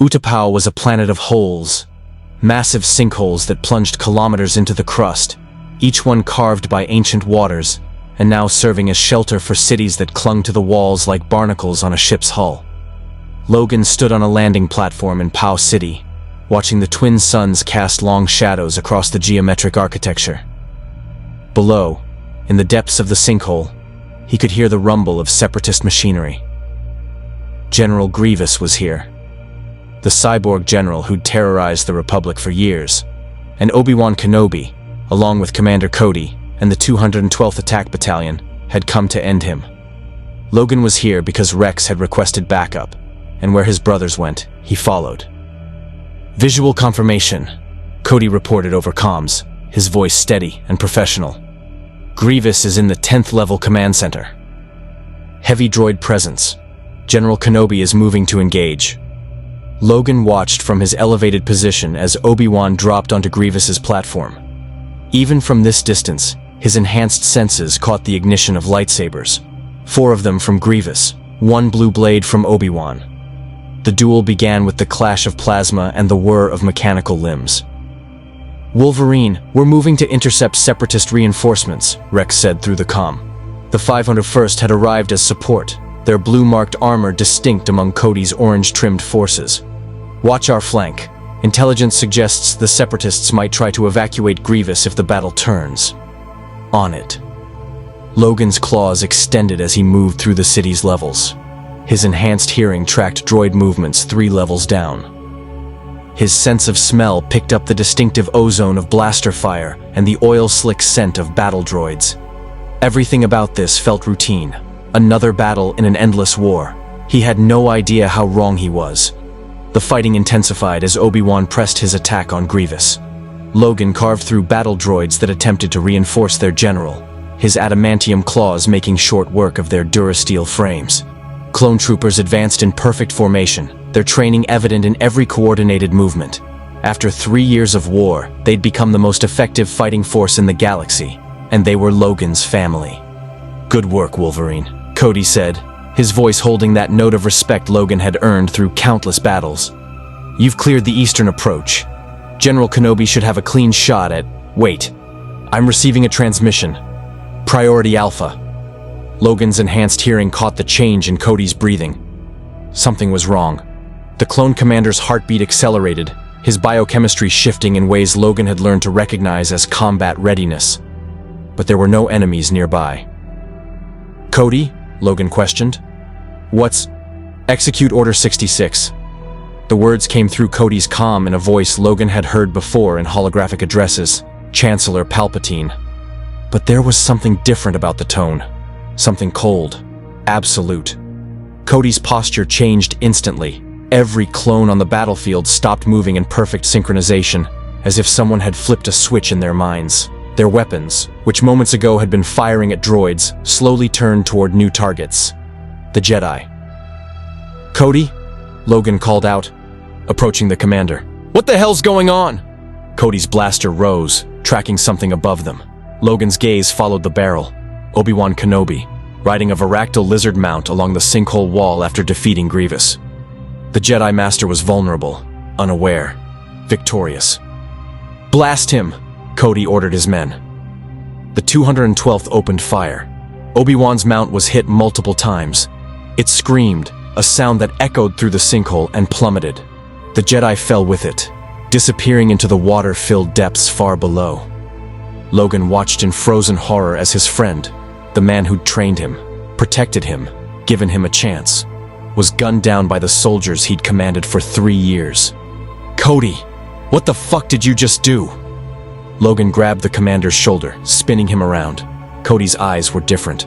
Utapau was a planet of holes, massive sinkholes that plunged kilometers into the crust, each one carved by ancient waters, and now serving as shelter for cities that clung to the walls like barnacles on a ship's hull. Logan stood on a landing platform in Pau City, watching the twin suns cast long shadows across the geometric architecture. Below, in the depths of the sinkhole, he could hear the rumble of separatist machinery. General Grievous was here, the cyborg general who'd terrorized the Republic for years, and Obi-Wan Kenobi, along with Commander Cody and the 212th Attack Battalion, had come to end him. Logan was here because Rex had requested backup, and where his brothers went, he followed. Visual confirmation, Cody reported over comms, his voice steady and professional. Grievous is in the 10th level command center. Heavy droid presence. General Kenobi is moving to engage. Logan watched from his elevated position as Obi-Wan dropped onto Grievous's platform. Even from this distance, his enhanced senses caught the ignition of lightsabers. 4 of them from Grievous, 1 blue blade from Obi-Wan. The duel began with the clash of plasma and the whir of mechanical limbs. "Wolverine, we're moving to intercept separatist reinforcements," Rex said through the comm. The 501st had arrived as support, their blue-marked armor distinct among Cody's orange-trimmed forces. "Watch our flank. Intelligence suggests the separatists might try to evacuate Grievous if the battle turns." On it. Logan's claws extended as he moved through the city's levels. His enhanced hearing tracked droid movements 3 levels down. His sense of smell picked up the distinctive ozone of blaster fire and the oil-slick scent of battle droids. Everything about this felt routine. Another battle in an endless war. He had no idea how wrong he was. The fighting intensified as Obi-Wan pressed his attack on Grievous. Logan carved through battle droids that attempted to reinforce their general, his adamantium claws making short work of their durasteel frames. Clone troopers advanced in perfect formation, their training evident in every coordinated movement. After 3 years of war, they'd become the most effective fighting force in the galaxy, and they were Logan's family. "Good work, Wolverine," Cody said, his voice holding that note of respect Logan had earned through countless battles. "You've cleared the eastern approach. General Kenobi should have a clean shot at— Wait, I'm receiving a transmission. Priority Alpha." Logan's enhanced hearing caught the change in Cody's breathing. Something was wrong. The clone commander's heartbeat accelerated, his biochemistry shifting in ways Logan had learned to recognize as combat readiness. But there were no enemies nearby. "Cody?" Logan questioned. "What's— Execute Order 66. The words came through Cody's comm in a voice Logan had heard before in holographic addresses, Chancellor Palpatine. But there was something different about the tone. Something cold. Absolute. Cody's posture changed instantly. Every clone on the battlefield stopped moving in perfect synchronization, as if someone had flipped a switch in their minds. Their weapons, which moments ago had been firing at droids, slowly turned toward new targets. The Jedi. "Cody?" Logan called out, approaching the commander. "What the hell's going on?" Cody's blaster rose, tracking something above them. Logan's gaze followed the barrel. Obi-Wan Kenobi, riding a Varactyl lizard mount along the sinkhole wall after defeating Grievous. The Jedi Master was vulnerable, unaware, victorious. "Blast him!" Cody ordered his men. The 212th opened fire. Obi-Wan's mount was hit multiple times. It screamed, a sound that echoed through the sinkhole and plummeted. The Jedi fell with it, disappearing into the water-filled depths far below. Logan watched in frozen horror as his friend, the man who'd trained him, protected him, given him a chance, was gunned down by the soldiers he'd commanded for 3 years. "Cody, what the fuck did you just do?" Logan grabbed the commander's shoulder, spinning him around. Cody's eyes were different.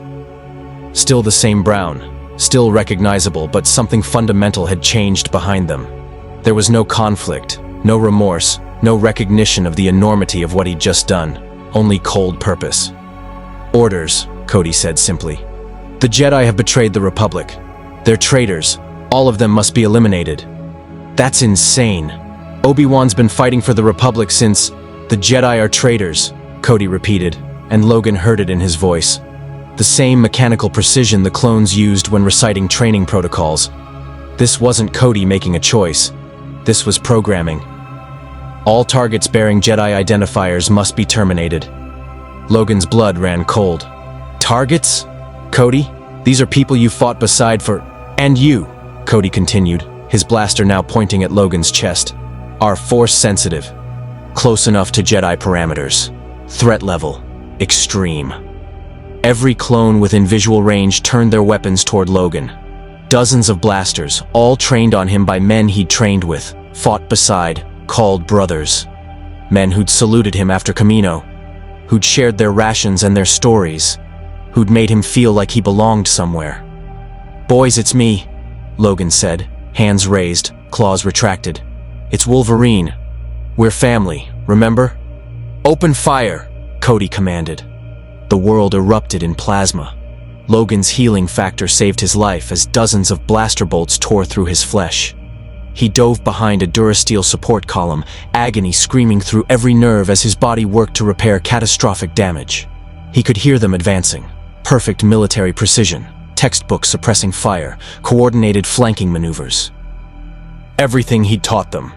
Still the same brown, still recognizable, but something fundamental had changed behind them. There was no conflict, no remorse, no recognition of the enormity of what he'd just done, only cold purpose. "Orders," Cody said simply. "The Jedi have betrayed the Republic. They're traitors. All of them must be eliminated." "That's insane. Obi-Wan's been fighting for the Republic since— The Jedi are traitors," Cody repeated, and Logan heard it in his voice. The same mechanical precision the clones used when reciting training protocols. This wasn't Cody making a choice. This was programming. All targets bearing Jedi identifiers must be terminated. Logan's blood ran cold. Targets? Cody? These are people you fought beside for— And you, Cody continued, his blaster now pointing at Logan's chest, are Force-sensitive. Close enough to Jedi parameters. Threat level: extreme. Every clone within visual range turned their weapons toward Logan. Dozens of blasters, all trained on him by men he'd trained with, fought beside, called brothers. Men who'd saluted him after Kamino, who'd shared their rations and their stories, who'd made him feel like he belonged somewhere. "Boys, it's me," Logan said, hands raised, claws retracted. "It's Wolverine. We're family, remember?" "Open fire," Cody commanded. The world erupted in plasma. Logan's healing factor saved his life as dozens of blaster bolts tore through his flesh. He dove behind a Durasteel support column, agony screaming through every nerve as his body worked to repair catastrophic damage. He could hear them advancing. Perfect military precision, textbooks suppressing fire, coordinated flanking maneuvers. Everything he'd taught them.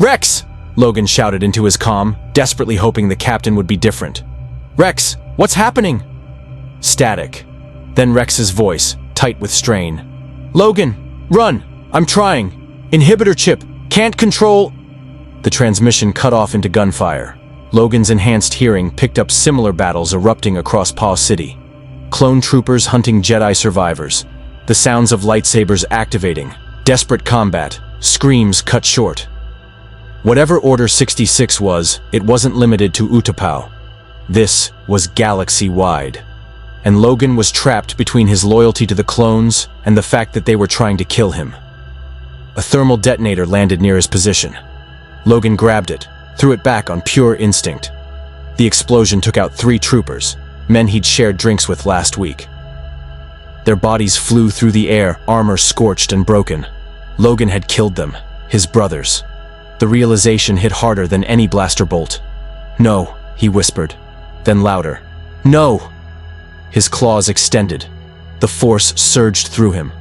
"Rex!" Logan shouted into his comm, desperately hoping the captain would be different. "Rex, what's happening?" Static. Then Rex's voice, tight with strain. "Logan, run! I'm trying! Inhibitor chip! Can't control—" The transmission cut off into gunfire. Logan's enhanced hearing picked up similar battles erupting across Paw City. Clone troopers hunting Jedi survivors. The sounds of lightsabers activating. Desperate combat. Screams cut short. Whatever Order 66 was, it wasn't limited to Utapau. This was galaxy-wide. And Logan was trapped between his loyalty to the clones and the fact that they were trying to kill him. A thermal detonator landed near his position. Logan grabbed it, threw it back on pure instinct. The explosion took out 3 troopers, men he'd shared drinks with last week. Their bodies flew through the air, armor scorched and broken. Logan had killed them, his brothers. The realization hit harder than any blaster bolt. "No," he whispered, then louder. "No!" His claws extended. The Force surged through him.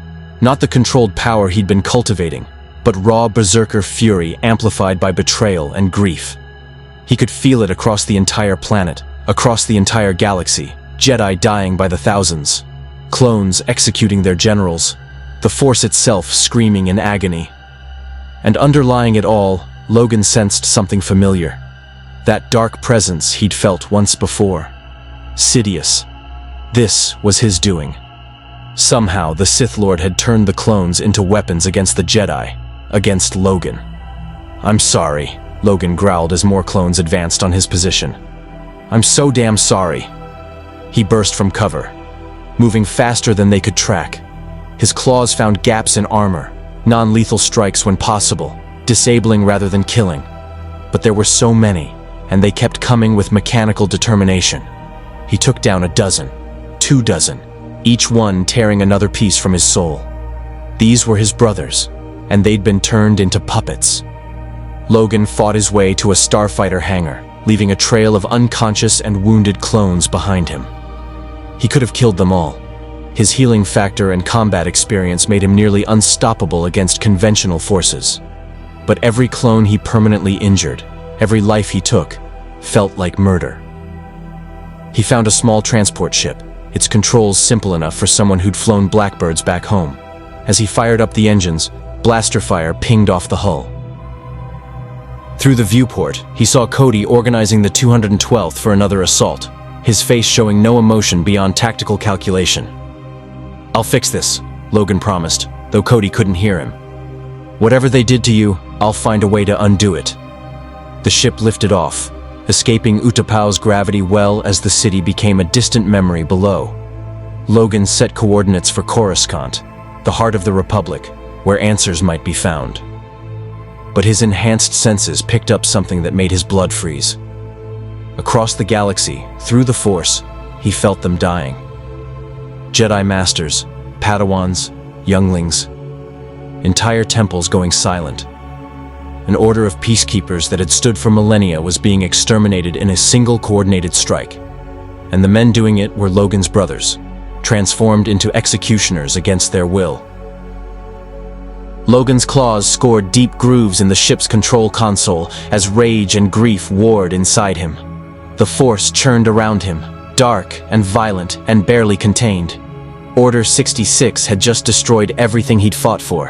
Not the controlled power he'd been cultivating, but raw berserker fury amplified by betrayal and grief. He could feel it across the entire planet, across the entire galaxy, Jedi dying by the thousands, clones executing their generals, the Force itself screaming in agony. And underlying it all, Logan sensed something familiar. That dark presence he'd felt once before. Sidious. This was his doing. Somehow, the Sith Lord had turned the clones into weapons against the Jedi, against Logan. "I'm sorry," Logan growled as more clones advanced on his position. "I'm so damn sorry." He burst from cover, moving faster than they could track. His claws found gaps in armor, non-lethal strikes when possible, disabling rather than killing. But there were so many, and they kept coming with mechanical determination. He took down 12, 24, each one tearing another piece from his soul. These were his brothers, and they'd been turned into puppets. Logan fought his way to a starfighter hangar, leaving a trail of unconscious and wounded clones behind him. He could have killed them all. His healing factor and combat experience made him nearly unstoppable against conventional forces. But every clone he permanently injured, every life he took, felt like murder. He found a small transport ship, its controls simple enough for someone who'd flown Blackbirds back home. As he fired up the engines, blaster fire pinged off the hull. Through the viewport, he saw Cody organizing the 212th for another assault, his face showing no emotion beyond tactical calculation. "I'll fix this," Logan promised, though Cody couldn't hear him. "Whatever they did to you, I'll find a way to undo it." The ship lifted off, escaping Utapau's gravity well as the city became a distant memory below. Logan set coordinates for Coruscant, the heart of the Republic, where answers might be found. But his enhanced senses picked up something that made his blood freeze. Across the galaxy, through the Force, he felt them dying. Jedi Masters, Padawans, younglings, entire temples going silent. An order of peacekeepers that had stood for millennia was being exterminated in a single coordinated strike. And the men doing it were Logan's brothers, transformed into executioners against their will. Logan's claws scored deep grooves in the ship's control console as rage and grief warred inside him. The Force churned around him, dark and violent and barely contained. Order 66 had just destroyed everything he'd fought for.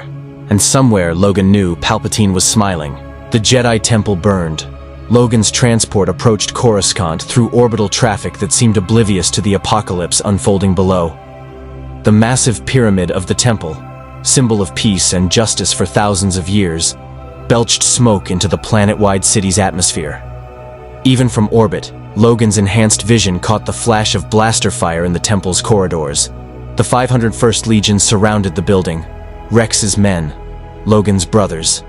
And somewhere, Logan knew, Palpatine was smiling. The Jedi Temple burned. Logan's transport approached Coruscant through orbital traffic that seemed oblivious to the apocalypse unfolding below. The massive pyramid of the temple, symbol of peace and justice for thousands of years, belched smoke into the planet-wide city's atmosphere. Even from orbit, Logan's enhanced vision caught the flash of blaster fire in the temple's corridors. The 501st Legion surrounded the building. Rex's men, Logan's brothers.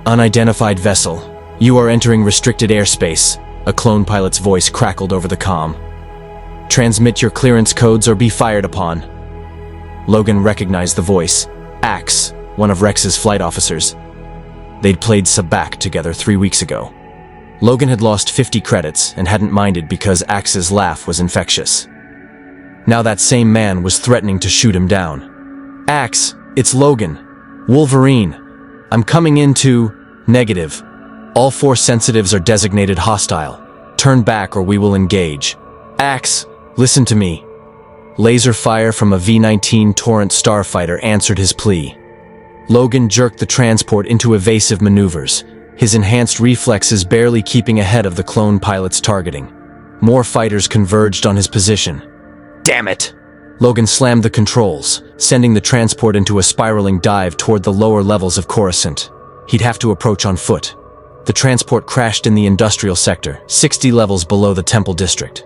Unidentified vessel, you are entering restricted airspace, a clone pilot's voice crackled over the comm. Transmit your clearance codes or be fired upon. Logan recognized the voice. Axe, one of Rex's flight officers. They'd played Sabacc together 3 weeks ago. Logan had lost 50 credits and hadn't minded because Axe's laugh was infectious. Now that same man was threatening to shoot him down. Axe, it's Logan. Wolverine. I'm coming into negative. All Force sensitives are designated hostile. Turn back or we will engage. Axe, listen to me. Laser fire from a V-19 Torrent starfighter answered his plea. Logan jerked the transport into evasive maneuvers, his enhanced reflexes barely keeping ahead of the clone pilot's targeting. More fighters converged on his position. Damn it! Logan slammed the controls, sending the transport into a spiraling dive toward the lower levels of Coruscant. He'd have to approach on foot. The transport crashed in the industrial sector, 60 levels below the Temple District.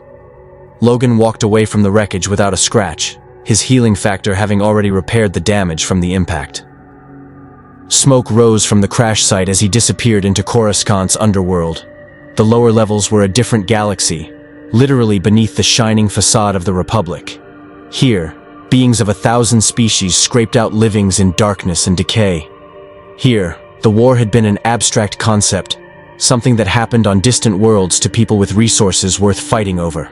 Logan walked away from the wreckage without a scratch, his healing factor having already repaired the damage from the impact. Smoke rose from the crash site as he disappeared into Coruscant's underworld. The lower levels were a different galaxy, literally beneath the shining facade of the Republic. Here, beings of 1,000 species scraped out livings in darkness and decay. Here, the war had been an abstract concept, something that happened on distant worlds to people with resources worth fighting over.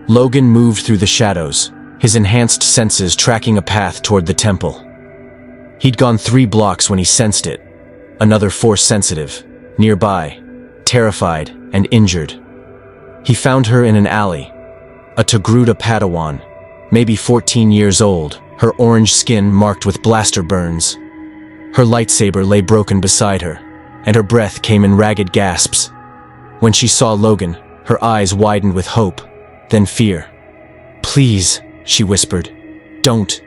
Logan moved through the shadows, his enhanced senses tracking a path toward the temple. He'd gone 3 blocks when he sensed it. Another Force sensitive, nearby, terrified and injured. He found her in an alley, a Togruta Padawan, maybe 14 years old, her orange skin marked with blaster burns. Her lightsaber lay broken beside her, and her breath came in ragged gasps. When she saw Logan, her eyes widened with hope, then fear. "Please," she whispered, Don't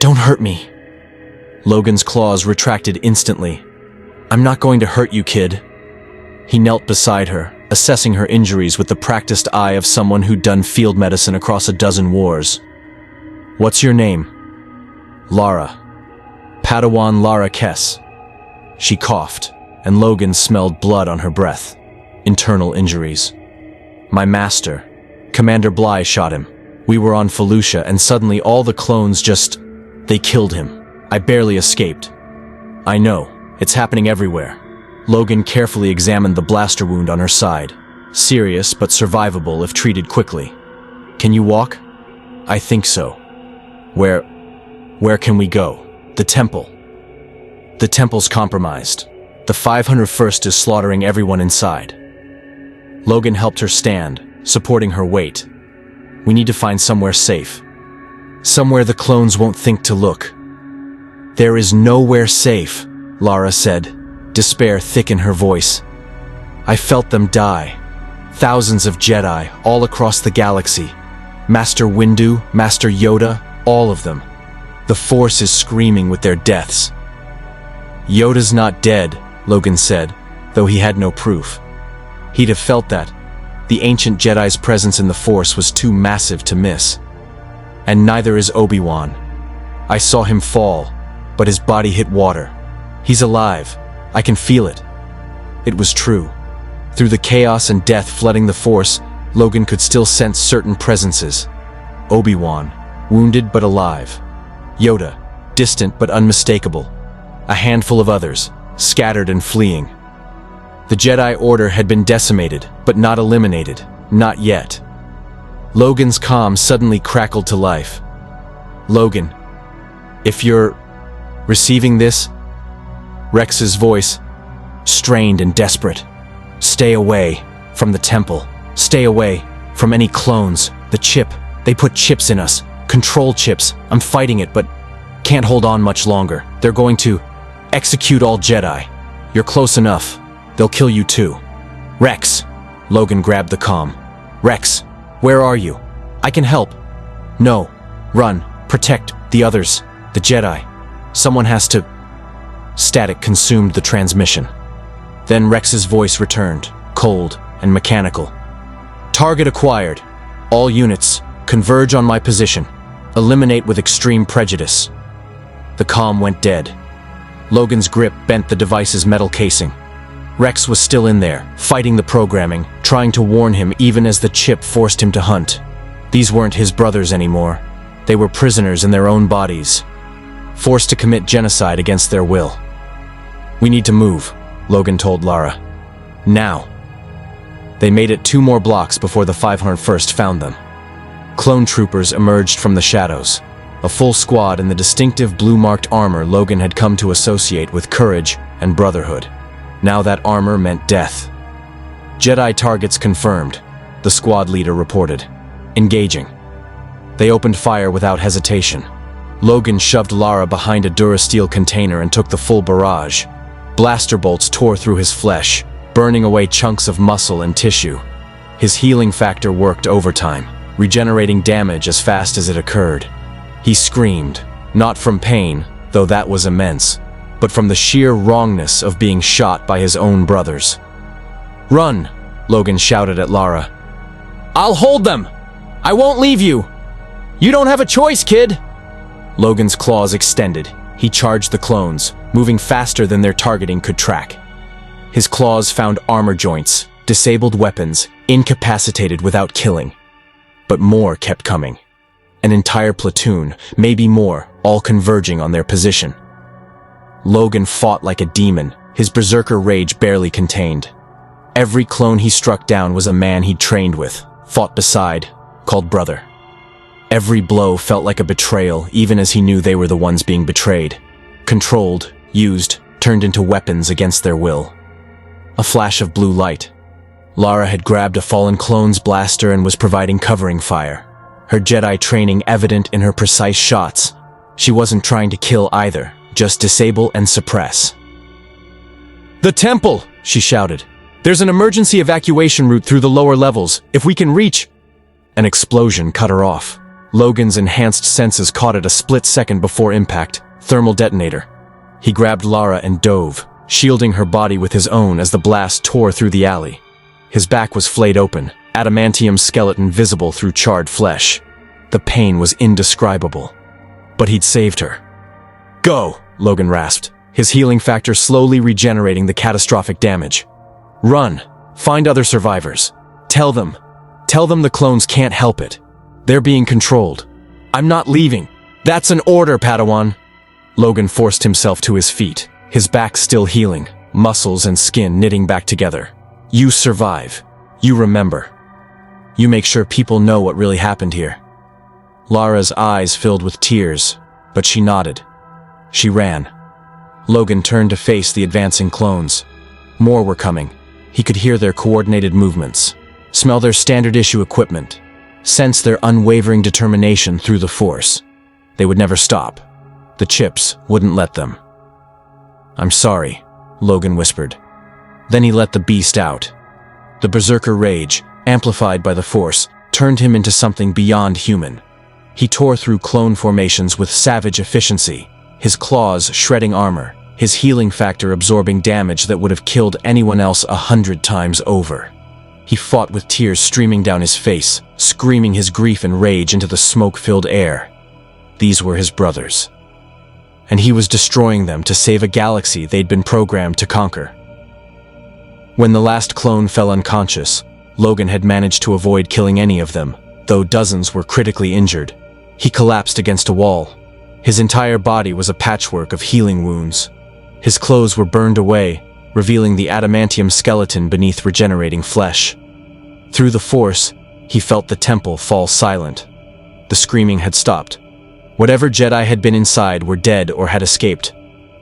hurt me." Logan's claws retracted instantly. "I'm not going to hurt you, kid." He knelt beside her, assessing her injuries with the practiced eye of someone who'd done field medicine across a dozen wars. "What's your name?" "Lara. Padawan Lara Kess." She coughed, and Logan smelled blood on her breath. Internal injuries. "My master. Commander Bly shot him. We were on Felucia, and suddenly all the clones they killed him. I barely escaped." "I know. It's happening everywhere." Logan carefully examined the blaster wound on her side. Serious, but survivable if treated quickly. "Can you walk?" "I think so." Where can we go?" "The temple." "The temple's compromised. The 501st is slaughtering everyone inside." Logan helped her stand, supporting her weight. "We need to find somewhere safe. Somewhere the clones won't think to look." "There is nowhere safe," Lara said, despair thick in her voice. "I felt them die. Thousands of Jedi, all across the galaxy. Master Windu, Master Yoda, all of them. The Force is screaming with their deaths." "Yoda's not dead," Logan said, though he had no proof. He'd have felt that. The ancient Jedi's presence in the Force was too massive to miss. "And neither is Obi-Wan. I saw him fall, but his body hit water. He's alive. I can feel it." It was true. Through the chaos and death flooding the Force, Logan could still sense certain presences. Obi-Wan, wounded but alive. Yoda, distant but unmistakable. A handful of others, scattered and fleeing. The Jedi Order had been decimated, but not eliminated. Not yet. Logan's comm suddenly crackled to life. "Logan, if you're Receiving this, Rex's voice, strained and desperate. Stay away from the temple. Stay away from any clones. The chip. They put chips in us. Control chips. I'm fighting it, but can't hold on much longer. They're going to execute all Jedi. You're close enough. They'll kill you too. Rex. Logan grabbed the comm. Rex, where are you? I can help. No. Run. Protect the others. The Jedi. Someone has to... Static consumed the transmission. Then Rex's voice returned, cold and mechanical. Target acquired. All units, converge on my position. Eliminate with extreme prejudice. The comm went dead. Logan's grip bent the device's metal casing. Rex was still in there, fighting the programming, trying to warn him even as the chip forced him to hunt. These weren't his brothers anymore. They were prisoners in their own bodies, forced to commit genocide against their will. We need to move, Logan told Lara. Now. They made it 2 more blocks before the 501st found them. Clone troopers emerged from the shadows, a full squad in the distinctive blue-marked armor Logan had come to associate with courage and brotherhood. Now that armor meant death. Jedi targets confirmed, the squad leader reported. Engaging. They opened fire without hesitation. Logan shoved Lara behind a Durasteel container and took the full barrage. Blaster bolts tore through his flesh, burning away chunks of muscle and tissue. His healing factor worked overtime, regenerating damage as fast as it occurred. He screamed, not from pain, though that was immense, but from the sheer wrongness of being shot by his own brothers. Run, Logan shouted at Lara. I'll hold them! I won't leave you! You don't have a choice, kid! Logan's claws extended. He charged the clones, moving faster than their targeting could track. His claws found armor joints, disabled weapons, incapacitated without killing. But more kept coming. An entire platoon, maybe more, all converging on their position. Logan fought like a demon, his berserker rage barely contained. Every clone he struck down was a man he'd trained with, fought beside, called brother. Every blow felt like a betrayal, even as he knew they were the ones being betrayed. Controlled, used, turned into weapons against their will. A flash of blue light. Lara had grabbed a fallen clone's blaster and was providing covering fire. Her Jedi training evident in her precise shots. She wasn't trying to kill either, just disable and suppress. The temple, she shouted. There's an emergency evacuation route through the lower levels. If we can reach... An explosion cut her off. Logan's enhanced senses caught it a split second before impact. Thermal detonator. He grabbed Lara and dove, shielding her body with his own as the blast tore through the alley. His back was flayed open, adamantium skeleton visible through charred flesh. The pain was indescribable. But he'd saved her. Go, Logan rasped, his healing factor slowly regenerating the catastrophic damage. Run. Find other survivors. Tell them the clones can't help it. They're being controlled. I'm not leaving. That's an order, Padawan. Logan forced himself to his feet, his back still healing, muscles and skin knitting back together. You survive. You remember. You make sure people know what really happened here. Lara's eyes filled with tears, but she nodded. She ran. Logan turned to face the advancing clones. More were coming. He could hear their coordinated movements, smell their standard-issue equipment, sense their unwavering determination through the Force. They would never stop. The chips wouldn't let them. I'm sorry, Logan whispered. Then he let the beast out. The berserker rage, amplified by the Force, turned him into something beyond human. He tore through clone formations with savage efficiency, his claws shredding armor, his healing factor absorbing damage that would have killed anyone else 100 times over. He fought with tears streaming down his face, screaming his grief and rage into the smoke-filled air. These were his brothers. And he was destroying them to save a galaxy they'd been programmed to conquer. When the last clone fell unconscious, Logan had managed to avoid killing any of them, though dozens were critically injured. He collapsed against a wall. His entire body was a patchwork of healing wounds. His clothes were burned away, revealing the adamantium skeleton beneath regenerating flesh. Through the Force, he felt the temple fall silent. The screaming had stopped. Whatever Jedi had been inside were dead or had escaped.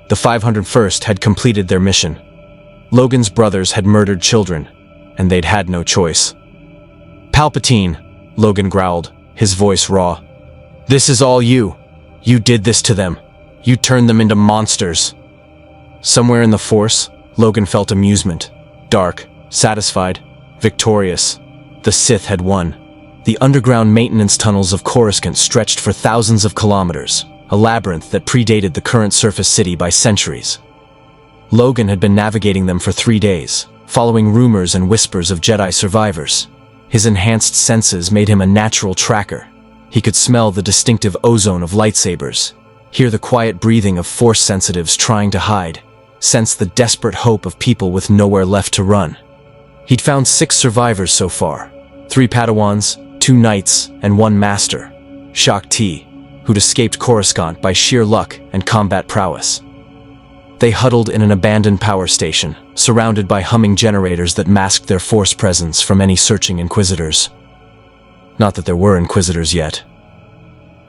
The 501st had completed their mission. Logan's brothers had murdered children, and they'd had no choice. "Palpatine," Logan growled, his voice raw. "This is all you. You did this to them. You turned them into monsters." Somewhere in the Force, Logan felt amusement. Dark, satisfied, victorious. The Sith had won. The underground maintenance tunnels of Coruscant stretched for thousands of kilometers, a labyrinth that predated the current surface city by centuries. Logan had been navigating them for 3 days, following rumors and whispers of Jedi survivors. His enhanced senses made him a natural tracker. He could smell the distinctive ozone of lightsabers, hear the quiet breathing of Force sensitives trying to hide, sense the desperate hope of people with nowhere left to run. He'd found 6 survivors so far, 3 Padawans, 2 knights, and 1 master, Shaak Ti, who'd escaped Coruscant by sheer luck and combat prowess. They huddled in an abandoned power station, surrounded by humming generators that masked their Force presence from any searching Inquisitors. Not that there were Inquisitors yet.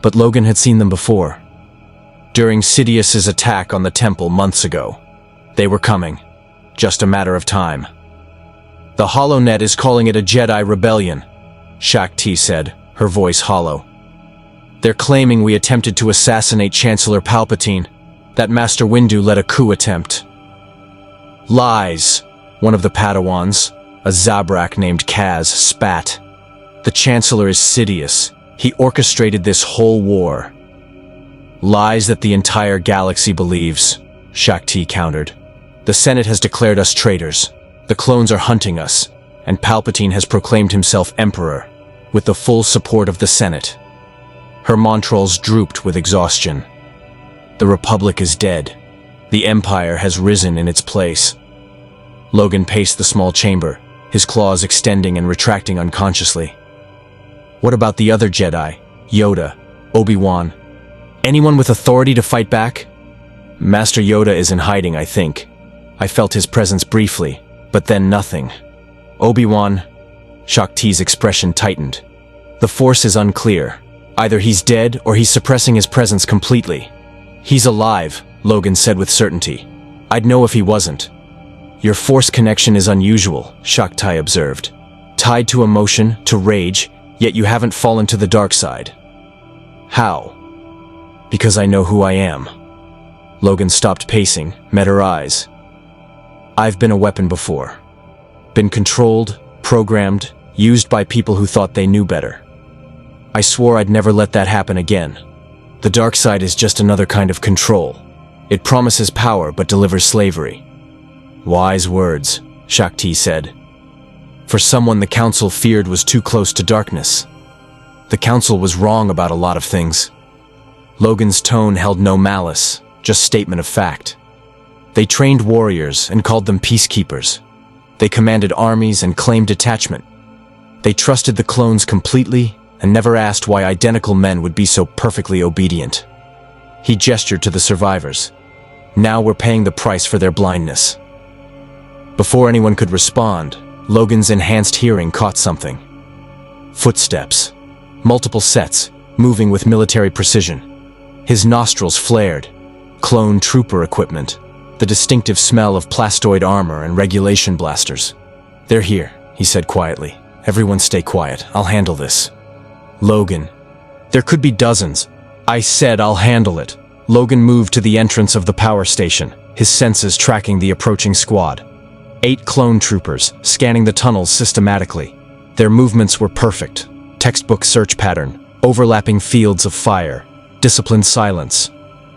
But Logan had seen them before. During Sidious's attack on the temple months ago. They were coming. Just a matter of time. "The HoloNet is calling it a Jedi rebellion," Shaak Ti said, her voice hollow. "They're claiming we attempted to assassinate Chancellor Palpatine, that Master Windu led a coup attempt." "Lies," one of the Padawans, a Zabrak named Kaz, spat. "The Chancellor is Sidious. He orchestrated this whole war." "Lies that the entire galaxy believes," Shaak Ti countered. "The Senate has declared us traitors. The clones are hunting us, and Palpatine has proclaimed himself Emperor, with the full support of the Senate." Her montrals drooped with exhaustion. "The Republic is dead. The Empire has risen in its place." Logan paced the small chamber, his claws extending and retracting unconsciously. "What about the other Jedi? Yoda, Obi-Wan? Anyone with authority to fight back?" "Master Yoda is in hiding, I think. I felt his presence briefly, but then nothing. Obi-Wan..." Shaak Ti's expression tightened. "The Force is unclear. Either he's dead or he's suppressing his presence completely." "He's alive," Logan said with certainty. "I'd know if he wasn't." "Your Force connection is unusual," Shaak Ti observed. "Tied to emotion, to rage, yet you haven't fallen to the dark side." "How?" "Because I know who I am." Logan stopped pacing, met her eyes. "I've been a weapon before. Been controlled, programmed, used by people who thought they knew better. I swore I'd never let that happen again. The dark side is just another kind of control. It promises power but delivers slavery." "Wise words," Shaak Ti said. "For someone the Council feared was too close to darkness. The Council was wrong about a lot of things." Logan's tone held no malice, just statement of fact. "They trained warriors and called them peacekeepers. They commanded armies and claimed detachment. They trusted the clones completely and never asked why identical men would be so perfectly obedient." He gestured to the survivors. "Now we're paying the price for their blindness." Before anyone could respond, Logan's enhanced hearing caught something. Footsteps. Multiple sets, moving with military precision. His nostrils flared. Clone trooper equipment. The distinctive smell of plastoid armor and regulation blasters. "They're here," he said quietly. "Everyone stay quiet. I'll handle this." "Logan." "There could be dozens." "I said I'll handle it." Logan moved to the entrance of the power station, his senses tracking the approaching squad. 8 clone troopers, scanning the tunnels systematically. Their movements were perfect. Textbook search pattern, overlapping fields of fire, disciplined silence.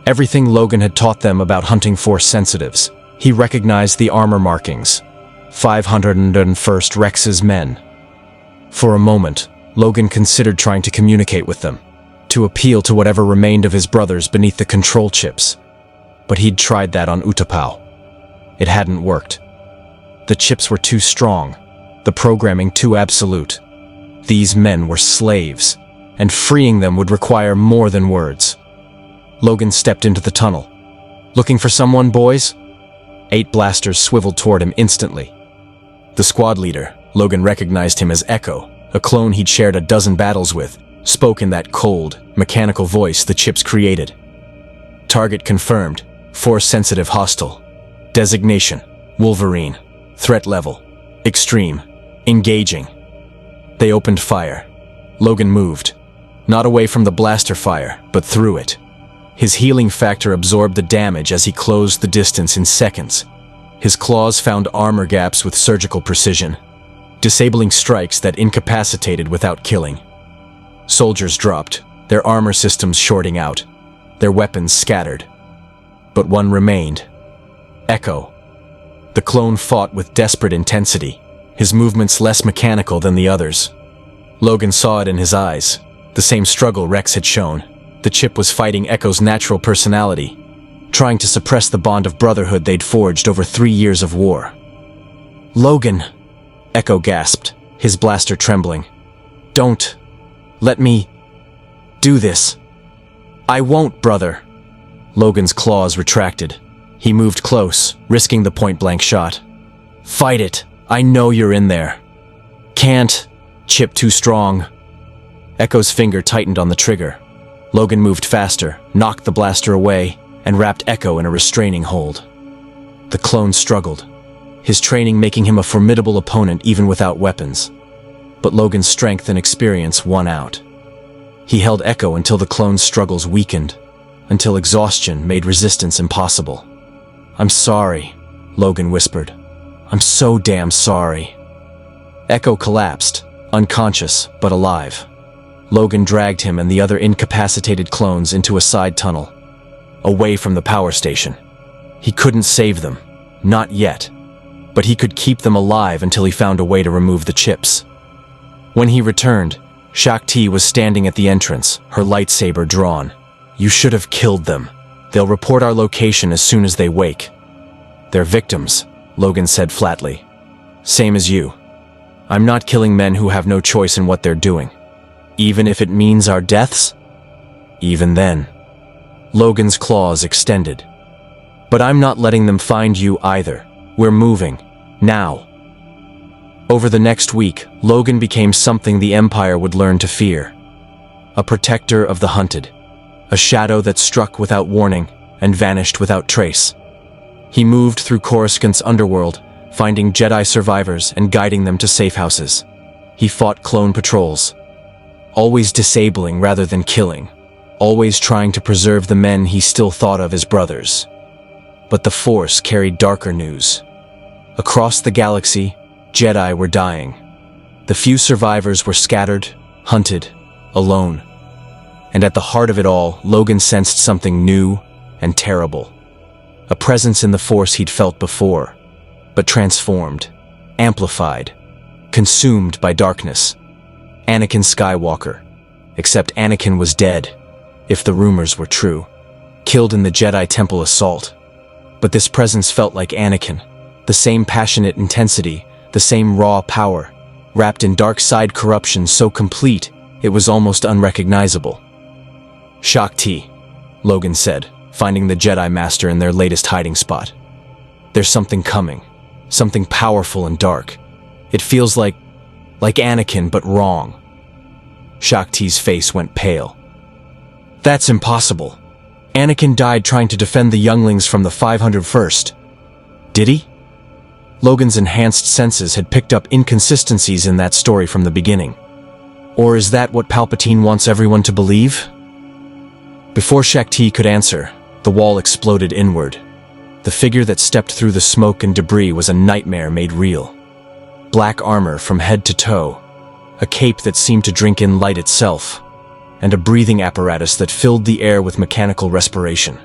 Everything Logan had taught them about hunting Force sensitives. He recognized the armor markings. 501st Rex's men. For a moment, Logan considered trying to communicate with them, to appeal to whatever remained of his brothers beneath the control chips. But he'd tried that on Utapau. It hadn't worked. The chips were too strong, the programming too absolute. These men were slaves, and freeing them would require more than words. Logan stepped into the tunnel. "Looking for someone, boys?" 8 blasters swiveled toward him instantly. The squad leader, Logan recognized him as Echo, a clone he'd shared a dozen battles with, spoke in that cold, mechanical voice the chips created. Target confirmed. Force-sensitive hostile. Designation: Wolverine. Threat level: extreme. Engaging. They opened fire. Logan moved. Not away from the blaster fire, but through it. His healing factor absorbed the damage as he closed the distance in seconds. His claws found armor gaps with surgical precision, disabling strikes that incapacitated without killing. Soldiers dropped, their armor systems shorting out, their weapons scattered. But one remained. Echo. The clone fought with desperate intensity, his movements less mechanical than the others. Logan saw it in his eyes, the same struggle Rex had shown. The chip was fighting Echo's natural personality, trying to suppress the bond of brotherhood they'd forged over 3 years of war. "Logan," Echo gasped, his blaster trembling. "Don't let me do this." "I won't, brother." Logan's claws retracted. He moved close, risking the point-blank shot. "Fight it. I know you're in there." "Can't. Chip too strong." Echo's finger tightened on the trigger. Logan moved faster, knocked the blaster away, and wrapped Echo in a restraining hold. The clone struggled, his training making him a formidable opponent even without weapons. But Logan's strength and experience won out. He held Echo until the clone's struggles weakened, until exhaustion made resistance impossible. "I'm sorry," Logan whispered. "I'm so damn sorry." Echo collapsed, unconscious but alive. Logan dragged him and the other incapacitated clones into a side tunnel, away from the power station. He couldn't save them, not yet, but he could keep them alive until he found a way to remove the chips. When he returned, Shakti was standing at the entrance, her lightsaber drawn. "You should have killed them. They'll report our location as soon as they wake." "They're victims," Logan said flatly. "Same as you. I'm not killing men who have no choice in what they're doing. Even if it means our deaths?" "Even then." Logan's claws extended. "But I'm not letting them find you either. We're moving. Now." Over the next week, Logan became something the Empire would learn to fear. A protector of the hunted. A shadow that struck without warning and vanished without trace. He moved through Coruscant's underworld, finding Jedi survivors and guiding them to safe houses. He fought clone patrols, always disabling rather than killing, always trying to preserve the men he still thought of as brothers. But the Force carried darker news. Across the galaxy, Jedi were dying. The few survivors were scattered, hunted, alone. And at the heart of it all, Logan sensed something new and terrible. A presence in the Force he'd felt before, but transformed, amplified, consumed by darkness. Anakin Skywalker. Except Anakin was dead, if the rumors were true. Killed in the Jedi Temple assault. But this presence felt like Anakin. The same passionate intensity, the same raw power, wrapped in dark side corruption so complete, it was almost unrecognizable. "Shakti," Logan said, finding the Jedi Master in their latest hiding spot. "There's something coming. Something powerful and dark. It feels like Anakin, but wrong." Shakti's face went pale. "That's impossible. Anakin died trying to defend the younglings from the 501st. Did he?" Logan's enhanced senses had picked up inconsistencies in that story from the beginning. Or is that what Palpatine wants everyone to believe? Before Shakti could answer, the wall exploded inward. The figure that stepped through the smoke and debris was a nightmare made real. Black armor from head to toe, a cape that seemed to drink in light itself, and a breathing apparatus that filled the air with mechanical respiration.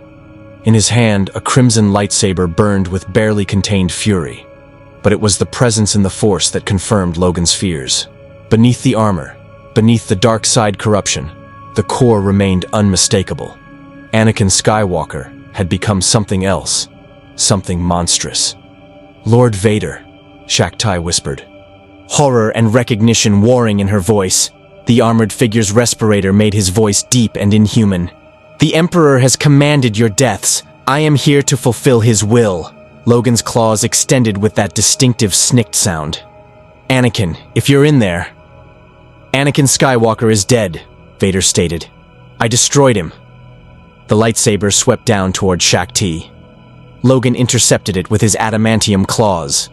In his hand, a crimson lightsaber burned with barely contained fury. But it was the presence in the Force that confirmed Logan's fears. Beneath the armor, beneath the dark side corruption, the core remained unmistakable. Anakin Skywalker had become something else, something monstrous. "Lord Vader," Shakti whispered. Horror and recognition warring in her voice. The armored figure's respirator made his voice deep and inhuman. "The Emperor has commanded your deaths. I am here to fulfill his will." Logan's claws extended with that distinctive snicked sound. "Anakin, if you're in there." "Anakin Skywalker is dead," Vader stated. I destroyed him. The lightsaber swept down toward Shakti. Logan intercepted it with his adamantium claws.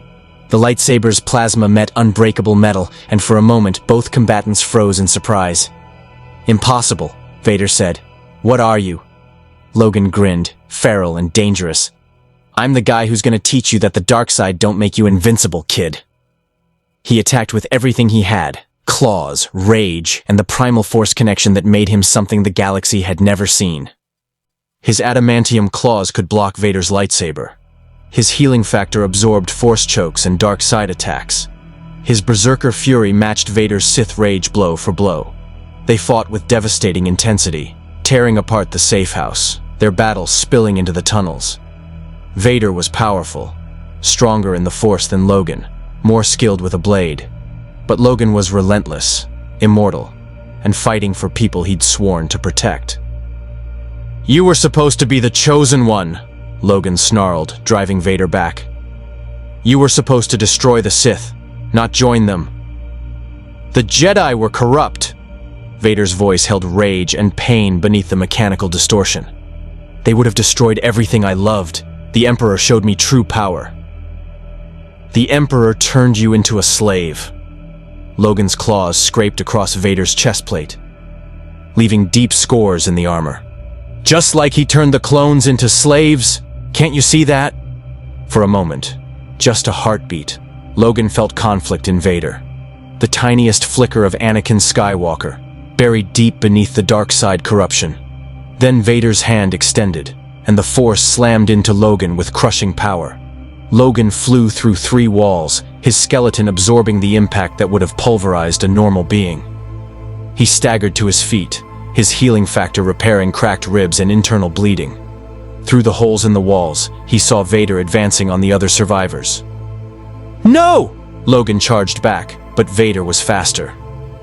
The lightsaber's plasma met unbreakable metal, and for a moment both combatants froze in surprise. Impossible, Vader said. What are you? Logan grinned, feral and dangerous. I'm the guy who's gonna teach you that the dark side don't make you invincible, kid. He attacked with everything he had, claws, rage, and the primal force connection that made him something the galaxy had never seen. His adamantium claws could block Vader's lightsaber. His healing factor absorbed force chokes and dark side attacks. His berserker fury matched Vader's Sith rage blow for blow. They fought with devastating intensity, tearing apart the safe house, their battle spilling into the tunnels. Vader was powerful, stronger in the Force than Logan, more skilled with a blade. But Logan was relentless, immortal, and fighting for people he'd sworn to protect. You were supposed to be the chosen one, Logan snarled, driving Vader back. You were supposed to destroy the Sith, not join them. The Jedi were corrupt. Vader's voice held rage and pain beneath the mechanical distortion. They would have destroyed everything I loved. The Emperor showed me true power. The Emperor turned you into a slave. Logan's claws scraped across Vader's chest plate, leaving deep scores in the armor. Just like he turned the clones into slaves, can't you see that? For a moment, just a heartbeat, Logan felt conflict in Vader. The tiniest flicker of Anakin Skywalker, buried deep beneath the dark side corruption. Then Vader's hand extended, and the Force slammed into Logan with crushing power. Logan flew through 3 walls, his skeleton absorbing the impact that would have pulverized a normal being. He staggered to his feet, his healing factor repairing cracked ribs and internal bleeding. Through the holes in the walls, he saw Vader advancing on the other survivors. No! Logan charged back, but Vader was faster.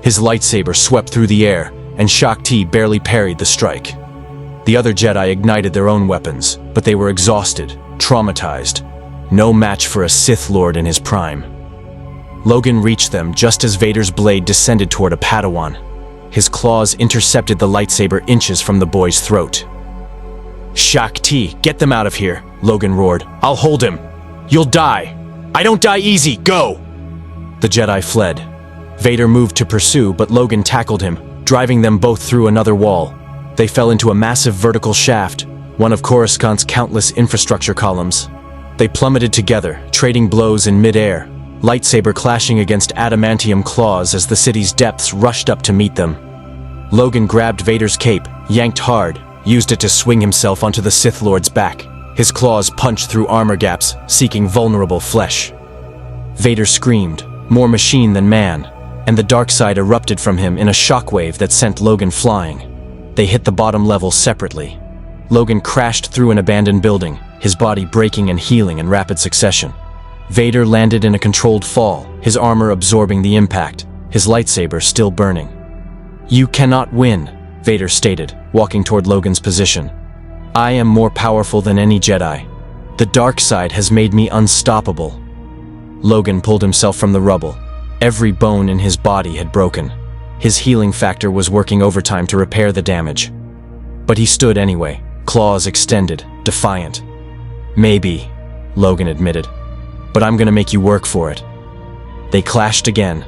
His lightsaber swept through the air, and Shakti barely parried the strike. The other Jedi ignited their own weapons, but they were exhausted, traumatized. No match for a Sith Lord in his prime. Logan reached them just as Vader's blade descended toward a Padawan. His claws intercepted the lightsaber inches from the boy's throat. Shakti, get them out of here, Logan roared. I'll hold him. You'll die. I don't die easy, go! The Jedi fled. Vader moved to pursue, but Logan tackled him, driving them both through another wall. They fell into a massive vertical shaft, one of Coruscant's countless infrastructure columns. They plummeted together, trading blows in mid-air, lightsaber clashing against adamantium claws as the city's depths rushed up to meet them. Logan grabbed Vader's cape, yanked hard, used it to swing himself onto the Sith Lord's back. His claws punched through armor gaps, seeking vulnerable flesh. Vader screamed, more machine than man, and the dark side erupted from him in a shockwave that sent Logan flying. They hit the bottom level separately. Logan crashed through an abandoned building, his body breaking and healing in rapid succession. Vader landed in a controlled fall, his armor absorbing the impact, his lightsaber still burning. You cannot win, Vader stated, walking toward Logan's position. I am more powerful than any Jedi. The dark side has made me unstoppable. Logan pulled himself from the rubble. Every bone in his body had broken. His healing factor was working overtime to repair the damage. But he stood anyway, claws extended, defiant. Maybe, Logan admitted, but I'm gonna make you work for it. They clashed again,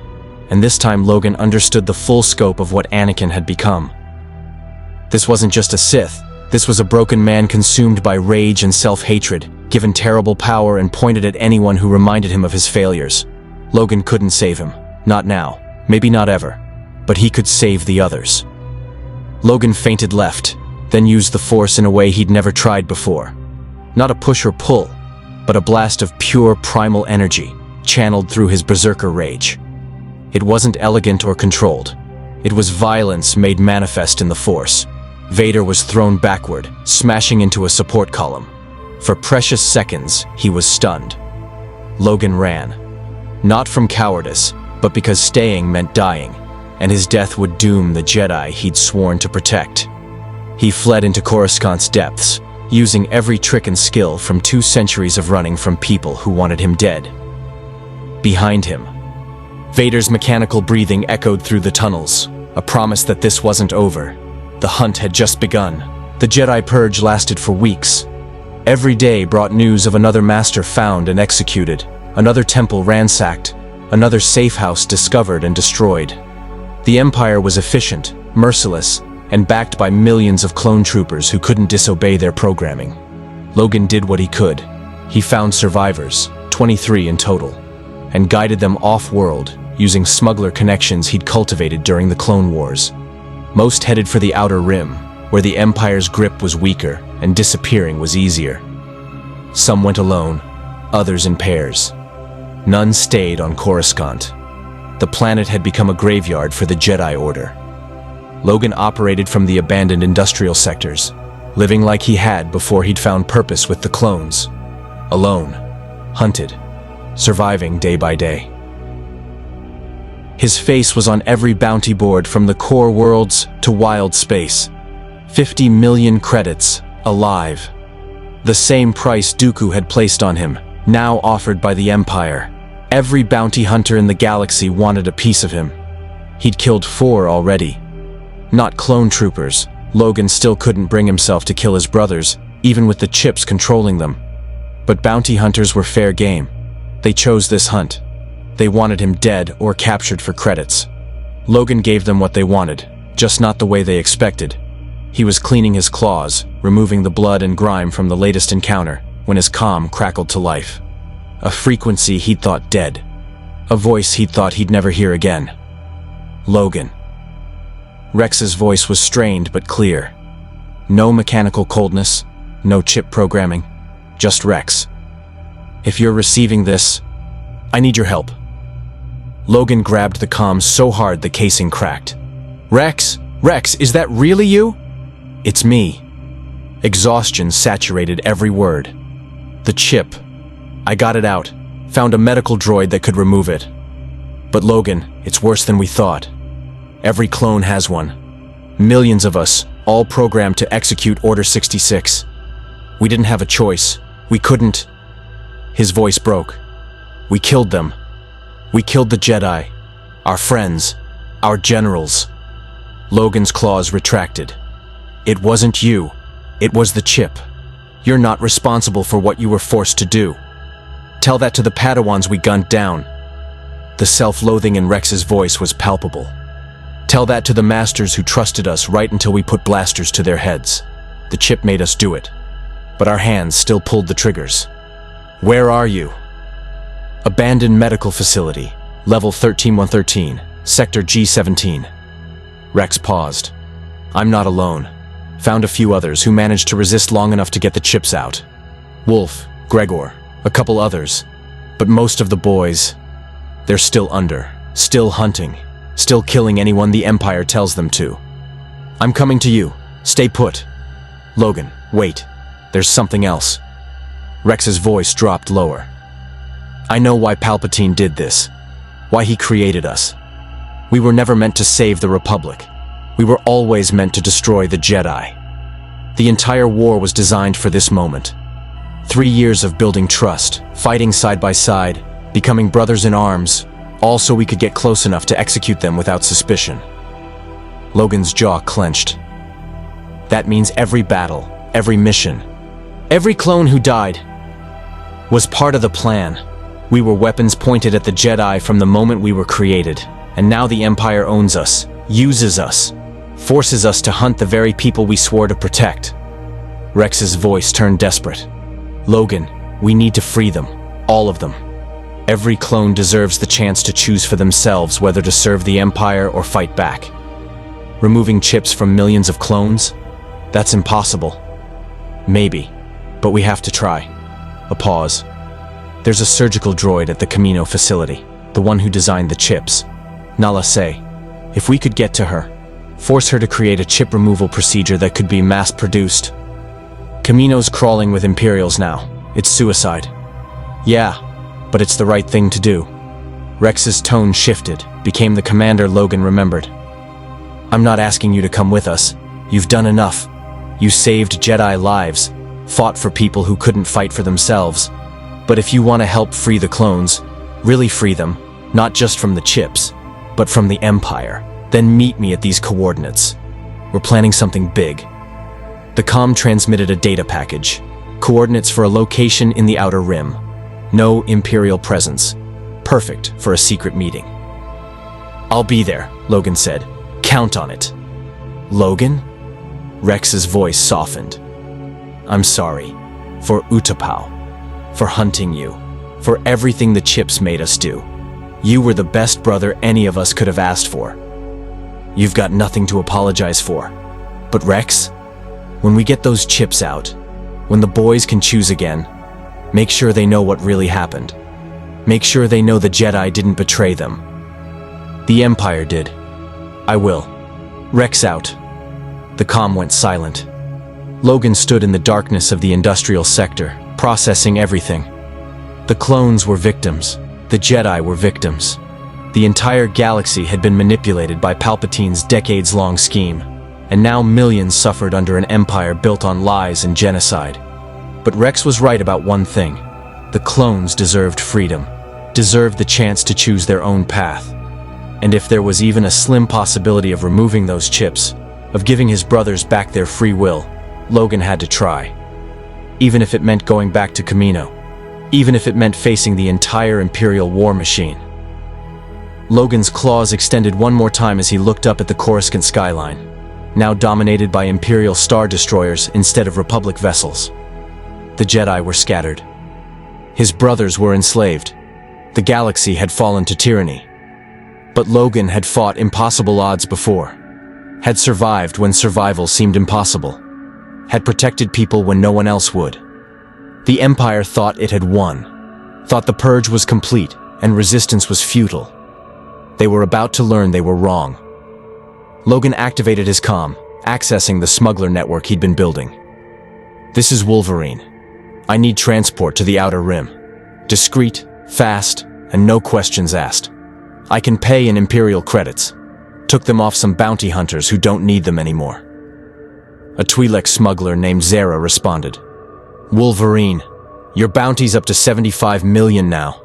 and this time Logan understood the full scope of what Anakin had become. This wasn't just a Sith, this was a broken man consumed by rage and self-hatred, given terrible power and pointed at anyone who reminded him of his failures. Logan couldn't save him, not now, maybe not ever, but he could save the others. Logan feinted left, then used the Force in a way he'd never tried before. Not a push or pull, but a blast of pure primal energy, channeled through his berserker rage. It wasn't elegant or controlled. It was violence made manifest in the Force. Vader was thrown backward, smashing into a support column. For precious seconds, he was stunned. Logan ran. Not from cowardice, but because staying meant dying, and his death would doom the Jedi he'd sworn to protect. He fled into Coruscant's depths, using every trick and skill from 2 centuries of running from people who wanted him dead. Behind him, Vader's mechanical breathing echoed through the tunnels. a promise that this wasn't over. The hunt had just begun. The Jedi Purge lasted for weeks. Every day brought news of another master found and executed, another temple ransacked, another safe house discovered and destroyed. The Empire was efficient, merciless, and backed by millions of clone troopers who couldn't disobey their programming. Logan did what he could. He found survivors, 23 in total, and guided them off-world using smuggler connections he'd cultivated during the Clone Wars. Most headed for the Outer Rim, where the Empire's grip was weaker and disappearing was easier. Some went alone, others in pairs. None stayed on Coruscant. The planet had become a graveyard for the Jedi Order. Logan operated from the abandoned industrial sectors, living like he had before he'd found purpose with the clones. Alone, hunted, surviving day by day. His face was on every bounty board from the core worlds to wild space. 50 million credits, alive. The same price Dooku had placed on him, now offered by the Empire. Every bounty hunter in the galaxy wanted a piece of him. He'd killed 4 already. Not clone troopers. Logan still couldn't bring himself to kill his brothers, even with the chips controlling them. But bounty hunters were fair game. They chose this hunt. They wanted him dead or captured for credits. Logan gave them what they wanted, just not the way they expected. He was cleaning his claws, removing the blood and grime from the latest encounter, when his comm crackled to life. A frequency he'd thought dead. A voice he'd thought he'd never hear again. Logan. Rex's voice was strained but clear. No mechanical coldness, no chip programming, just Rex. If you're receiving this, I need your help. Logan grabbed the comm so hard the casing cracked. Rex, is that really you? It's me. Exhaustion saturated every word. The chip. I got it out, found a medical droid that could remove it. But Logan, it's worse than we thought. Every clone has one. Millions of us, all programmed to execute Order 66. We didn't have a choice. We couldn't. His voice broke. We killed them. We killed the Jedi, our friends, our generals. Logan's claws retracted. It wasn't you. It was the chip. You're not responsible for what you were forced to do. Tell that to the Padawans we gunned down. The self-loathing in Rex's voice was palpable. Tell that to the masters who trusted us right until we put blasters to their heads. The chip made us do it, but our hands still pulled the triggers. Where are you? Abandoned medical facility, level 13113, sector G17. Rex paused. I'm not alone. Found a few others who managed to resist long enough to get the chips out. Wolf, Gregor, a couple others. But most of the boys, they're still under, still hunting, still killing anyone the Empire tells them to. I'm coming to you. Stay put. Logan, wait. There's something else. Rex's voice dropped lower. I know why Palpatine did this. Why he created us. We were never meant to save the Republic. We were always meant to destroy the Jedi. The entire war was designed for this moment. 3 years of building trust, fighting side by side, becoming brothers in arms, all so we could get close enough to execute them without suspicion. Logan's jaw clenched. That means every battle, every mission, every clone who died was part of the plan. We were weapons pointed at the Jedi from the moment we were created, and now the Empire owns us, uses us, forces us to hunt the very people we swore to protect. Rex's voice turned desperate. Logan, we need to free them, all of them. Every clone deserves the chance to choose for themselves whether to serve the Empire or fight back. Removing chips from millions of clones? That's impossible. Maybe, but we have to try. A pause. There's a surgical droid at the Kamino facility, the one who designed the chips. Nala say, if we could get to her, force her to create a chip removal procedure that could be mass-produced. Kamino's crawling with Imperials now. It's suicide. Yeah, but it's the right thing to do. Rex's tone shifted, became the commander Logan remembered. I'm not asking you to come with us. You've done enough. You saved Jedi lives, fought for people who couldn't fight for themselves. But if you want to help free the clones, really free them, not just from the chips, but from the Empire, Then meet me at these coordinates. We're planning something big. The comm transmitted a data package. Coordinates for a location in the Outer Rim. No Imperial presence. Perfect for a secret meeting. I'll be there, Logan said. Count on it. Logan? Rex's voice softened. I'm sorry. For Utapau. For hunting you. For everything the chips made us do. You were the best brother any of us could have asked for. You've got nothing to apologize for. But Rex, when we get those chips out, when the boys can choose again, make sure they know what really happened. Make sure they know the Jedi didn't betray them. The Empire did. I will. Rex out. The comm went silent. Logan stood in the darkness of the industrial sector, processing everything. The clones were victims. The Jedi were victims. The entire galaxy had been manipulated by Palpatine's decades-long scheme, and now millions suffered under an empire built on lies and genocide. But Rex was right about one thing. The clones deserved freedom, deserved the chance to choose their own path. And if there was even a slim possibility of removing those chips, of giving his brothers back their free will, Logan had to try. Even if it meant going back to Kamino. Even if it meant facing the entire Imperial war machine. Logan's claws extended one more time as he looked up at the Coruscant skyline, now dominated by Imperial Star Destroyers instead of Republic vessels. The Jedi were scattered. His brothers were enslaved. The galaxy had fallen to tyranny. But Logan had fought impossible odds before, had survived when survival seemed impossible, had protected people when no one else would. The Empire thought it had won, thought the purge was complete and resistance was futile. They were about to learn they were wrong. Logan activated his comm, accessing the smuggler network he'd been building. This is Wolverine. I need transport to the Outer Rim. Discreet, fast, and no questions asked. I can pay in Imperial credits. Took them off some bounty hunters who don't need them anymore. A Twi'lek smuggler named Zara responded. Wolverine, your bounty's up to 75 million now.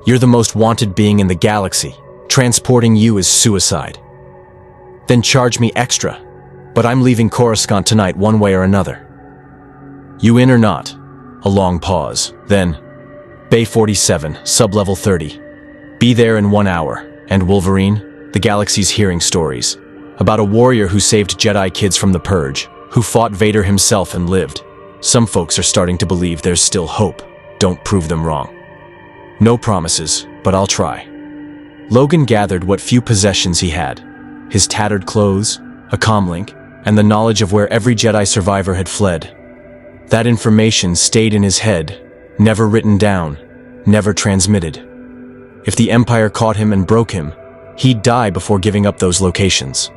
You're the most wanted being in the galaxy. Transporting you is suicide. Then charge me extra, but I'm leaving Coruscant tonight one way or another. You in or not? A long pause. Then, Bay 47, sub-level 30. Be there in 1 hour. And Wolverine, the galaxy's hearing stories. About a warrior who saved Jedi kids from the purge, who fought Vader himself and lived. Some folks are starting to believe there's still hope. Don't prove them wrong. No promises, but I'll try. Logan gathered what few possessions he had. His tattered clothes, a comlink, and the knowledge of where every Jedi survivor had fled. That information stayed in his head, never written down, never transmitted. If the Empire caught him and broke him, he'd die before giving up those locations.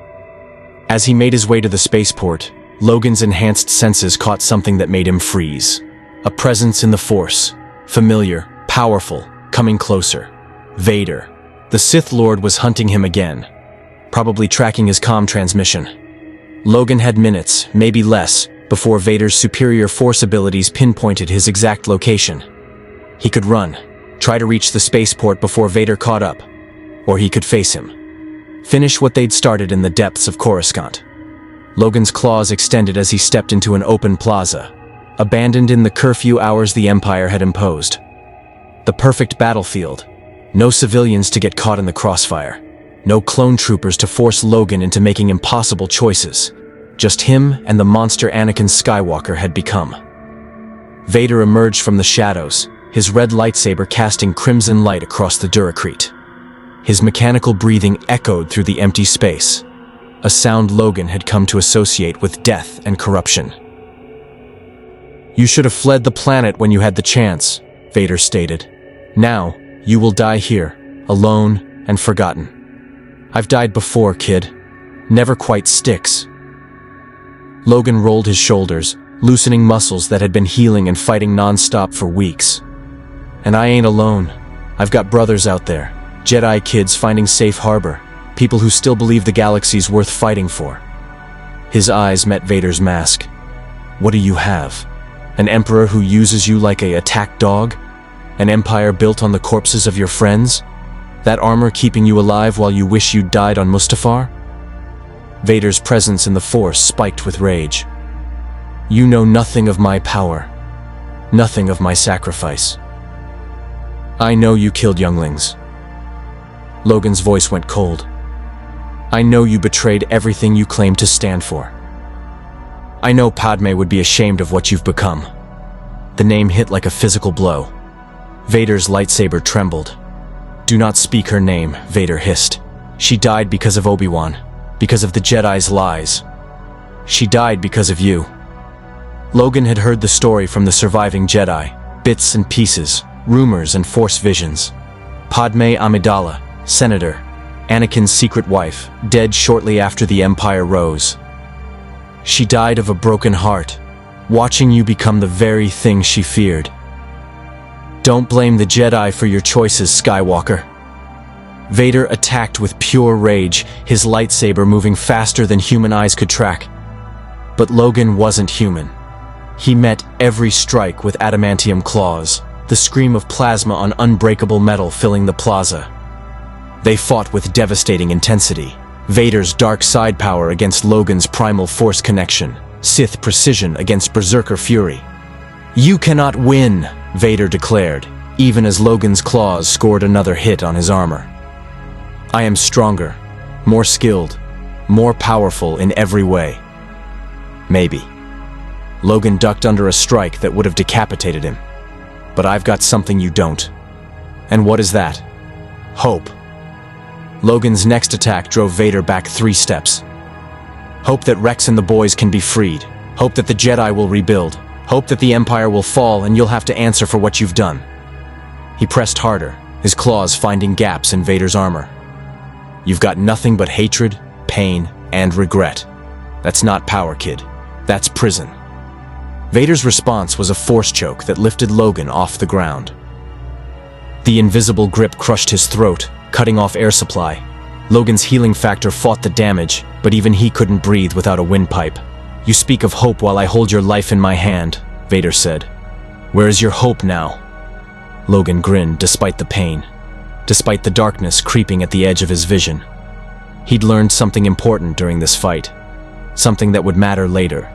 As he made his way to the spaceport, Logan's enhanced senses caught something that made him freeze. A presence in the Force, familiar, powerful, coming closer. Vader. The Sith Lord was hunting him again, probably tracking his comm transmission. Logan had minutes, maybe less, before Vader's superior Force abilities pinpointed his exact location. He could run, try to reach the spaceport before Vader caught up, or he could face him. Finish what they'd started in the depths of Coruscant. Logan's claws extended as he stepped into an open plaza, abandoned in the curfew hours the Empire had imposed. The perfect battlefield. No civilians to get caught in the crossfire. No clone troopers to force Logan into making impossible choices. Just him and the monster Anakin Skywalker had become. Vader emerged from the shadows, his red lightsaber casting crimson light across the Duracrete. His mechanical breathing echoed through the empty space, a sound Logan had come to associate with death and corruption. You should have fled the planet when you had the chance, Vader stated. Now, you will die here, alone and forgotten. I've died before, kid. Never quite sticks. Logan rolled his shoulders, loosening muscles that had been healing and fighting non-stop for weeks. And I ain't alone. I've got brothers out there, Jedi kids finding safe harbor, people who still believe the galaxy's worth fighting for. His eyes met Vader's mask. What do you have? An emperor who uses you like a attack dog? An empire built on the corpses of your friends? That armor keeping you alive while you wish you'd died on Mustafar? Vader's presence in the Force spiked with rage. "You know nothing of my power, nothing of my sacrifice. I know you killed younglings." Logan's voice went cold. "I know you betrayed everything you claimed to stand for. I know Padme would be ashamed of what you've become." The name hit like a physical blow. Vader's lightsaber trembled. "Do not speak her name," Vader hissed. "She died because of Obi-Wan, because of the Jedi's lies. She died because of you." Logan had heard the story from the surviving Jedi, bits and pieces, rumors and Force visions. Padme Amidala, Senator, Anakin's secret wife, dead shortly after the Empire rose. She died of a broken heart, watching you become the very thing she feared. Don't blame the Jedi for your choices, Skywalker. Vader attacked with pure rage, his lightsaber moving faster than human eyes could track. But Logan wasn't human. He met every strike with adamantium claws, the scream of plasma on unbreakable metal filling the plaza. They fought with devastating intensity. Vader's dark side power against Logan's primal Force connection, Sith precision against Berserker fury. "You cannot win," Vader declared, even as Logan's claws scored another hit on his armor. "I am stronger, more skilled, more powerful in every way." Maybe. Logan ducked under a strike that would have decapitated him. "But I've got something you don't." "And what is that?" "Hope." Logan's next attack drove Vader back 3 steps. "Hope that Rex and the boys can be freed. Hope that the Jedi will rebuild. Hope that the Empire will fall and you'll have to answer for what you've done." He pressed harder, his claws finding gaps in Vader's armor. "You've got nothing but hatred, pain, and regret. That's not power, kid. That's prison." Vader's response was a Force choke that lifted Logan off the ground. The invisible grip crushed his throat, cutting off air supply. Logan's healing factor fought the damage, but even he couldn't breathe without a windpipe. "You speak of hope while I hold your life in my hand," Vader said. "Where is your hope now?" Logan grinned despite the pain, despite the darkness creeping at the edge of his vision. He'd learned something important during this fight, something that would matter later,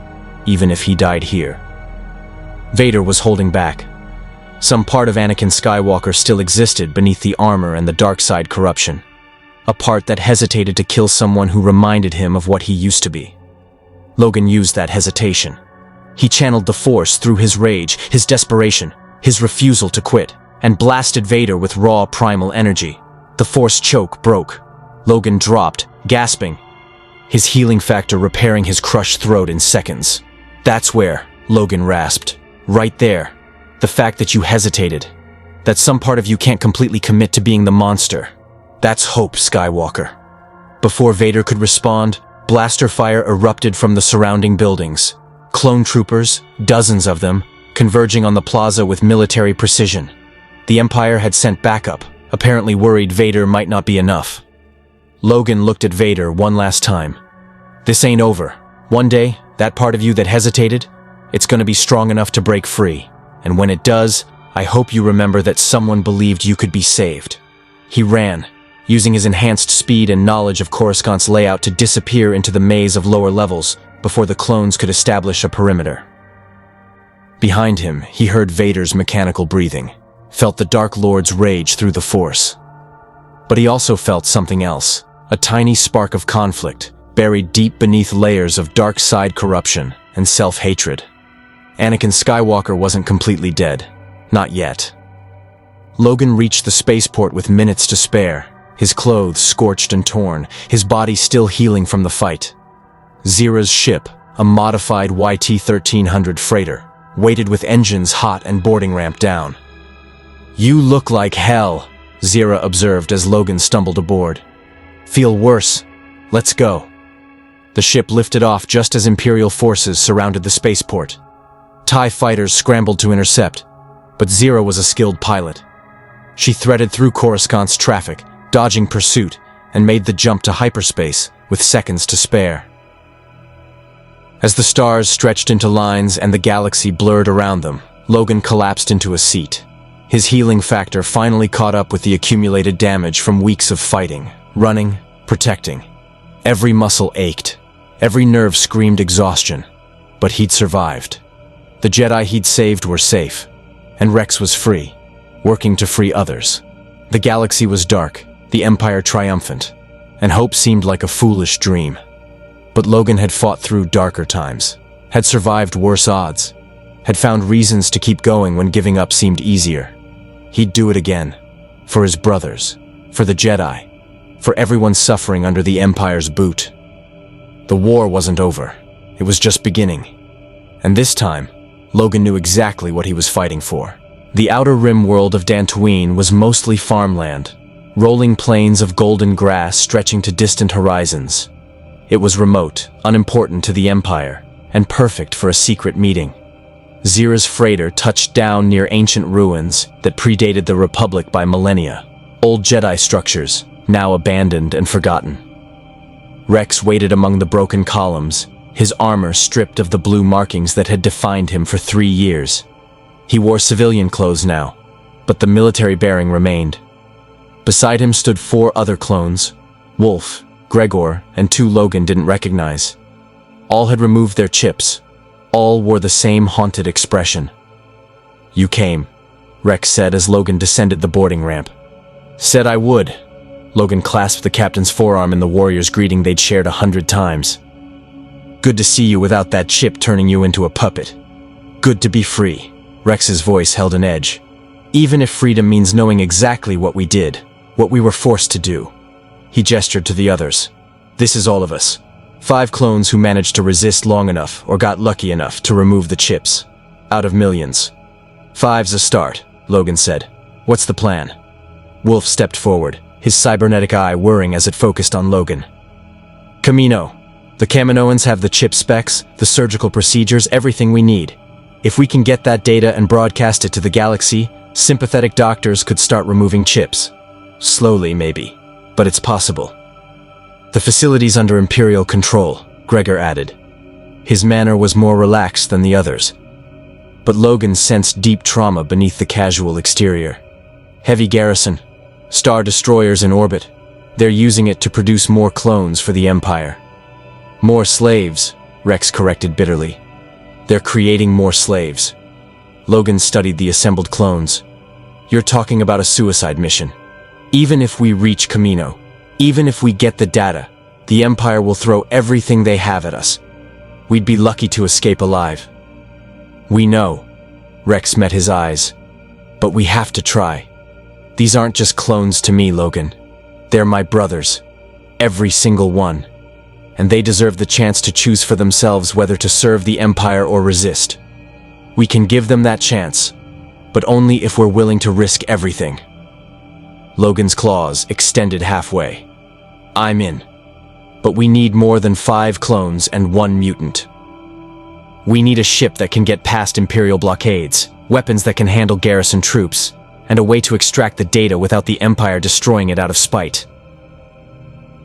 even if he died here. Vader was holding back. Some part of Anakin Skywalker still existed beneath the armor and the dark side corruption. A part that hesitated to kill someone who reminded him of what he used to be. Logan used that hesitation. He channeled the Force through his rage, his desperation, his refusal to quit, and blasted Vader with raw primal energy. The Force choke broke. Logan dropped, gasping, his healing factor repairing his crushed throat in seconds. "That's where," Logan rasped. "Right there. The fact that you hesitated. That some part of you can't completely commit to being the monster. That's hope, Skywalker." Before Vader could respond, blaster fire erupted from the surrounding buildings. Clone troopers, dozens of them, converging on the plaza with military precision. The Empire had sent backup, apparently worried Vader might not be enough. Logan looked at Vader one last time. "This ain't over. One day, that part of you that hesitated, it's gonna be strong enough to break free. And when it does, I hope you remember that someone believed you could be saved." He ran, using his enhanced speed and knowledge of Coruscant's layout to disappear into the maze of lower levels before the clones could establish a perimeter. Behind him, he heard Vader's mechanical breathing, felt the Dark Lord's rage through the Force. But he also felt something else, a tiny spark of conflict, buried deep beneath layers of dark side corruption and self-hatred. Anakin Skywalker wasn't completely dead. Not yet. Logan reached the spaceport with minutes to spare, his clothes scorched and torn, his body still healing from the fight. Zira's ship, a modified YT-1300 freighter, waited with engines hot and boarding ramp down. "You look like hell," Zira observed as Logan stumbled aboard. "Feel worse. Let's go." The ship lifted off just as Imperial forces surrounded the spaceport. TIE fighters scrambled to intercept, but Zira was a skilled pilot. She threaded through Coruscant's traffic, dodging pursuit, and made the jump to hyperspace with seconds to spare. As the stars stretched into lines and the galaxy blurred around them, Logan collapsed into a seat. His healing factor finally caught up with the accumulated damage from weeks of fighting, running, protecting. Every muscle ached. Every nerve screamed exhaustion. But he'd survived. The Jedi he'd saved were safe. And Rex was free, working to free others. The galaxy was dark, the Empire triumphant, and hope seemed like a foolish dream. But Logan had fought through darker times, had survived worse odds, had found reasons to keep going when giving up seemed easier. He'd do it again. For his brothers, for the Jedi, for everyone suffering under the Empire's boot. The war wasn't over. It was just beginning. And this time, Logan knew exactly what he was fighting for. The outer rim world of Dantooine was mostly farmland, rolling plains of golden grass stretching to distant horizons. It was remote, unimportant to the Empire, and perfect for a secret meeting. Zira's freighter touched down near ancient ruins that predated the Republic by millennia. Old Jedi structures, now abandoned and forgotten. Rex waited among the broken columns, his armor stripped of the blue markings that had defined him for 3 years. He wore civilian clothes now, but the military bearing remained. Beside him stood 4 other clones, Wolf, Gregor, and 2 Logan didn't recognize. All had removed their chips. All wore the same haunted expression. "You came," Rex said as Logan descended the boarding ramp. "Said I would." Logan clasped the captain's forearm in the warrior's greeting they'd shared 100 times. "Good to see you without that chip turning you into a puppet. Good to be free." Rex's voice held an edge. "Even if freedom means knowing exactly what we did, what we were forced to do." He gestured to the others. "This is all of us. 5 clones who managed to resist long enough or got lucky enough to remove the chips. Out of millions. 5's a start," Logan said. "What's the plan?" Wolf stepped forward, his cybernetic eye whirring as it focused on Logan. "Kamino. The Kaminoans have the chip specs, the surgical procedures, everything we need. If we can get that data and broadcast it to the galaxy, sympathetic doctors could start removing chips. Slowly, maybe, but it's possible. The facility's under Imperial control," Gregor added. His manner was more relaxed than the others. But Logan sensed deep trauma beneath the casual exterior. Heavy garrison, star destroyers in orbit. They're using it to produce more clones for the Empire. "More slaves," Rex corrected bitterly. "They're creating more slaves." Logan studied the assembled clones. "You're talking about a suicide mission. Even if we reach Kamino, even if we get the data, the Empire will throw everything they have at us. We'd be lucky to escape alive." "We know." Rex met his eyes. "But we have to try. These aren't just clones to me, Logan. They're my brothers. Every single one. And they deserve the chance to choose for themselves whether to serve the Empire or resist. We can give them that chance, but only if we're willing to risk everything." Logan's claws extended halfway. "I'm in. But we need more than 5 clones and 1 mutant. We need a ship that can get past Imperial blockades, weapons that can handle garrison troops, and a way to extract the data without the Empire destroying it out of spite."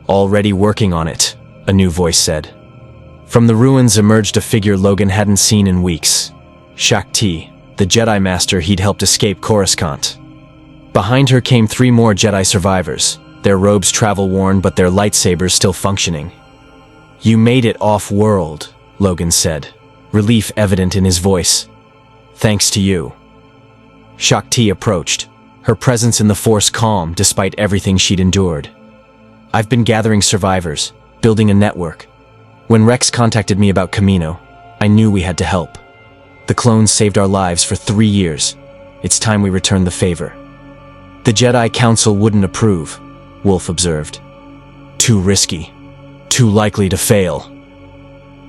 "Already working on it," a new voice said. From the ruins emerged a figure Logan hadn't seen in weeks. Shakti, the Jedi Master he'd helped escape Coruscant. Behind her came 3 more Jedi survivors, their robes travel-worn but their lightsabers still functioning. "You made it off-world," Logan said, relief evident in his voice. "Thanks to you." Shakti approached, her presence in the Force calm despite everything she'd endured. "I've been gathering survivors, building a network. When Rex contacted me about Kamino, I knew we had to help. The clones saved our lives for 3 years. It's time we return the favor." "The Jedi Council wouldn't approve," Wolf observed. "Too risky. Too likely to fail."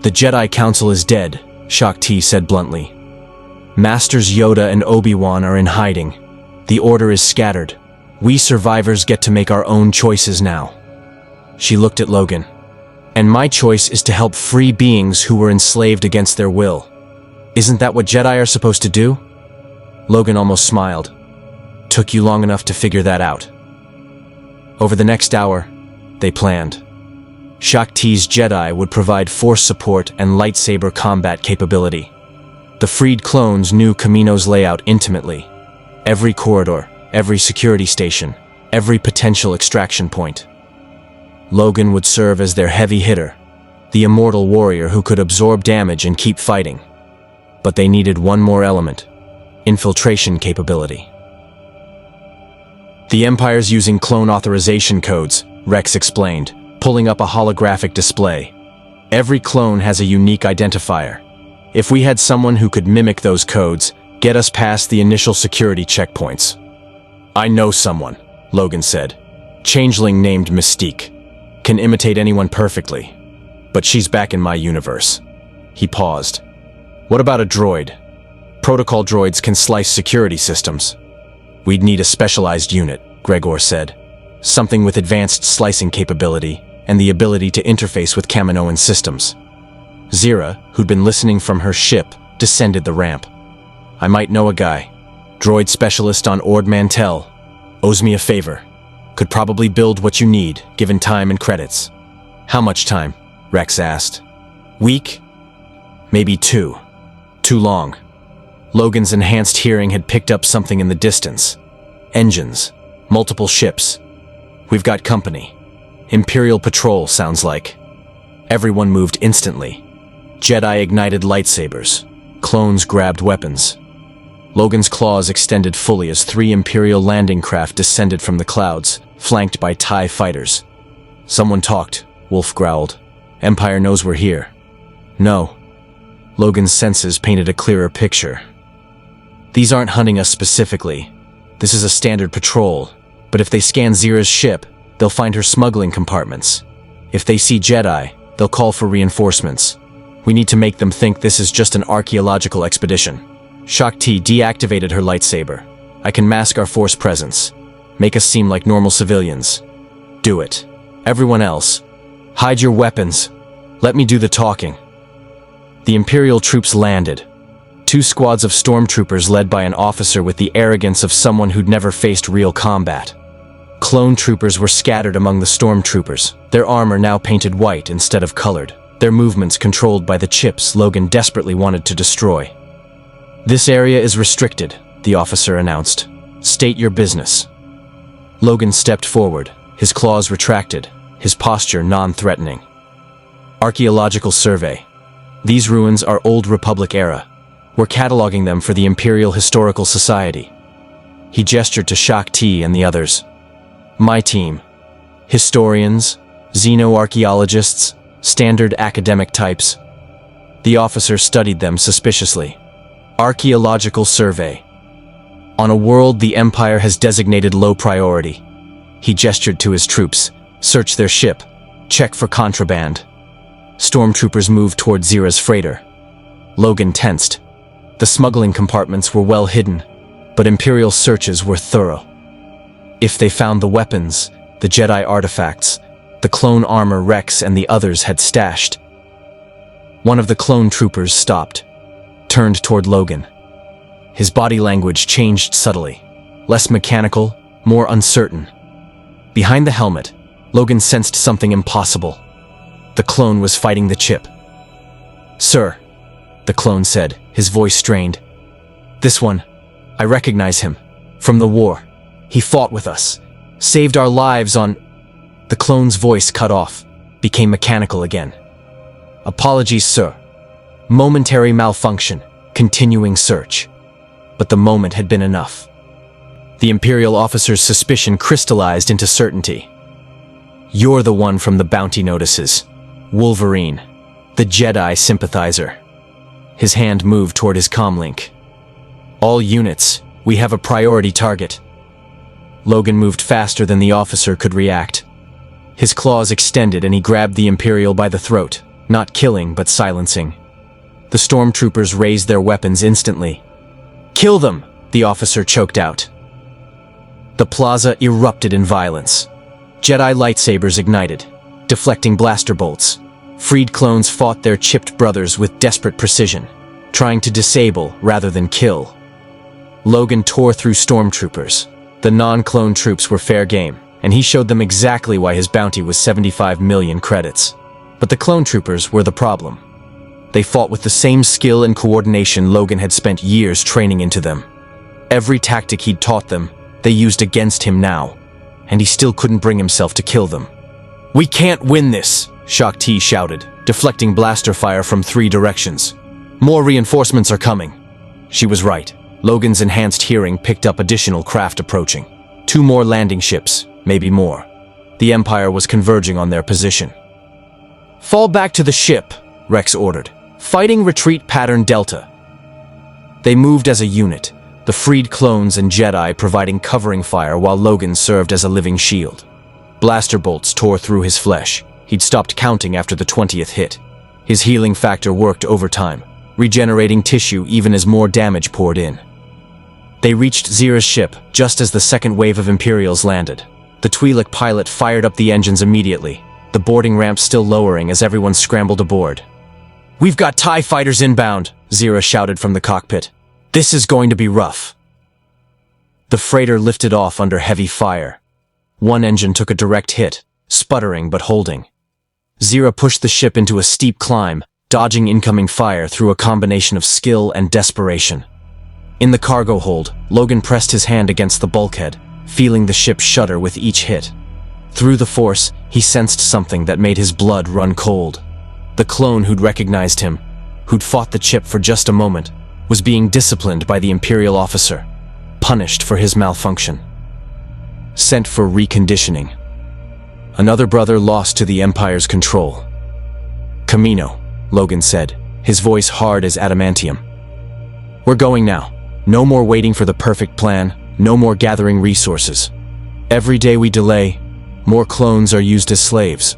"The Jedi Council is dead," Shakti said bluntly. "Masters Yoda and Obi-Wan are in hiding. The Order is scattered. We survivors get to make our own choices now." She looked at Logan. "And my choice is to help free beings who were enslaved against their will. Isn't that what Jedi are supposed to do?" Logan almost smiled. "Took you long enough to figure that out." Over the next hour, they planned. Shakti's Jedi would provide force support and lightsaber combat capability. The freed clones knew Kamino's layout intimately. Every corridor, every security station, every potential extraction point. Logan would serve as their heavy hitter, the immortal warrior who could absorb damage and keep fighting. But they needed one more element: infiltration capability. The Empire's using clone authorization codes, Rex explained, pulling up a holographic display. Every clone has a unique identifier. If we had someone who could mimic those codes, get us past the initial security checkpoints. I know someone, Logan said. Changeling named Mystique. Can imitate anyone perfectly. But she's back in my universe. He paused. What about a droid? Protocol droids can slice security systems. We'd need a specialized unit, Gregor said. Something with advanced slicing capability and the ability to interface with Kaminoan systems. Zira, who'd been listening from her ship, descended the ramp. I might know a guy. Droid specialist on Ord Mantell. Owes me a favor. Could probably build what you need, given time and credits. How much time? Rex asked. Week? Maybe 2. Too long. Logan's enhanced hearing had picked up something in the distance. Engines. Multiple ships. We've got company. Imperial patrol, sounds like. Everyone moved instantly. Jedi ignited lightsabers. Clones grabbed weapons. Logan's claws extended fully as 3 Imperial landing craft descended from the clouds, flanked by TIE fighters. Someone talked, Wolf growled. Empire knows we're here. No. Logan's senses painted a clearer picture. These aren't hunting us specifically. This is a standard patrol, but if they scan Zira's ship, they'll find her smuggling compartments. If they see Jedi, they'll call for reinforcements. We need to make them think this is just an archaeological expedition. Shakti deactivated her lightsaber. I can mask our force presence. Make us seem like normal civilians. Do it. Everyone else, hide your weapons. Let me do the talking. The Imperial troops landed. 2 squads of stormtroopers led by an officer with the arrogance of someone who'd never faced real combat. Clone troopers were scattered among the stormtroopers, their armor now painted white instead of colored, their movements controlled by the chips Logan desperately wanted to destroy. This area is restricted, the officer announced. State your business. Logan stepped forward, his claws retracted, his posture non-threatening. Archaeological survey. These ruins are Old Republic era. We're cataloging them for the Imperial Historical Society. He gestured to Shakti and the others. My team. Historians, xenoarchaeologists, standard academic types. The officer studied them suspiciously. Archaeological survey. On a world the Empire has designated low priority. He gestured to his troops. Search their ship. Check for contraband. Stormtroopers moved toward Zira's freighter. Logan tensed. The smuggling compartments were well hidden, but Imperial searches were thorough. If they found the weapons, the Jedi artifacts, the clone armor Rex and the others had stashed. One of the clone troopers stopped, turned toward Logan. His body language changed subtly, less mechanical, more uncertain. Behind the helmet, Logan sensed something impossible. The clone was fighting the chip. Sir, the clone said, his voice strained. This one, I recognize him. From the war. He fought with us. Saved our lives on... The clone's voice cut off, became mechanical again. Apologies, sir. Momentary malfunction, continuing search. But the moment had been enough. The Imperial officer's suspicion crystallized into certainty. You're the one from the bounty notices. Wolverine, the Jedi sympathizer. His hand moved toward his comlink. All units, we have a priority target. Logan moved faster than the officer could react. His claws extended and he grabbed the Imperial by the throat, not killing but silencing. The stormtroopers raised their weapons instantly. Kill them, the officer choked out. The plaza erupted in violence. Jedi lightsabers ignited, deflecting blaster bolts. Freed clones fought their chipped brothers with desperate precision, trying to disable rather than kill. Logan tore through stormtroopers. The non-clone troops were fair game, and he showed them exactly why his bounty was 75 million credits. But the clone troopers were the problem. They fought with the same skill and coordination Logan had spent years training into them. Every tactic he'd taught them, they used against him now, and he still couldn't bring himself to kill them. "We can't win this," Shaak Ti shouted, deflecting blaster fire from 3 directions. "More reinforcements are coming." She was right. Logan's enhanced hearing picked up additional craft approaching. 2 more landing ships, maybe more. The Empire was converging on their position. "Fall back to the ship," Rex ordered. "Fighting retreat pattern Delta." They moved as a unit, the freed clones and Jedi providing covering fire while Logan served as a living shield. Blaster bolts tore through his flesh. He'd stopped counting after the 20th hit. His healing factor worked overtime, regenerating tissue even as more damage poured in. They reached Zira's ship just as the second wave of Imperials landed. The Twi'lek pilot fired up the engines immediately, the boarding ramp still lowering as everyone scrambled aboard. "We've got TIE fighters inbound," Zira shouted from the cockpit. "This is going to be rough." The freighter lifted off under heavy fire. One engine took a direct hit, sputtering but holding. Zira pushed the ship into a steep climb, dodging incoming fire through a combination of skill and desperation. In the cargo hold, Logan pressed his hand against the bulkhead, feeling the ship shudder with each hit. Through the force, he sensed something that made his blood run cold. The clone who'd recognized him, who'd fought the chip for just a moment, was being disciplined by the Imperial officer, punished for his malfunction. Sent for reconditioning. Another brother lost to the Empire's control. "Kamino," Logan said, his voice hard as adamantium. "We're going now. No more waiting for the perfect plan, no more gathering resources. Every day we delay, more clones are used as slaves.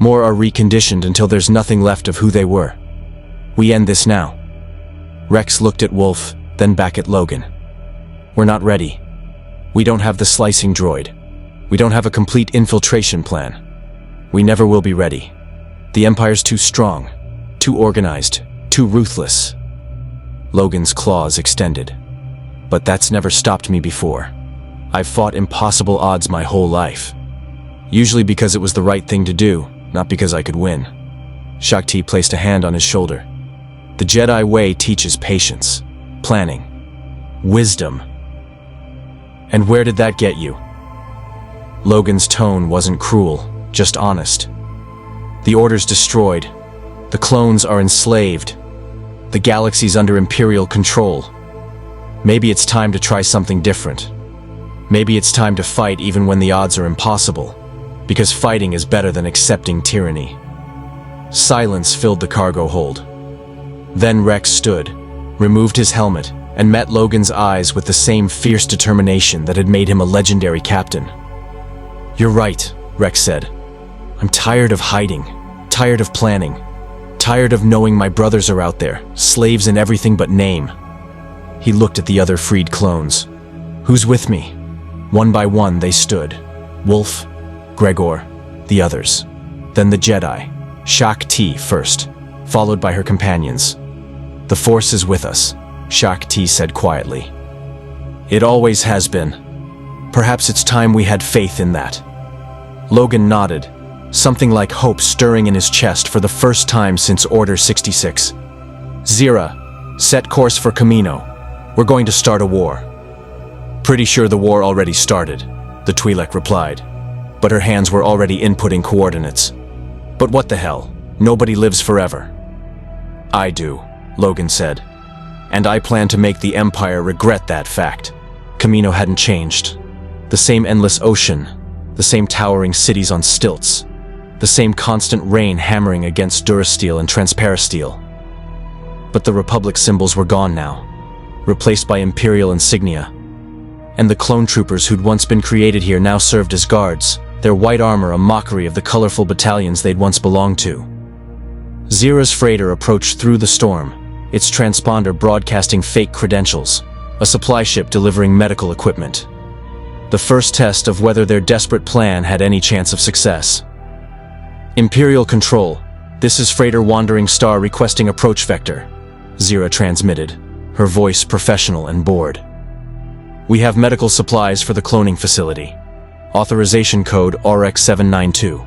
More are reconditioned until there's nothing left of who they were. We end this now." Rex looked at Wolf, then back at Logan. "We're not ready. We don't have the slicing droid. We don't have a complete infiltration plan. We never will be ready. The Empire's too strong, too organized, too ruthless." Logan's claws extended. "But that's never stopped me before. I've fought impossible odds my whole life. Usually because it was the right thing to do, not because I could win." Shaak Ti placed a hand on his shoulder. "The Jedi way teaches patience, planning, wisdom." "And where did that get you?" Logan's tone wasn't cruel, just honest. "The Order's destroyed. The clones are enslaved. The galaxy's under Imperial control. Maybe it's time to try something different. Maybe it's time to fight even when the odds are impossible, because fighting is better than accepting tyranny." Silence filled the cargo hold. Then Rex stood, removed his helmet, and met Logan's eyes with the same fierce determination that had made him a legendary captain. "You're right," Rex said. "I'm tired of hiding, tired of planning, tired of knowing my brothers are out there, slaves in everything but name." He looked at the other freed clones. "Who's with me?" One by one they stood. Wolf, Gregor, the others. Then the Jedi, Shaak Ti first, followed by her companions. "The Force is with us," Shaak Ti said quietly. "It always has been. Perhaps it's time we had faith in that." Logan nodded, something like hope stirring in his chest for the first time since Order 66. "Zira, set course for Kamino. We're going to start a war." "Pretty sure the war already started," the Twi'lek replied, but her hands were already inputting coordinates. "But what the hell? Nobody lives forever." "I do," Logan said. "And I plan to make the Empire regret that fact." Kamino hadn't changed. The same endless ocean, the same towering cities on stilts, the same constant rain hammering against durasteel and transparasteel. But the Republic symbols were gone now, replaced by Imperial insignia. And the clone troopers who'd once been created here now served as guards, their white armor a mockery of the colorful battalions they'd once belonged to. Zira's freighter approached through the storm, its transponder broadcasting fake credentials, a supply ship delivering medical equipment. The first test of whether their desperate plan had any chance of success. "Imperial Control, this is Freighter Wandering Star requesting approach vector," Zira transmitted, her voice professional and bored. "We have medical supplies for the cloning facility. Authorization code RX792.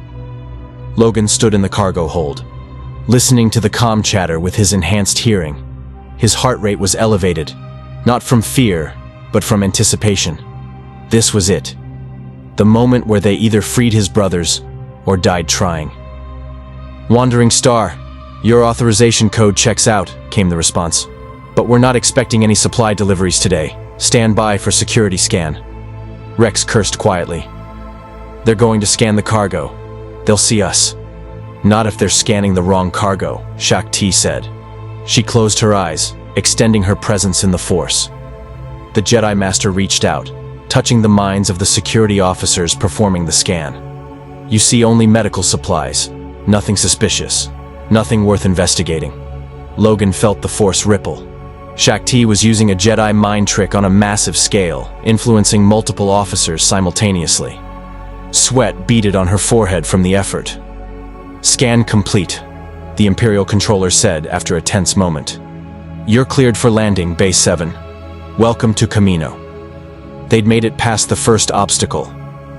Logan stood in the cargo hold, listening to the comm chatter with his enhanced hearing. His heart rate was elevated, not from fear, but from anticipation. This was it. The moment where they either freed his brothers, or died trying. "Wandering Star, your authorization code checks out," came the response. "But we're not expecting any supply deliveries today. Stand by for security scan." Rex cursed quietly. "They're going to scan the cargo. They'll see us." "Not if they're scanning the wrong cargo," Shaak Ti said. She closed her eyes, extending her presence in the Force. The Jedi Master reached out, touching the minds of the security officers performing the scan. "You see only medical supplies. Nothing suspicious. Nothing worth investigating." Logan felt the Force ripple. Shaak Ti was using a Jedi mind trick on a massive scale, influencing multiple officers simultaneously. Sweat beaded on her forehead from the effort. "Scan complete," the Imperial controller said after a tense moment. "You're cleared for landing, Base 7. Welcome to Kamino." They'd made it past the first obstacle.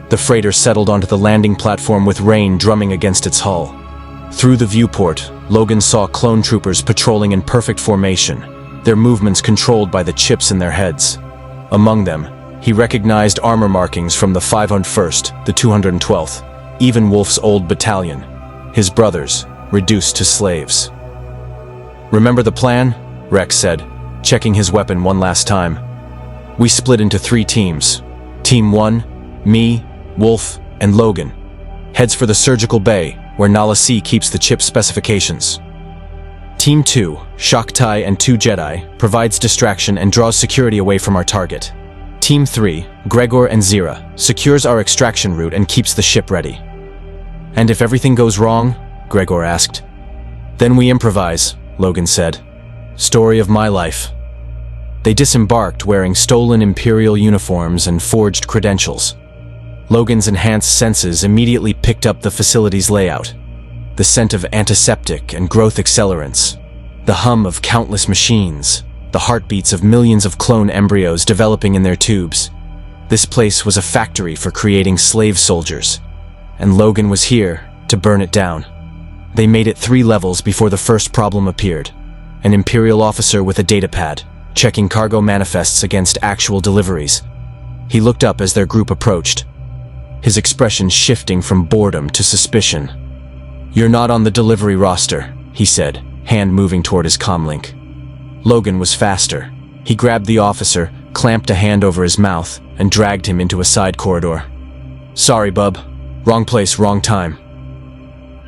The freighter settled onto the landing platform with rain drumming against its hull. Through the viewport, Logan saw clone troopers patrolling in perfect formation, their movements controlled by the chips in their heads. Among them, he recognized armor markings from the 501st, the 212th, even Wolf's old battalion, his brothers, reduced to slaves. "Remember the plan?" Rex said, checking his weapon one last time. "We split into 3 teams. Team 1, me, Wolf, and Logan. Heads for the surgical bay, where Nala C keeps the chip specifications. Team 2, Shaak Ti and 2 Jedi, provides distraction and draws security away from our target. Team 3, Gregor and Zira, secures our extraction route and keeps the ship ready." "And if everything goes wrong?" Gregor asked. "Then we improvise," Logan said. "Story of my life." They disembarked wearing stolen Imperial uniforms and forged credentials. Logan's enhanced senses immediately picked up the facility's layout. The scent of antiseptic and growth accelerants, the hum of countless machines, the heartbeats of millions of clone embryos developing in their tubes. This place was a factory for creating slave soldiers, and Logan was here to burn it down. They made it 3 levels before the first problem appeared. An Imperial officer with a datapad, checking cargo manifests against actual deliveries. He looked up as their group approached, his expression shifting from boredom to suspicion. "You're not on the delivery roster," he said, hand moving toward his comlink. Logan was faster. He grabbed the officer, clamped a hand over his mouth, and dragged him into a side corridor. "Sorry, bub. Wrong place, wrong time."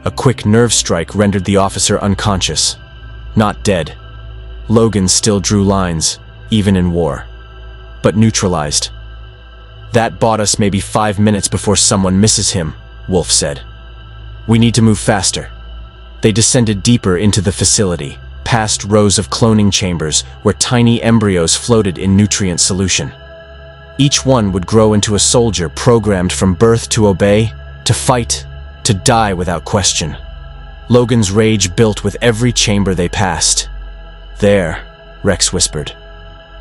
A quick nerve strike rendered the officer unconscious. Not dead. Logan still drew lines, even in war. But neutralized. "That bought us maybe 5 minutes before someone misses him," Wolf said. "We need to move faster." They descended deeper into the facility, past rows of cloning chambers where tiny embryos floated in nutrient solution. Each one would grow into a soldier programmed from birth to obey, to fight, to die without question. Logan's rage built with every chamber they passed. "There," Rex whispered,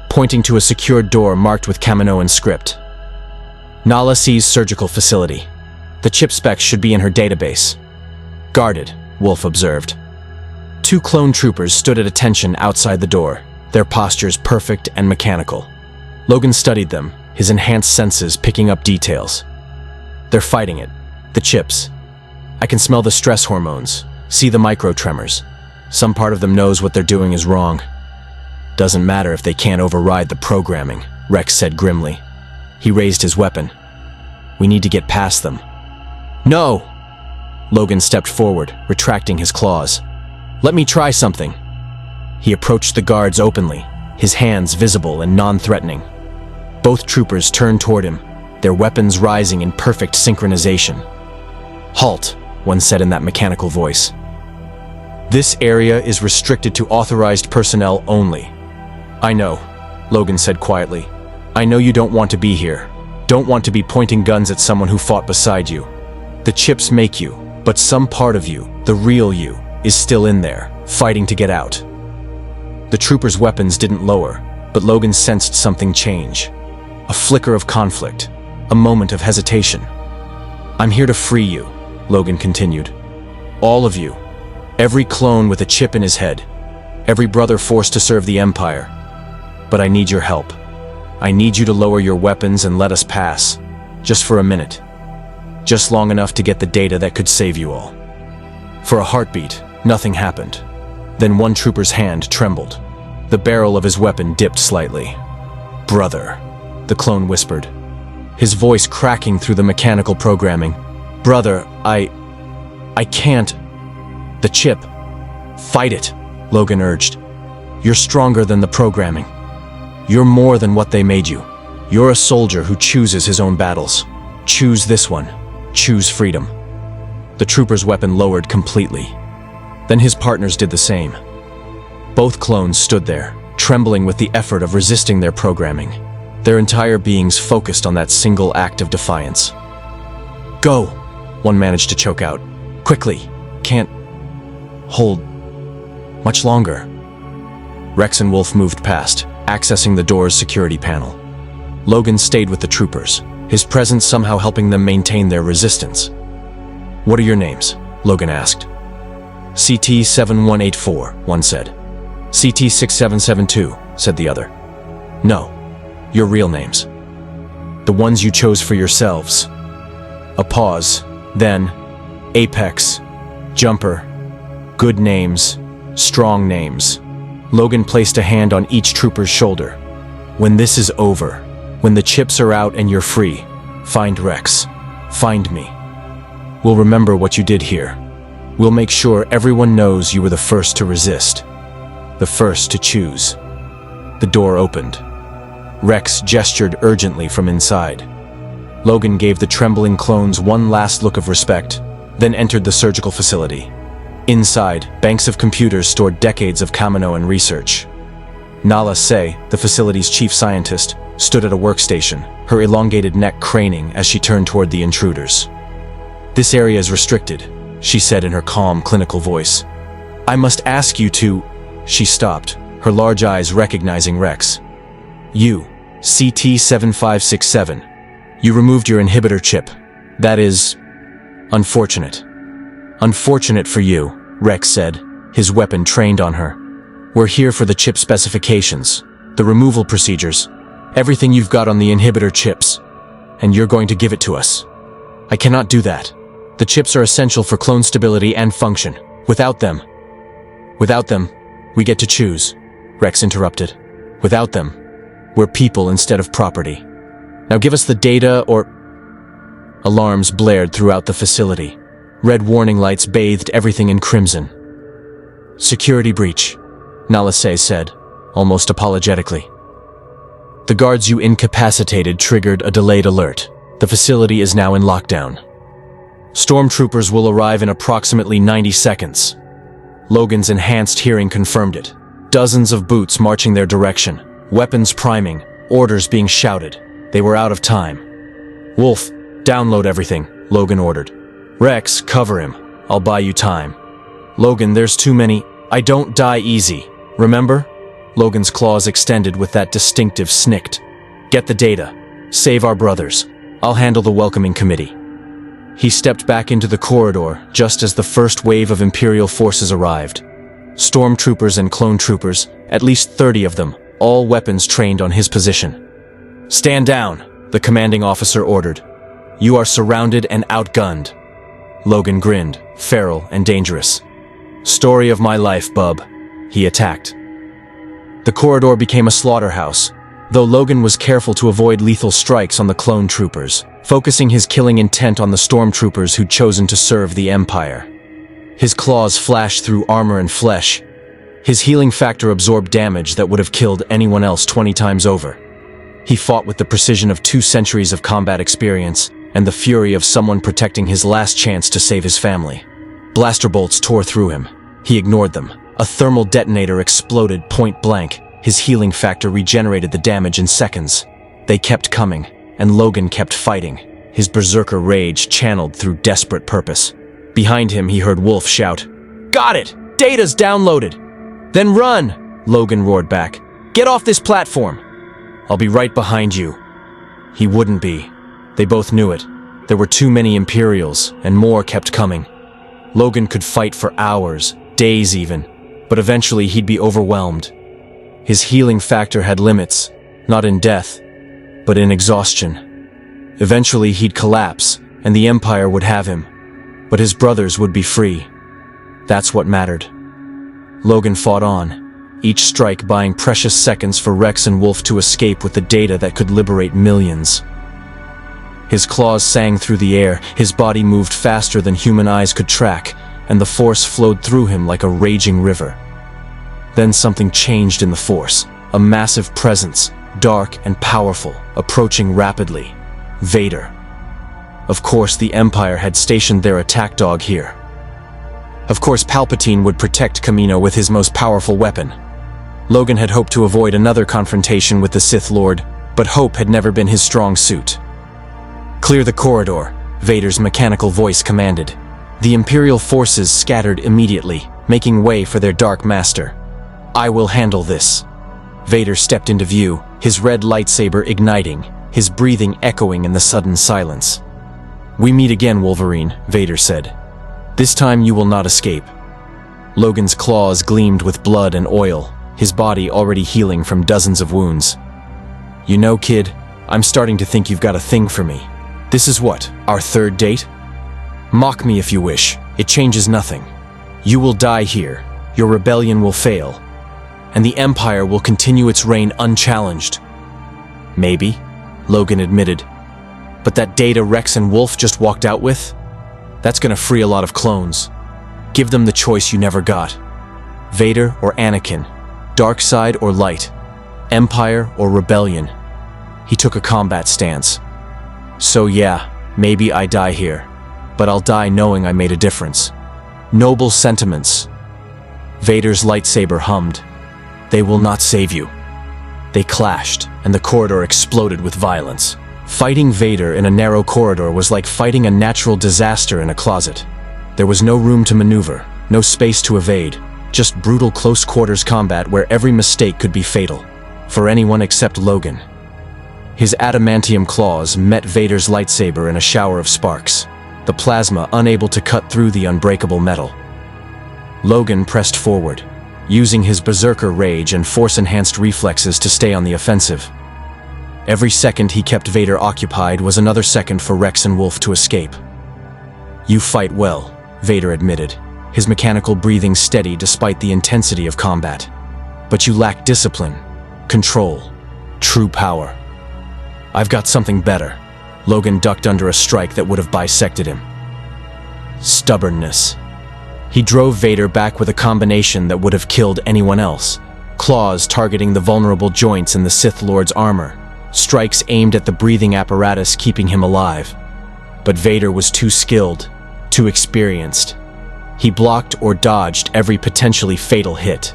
pointing to a secured door marked with Kaminoan script. "Nala C's surgical facility. The chip specs should be in her database." "Guarded," Wolf observed. 2 clone troopers stood at attention outside the door, their postures perfect and mechanical. Logan studied them, his enhanced senses picking up details. "They're fighting it. The chips. I can smell the stress hormones, see the micro-tremors. Some part of them knows what they're doing is wrong." "Doesn't matter if they can't override the programming," Rex said grimly. He raised his weapon. "We need to get past them." "No!" Logan stepped forward, retracting his claws. "Let me try something." He approached the guards openly, his hands visible and non-threatening. Both troopers turned toward him, their weapons rising in perfect synchronization. "Halt," one said in that mechanical voice. "This area is restricted to authorized personnel only." "I know," Logan said quietly. "I know you don't want to be here. Don't want to be pointing guns at someone who fought beside you. The chips make you, but some part of you, the real you, is still in there, fighting to get out." The troopers' weapons didn't lower, but Logan sensed something change. A flicker of conflict, a moment of hesitation. "I'm here to free you," Logan continued. "All of you. Every clone with a chip in his head. Every brother forced to serve the Empire. But I need your help. I need you to lower your weapons and let us pass. Just for a minute." just long enough to get the data that could save you all. For a heartbeat, nothing happened. Then one trooper's hand trembled. The barrel of his weapon dipped slightly. "Brother," the clone whispered, his voice cracking through the mechanical programming. "Brother, I can't." "The chip. Fight it," Logan urged. "You're stronger than the programming. You're more than what they made you. You're a soldier who chooses his own battles. Choose this one. Choose freedom." The trooper's weapon lowered completely. Then his partners did the same. Both clones stood there, trembling with the effort of resisting their programming, their entire beings focused on that single act of defiance. "Go," one managed to choke out. "Quickly. Can't hold much longer." Rex and Wolf moved past, accessing the door's security panel. Logan stayed with the troopers, his presence somehow helping them maintain their resistance. "What are your names?" Logan asked. "CT-7184, one said. "CT-6772, said the other. "No, your real names. The ones you chose for yourselves." A pause, then Apex, Jumper, good names, strong names. Logan placed a hand on each trooper's shoulder. "When this is over, when the chips are out and you're free, find Rex. Find me. We'll remember what you did here. We'll make sure everyone knows you were the first to resist. The first to choose." The door opened. Rex gestured urgently from inside. Logan gave the trembling clones one last look of respect, then entered the surgical facility. Inside, banks of computers stored decades of Kamino and research. Nala Se, the facility's chief scientist, stood at a workstation, her elongated neck craning as she turned toward the intruders. "This area is restricted," she said in her calm, clinical voice. "I must ask you to—" She stopped, her large eyes recognizing Rex. "You, CT-7567. You removed your inhibitor chip. That is unfortunate." "Unfortunate for you," Rex said, his weapon trained on her. "We're here for the chip specifications, the removal procedures, everything you've got on the inhibitor chips, and you're going to give it to us." "I cannot do that. The chips are essential for clone stability and function. Without them, we get to choose," Rex interrupted. "Without them, we're people instead of property. Now give us the data or—" Alarms blared throughout the facility. Red warning lights bathed everything in crimson. "Security breach," Nala Se said, almost apologetically. "The guards you incapacitated triggered a delayed alert. The facility is now in lockdown. Stormtroopers will arrive in approximately 90 seconds. Logan's enhanced hearing confirmed it. Dozens of boots marching their direction, weapons priming, orders being shouted. They were out of time. "Wolf, download everything," Logan ordered. "Rex, cover him. I'll buy you time." "Logan, there's too many—" "I don't die easy, remember?" Logan's claws extended with that distinctive snikt. "Get the data. Save our brothers. I'll handle the welcoming committee." He stepped back into the corridor just as the first wave of Imperial forces arrived. Stormtroopers and clone troopers, at least 30 of them, all weapons trained on his position. "Stand down," the commanding officer ordered. "You are surrounded and outgunned." Logan grinned, feral and dangerous. "Story of my life, bub." He attacked. The corridor became a slaughterhouse, though Logan was careful to avoid lethal strikes on the clone troopers, focusing his killing intent on the stormtroopers who'd chosen to serve the Empire. His claws flashed through armor and flesh. His healing factor absorbed damage that would have killed anyone else 20 times over. He fought with the precision of 2 centuries of combat experience and the fury of someone protecting his last chance to save his family. Blaster bolts tore through him. He ignored them. A thermal detonator exploded point blank. His healing factor regenerated the damage in seconds. They kept coming, and Logan kept fighting, his berserker rage channeled through desperate purpose. Behind him, he heard Wolf shout, "Got it! Data's downloaded!" "Then run!" Logan roared back. "Get off this platform!" "I'll be right behind you." He wouldn't be. They both knew it. There were too many Imperials, and more kept coming. Logan could fight for hours, days even, but eventually he'd be overwhelmed. His healing factor had limits, not in death, but in exhaustion. Eventually he'd collapse, and the Empire would have him. But his brothers would be free. That's what mattered. Logan fought on, each strike buying precious seconds for Rex and Wolf to escape with the data that could liberate millions. His claws sang through the air, his body moved faster than human eyes could track, and the Force flowed through him like a raging river. Then something changed in the Force, a massive presence, dark and powerful, approaching rapidly. Vader. Of course, the Empire had stationed their attack dog here. Of course, Palpatine would protect Kamino with his most powerful weapon. Logan had hoped to avoid another confrontation with the Sith Lord, but hope had never been his strong suit. "Clear the corridor," Vader's mechanical voice commanded. The Imperial forces scattered immediately, making way for their dark master. "I will handle this." Vader stepped into view, his red lightsaber igniting, his breathing echoing in the sudden silence. "We meet again, Wolverine," Vader said. "This time you will not escape." Logan's claws gleamed with blood and oil, his body already healing from dozens of wounds. "You know, kid, I'm starting to think you've got a thing for me. This is what, our third date? Mock me if you wish, it changes nothing. You will die here, your rebellion will fail, and the Empire will continue its reign unchallenged." "Maybe," Logan admitted. "But that data Rex and Wolf just walked out with? That's gonna free a lot of clones. Give them the choice you never got. Vader or Anakin, dark side or light, Empire or rebellion." He took a combat stance. "So yeah, maybe I die here, but I'll die knowing I made a difference. Noble sentiments." Vader's lightsaber hummed. "They will not save you." They clashed, and the corridor exploded with violence. Fighting Vader in a narrow corridor was like fighting a natural disaster in a closet. There was no room to maneuver, no space to evade, just brutal close-quarters combat where every mistake could be fatal, for anyone except Logan. His adamantium claws met Vader's lightsaber in a shower of sparks, the plasma unable to cut through the unbreakable metal. Logan pressed forward, using his berserker rage and force-enhanced reflexes to stay on the offensive. Every second he kept Vader occupied was another second for Rex and Wolf to escape. "You fight well," Vader admitted, his mechanical breathing steady despite the intensity of combat. "But you lack discipline, control, true power." "I've got something better." Logan ducked under a strike that would have bisected him. "Stubbornness." He drove Vader back with a combination that would have killed anyone else. Claws targeting the vulnerable joints in the Sith Lord's armor. Strikes aimed at the breathing apparatus keeping him alive. But Vader was too skilled, too experienced. He blocked or dodged every potentially fatal hit.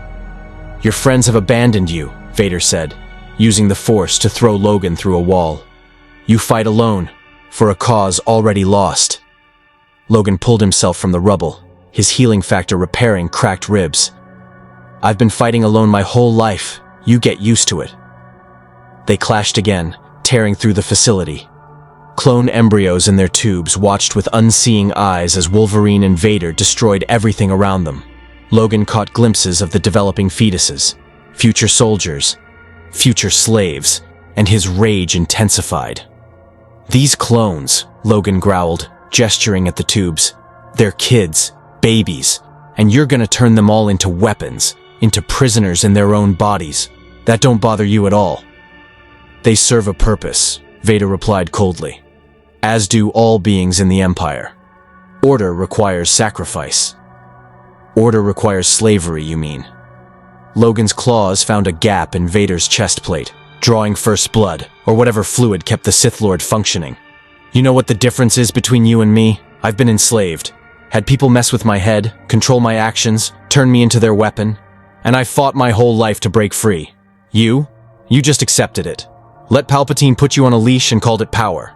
"Your friends have abandoned you," Vader said, using the Force to throw Logan through a wall. "You fight alone, for a cause already lost." Logan pulled himself from the rubble, his healing factor repairing cracked ribs. "I've been fighting alone my whole life. You get used to it." They clashed again, tearing through the facility. Clone embryos in their tubes watched with unseeing eyes as Wolverine and Vader destroyed everything around them. Logan caught glimpses of the developing fetuses, future soldiers, future slaves, and his rage intensified. "These clones," Logan growled, gesturing at the tubes. "They're kids, babies, and you're gonna turn them all into weapons, into prisoners in their own bodies. That don't bother you at all." "They serve a purpose," Vader replied coldly. "As do all beings in the Empire. Order requires sacrifice." "Order requires slavery, you mean?" Logan's claws found a gap in Vader's chest plate, drawing first blood, or whatever fluid kept the Sith Lord functioning. "You know what the difference is between you and me? I've been enslaved. Had people mess with my head, control my actions, turn me into their weapon, and I fought my whole life to break free. You just accepted it. Let Palpatine put you on a leash and called it power."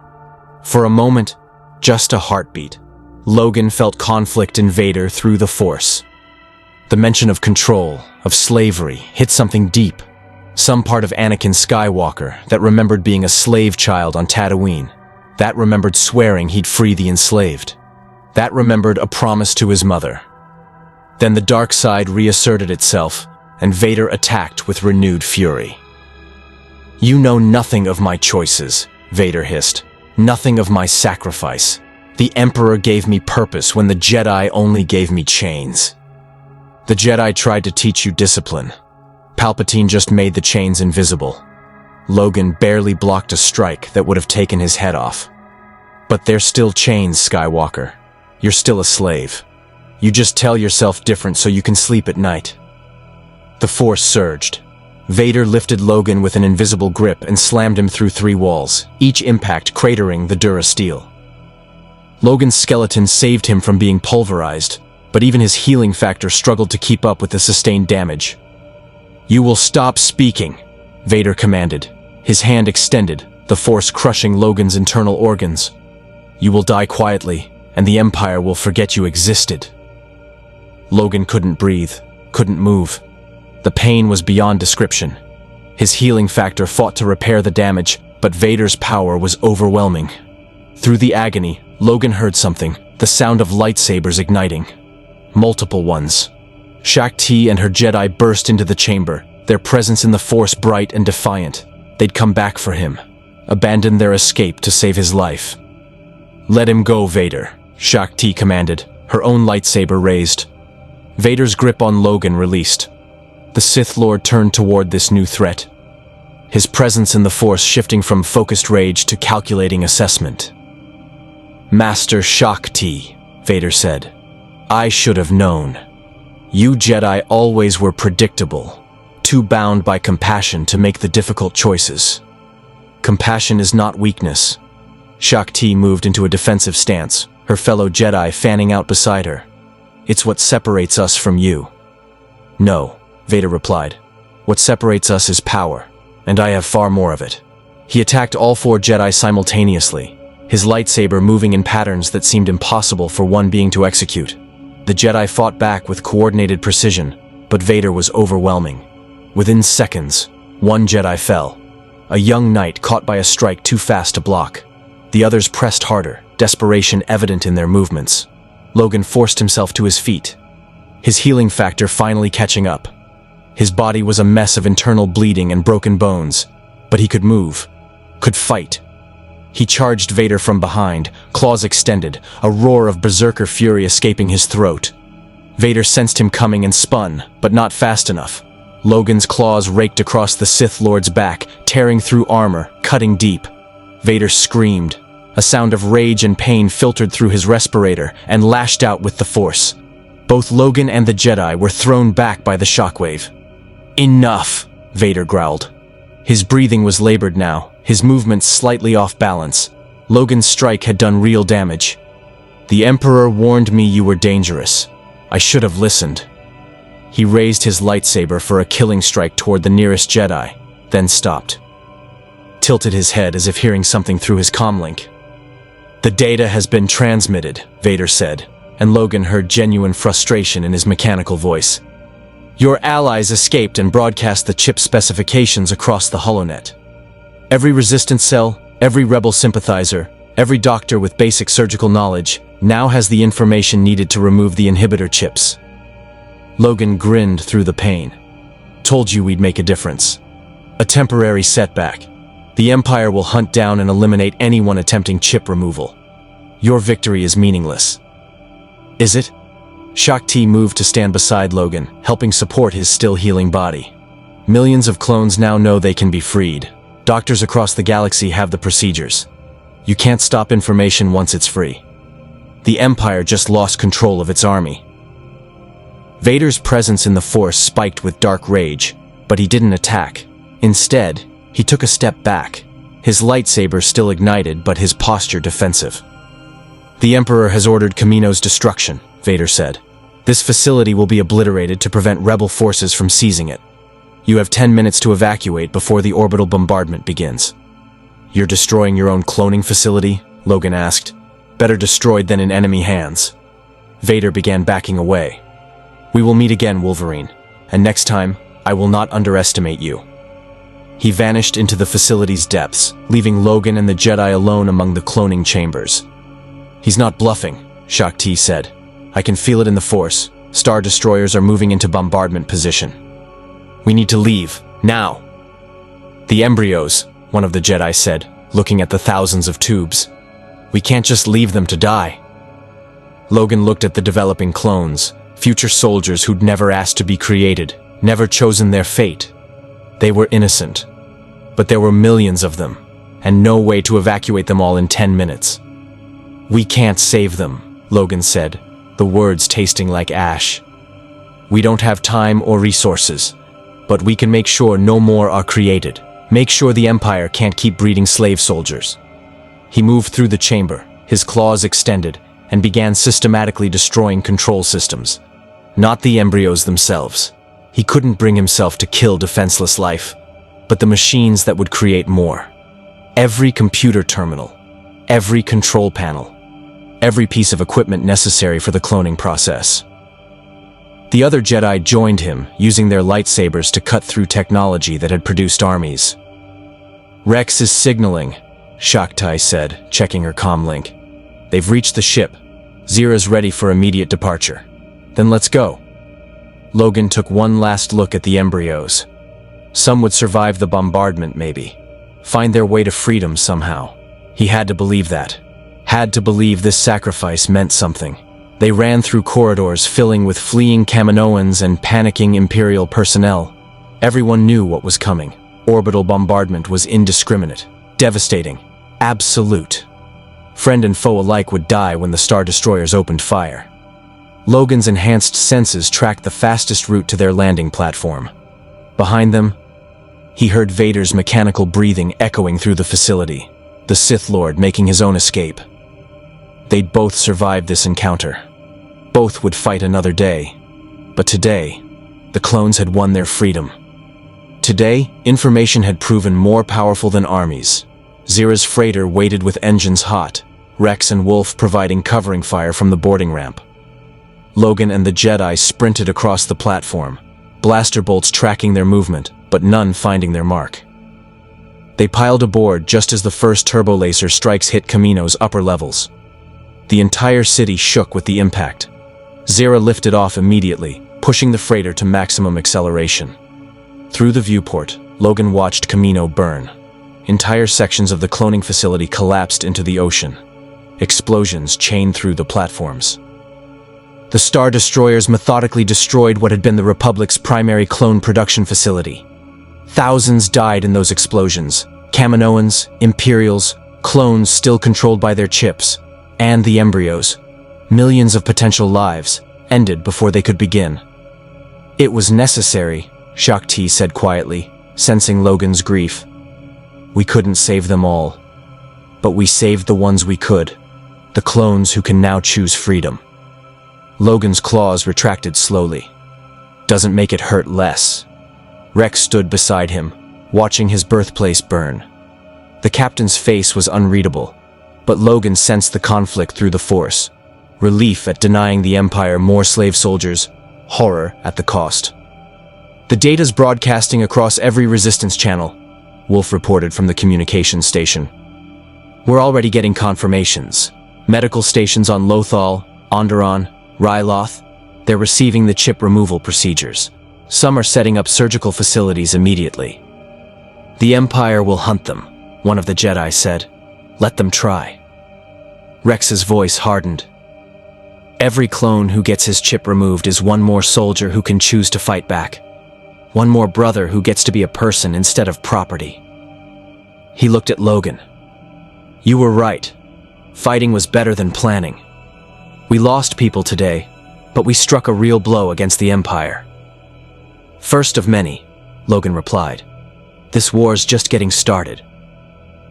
For a moment, just a heartbeat, Logan felt conflict in Vader through the Force. The mention of control, of slavery, hit something deep. Some part of Anakin Skywalker that remembered being a slave child on Tatooine. That remembered swearing he'd free the enslaved. That remembered a promise to his mother. Then the dark side reasserted itself, and Vader attacked with renewed fury. "You know nothing of my choices," Vader hissed. "Nothing of my sacrifice. The Emperor gave me purpose when the Jedi only gave me chains. The Jedi tried to teach you discipline. Palpatine just made the chains invisible. Logan barely blocked a strike that would have taken his head off. But they're still chains, Skywalker. You're still a slave. You just tell yourself different so you can sleep at night. The Force surged. Vader lifted Logan with an invisible grip and slammed him through 3 walls, each impact cratering the Durasteel. Logan's skeleton saved him from being pulverized, but even his healing factor struggled to keep up with the sustained damage. "You will stop speaking," Vader commanded, his hand extended, the Force crushing Logan's internal organs. "You will die quietly, and the Empire will forget you existed." Logan couldn't breathe, couldn't move. The pain was beyond description. His healing factor fought to repair the damage, but Vader's power was overwhelming. Through the agony, Logan heard something, the sound of lightsabers igniting. Multiple ones. Shakti and her Jedi burst into the chamber, their presence in the Force bright and defiant. They'd come back for him, abandon their escape to save his life. "Let him go, Vader," Shakti commanded, her own lightsaber raised. Vader's grip on Logan released. The Sith Lord turned toward this new threat, his presence in the Force shifting from focused rage to calculating assessment. "Master Shakti," Vader said, "I should have known. You Jedi always were predictable, too bound by compassion to make the difficult choices. Compassion is not weakness." Shakti moved into a defensive stance, her fellow Jedi fanning out beside her. "It's what separates us from you." "No," Vader replied. "What separates us is power, and I have far more of it." He attacked all 4 Jedi simultaneously, his lightsaber moving in patterns that seemed impossible for one being to execute. The Jedi fought back with coordinated precision, but Vader was overwhelming. Within seconds, 1 Jedi fell, a young knight caught by a strike too fast to block. The others pressed harder, desperation evident in their movements. Logan forced himself to his feet, his healing factor finally catching up. His body was a mess of internal bleeding and broken bones, but he could move, could fight. He charged Vader from behind, claws extended, a roar of berserker fury escaping his throat. Vader sensed him coming and spun, but not fast enough. Logan's claws raked across the Sith Lord's back, tearing through armor, cutting deep. Vader screamed. A sound of rage and pain filtered through his respirator and lashed out with the Force. Both Logan and the Jedi were thrown back by the shockwave. "Enough," Vader growled. His breathing was labored now, his movements slightly off balance. Logan's strike had done real damage. "The Emperor warned me you were dangerous. I should have listened." He raised his lightsaber for a killing strike toward the nearest Jedi, then stopped. Tilted his head as if hearing something through his comlink. "The data has been transmitted," Vader said, and Logan heard genuine frustration in his mechanical voice. "Your allies escaped and broadcast the chip specifications across the holonet. Every resistance cell, every rebel sympathizer, every doctor with basic surgical knowledge now has the information needed to remove the inhibitor chips." Logan grinned through the pain. "Told you we'd make a difference. A temporary setback. The Empire will hunt down and eliminate anyone attempting chip removal. Your victory is meaningless." "Is it?" Shakti moved to stand beside Logan, helping support his still healing body. "Millions of clones now know they can be freed. Doctors across the galaxy have the procedures. You can't stop information once it's free. The Empire just lost control of its army." Vader's presence in the Force spiked with dark rage, but he didn't attack. Instead, he took a step back, his lightsaber still ignited but his posture defensive. "The Emperor has ordered Kamino's destruction," Vader said. "This facility will be obliterated to prevent rebel forces from seizing it. You have 10 minutes to evacuate before the orbital bombardment begins." "You're destroying your own cloning facility?" Logan asked. "Better destroyed than in enemy hands." Vader began backing away. "We will meet again, Wolverine, and next time, I will not underestimate you." He vanished into the facility's depths, leaving Logan and the Jedi alone among the cloning chambers. "He's not bluffing," Shakti said. "I can feel it in the Force. Star destroyers are moving into bombardment position. We need to leave, now." "The embryos," one of the Jedi said, looking at the thousands of tubes. We can't just leave them to die. Logan looked at the developing clones, future soldiers who'd never asked to be created, never chosen their fate. They were innocent. But there were millions of them, and no way to evacuate them all in 10 minutes. We can't save them, Logan said, the words tasting like ash. We don't have time or resources, but we can make sure no more are created. Make sure the Empire can't keep breeding slave soldiers. He moved through the chamber, his claws extended, and began systematically destroying control systems. Not the embryos themselves. He couldn't bring himself to kill defenseless life, but the machines that would create more. Every computer terminal, every control panel, every piece of equipment necessary for the cloning process. The other Jedi joined him, using their lightsabers to cut through technology that had produced armies. Rex is signaling, Shakti said, checking her comlink. They've reached the ship. Zira's ready for immediate departure. Then let's go. Logan took one last look at the embryos. Some would survive the bombardment, maybe. Find their way to freedom somehow. He had to believe that. Had to believe this sacrifice meant something. They ran through corridors filling with fleeing Kaminoans and panicking Imperial personnel. Everyone knew what was coming. Orbital bombardment was indiscriminate, devastating, absolute. Friend and foe alike would die when the Star Destroyers opened fire. Logan's enhanced senses tracked the fastest route to their landing platform. Behind them, he heard Vader's mechanical breathing echoing through the facility, the Sith Lord making his own escape. They'd both survived this encounter. Both would fight another day. But today, the clones had won their freedom. Today, information had proven more powerful than armies. Zira's freighter waited with engines hot, Rex and Wolf providing covering fire from the boarding ramp. Logan and the Jedi sprinted across the platform, blaster bolts tracking their movement, but none finding their mark. They piled aboard just as the first turbo laser strikes hit Kamino's upper levels. The entire city shook with the impact. Zira lifted off immediately, pushing the freighter to maximum acceleration. Through the viewport, Logan watched Kamino burn. Entire sections of the cloning facility collapsed into the ocean. Explosions chained through the platforms. The Star Destroyers methodically destroyed what had been the Republic's primary clone production facility. Thousands died in those explosions. Kaminoans, Imperials, clones still controlled by their chips, and the embryos. Millions of potential lives ended before they could begin. It was necessary, Shakti said quietly, sensing Logan's grief. We couldn't save them all, but we saved the ones we could, the clones who can now choose freedom. Logan's claws retracted slowly. Doesn't make it hurt less. Rex stood beside him, watching his birthplace burn. The captain's face was unreadable, but Logan sensed the conflict through the Force. Relief at denying the Empire more slave soldiers, horror at the cost. The data's broadcasting across every resistance channel, Wolf reported from the communications station. We're already getting confirmations. Medical stations on Lothal, Onderon, Ryloth, they're receiving the chip removal procedures. Some are setting up surgical facilities immediately. The Empire will hunt them, one of the Jedi said. Let them try. Rex's voice hardened. Every clone who gets his chip removed is one more soldier who can choose to fight back. One more brother who gets to be a person instead of property. He looked at Logan. You were right. Fighting was better than planning. We lost people today, but we struck a real blow against the Empire. First of many, Logan replied. This war's just getting started.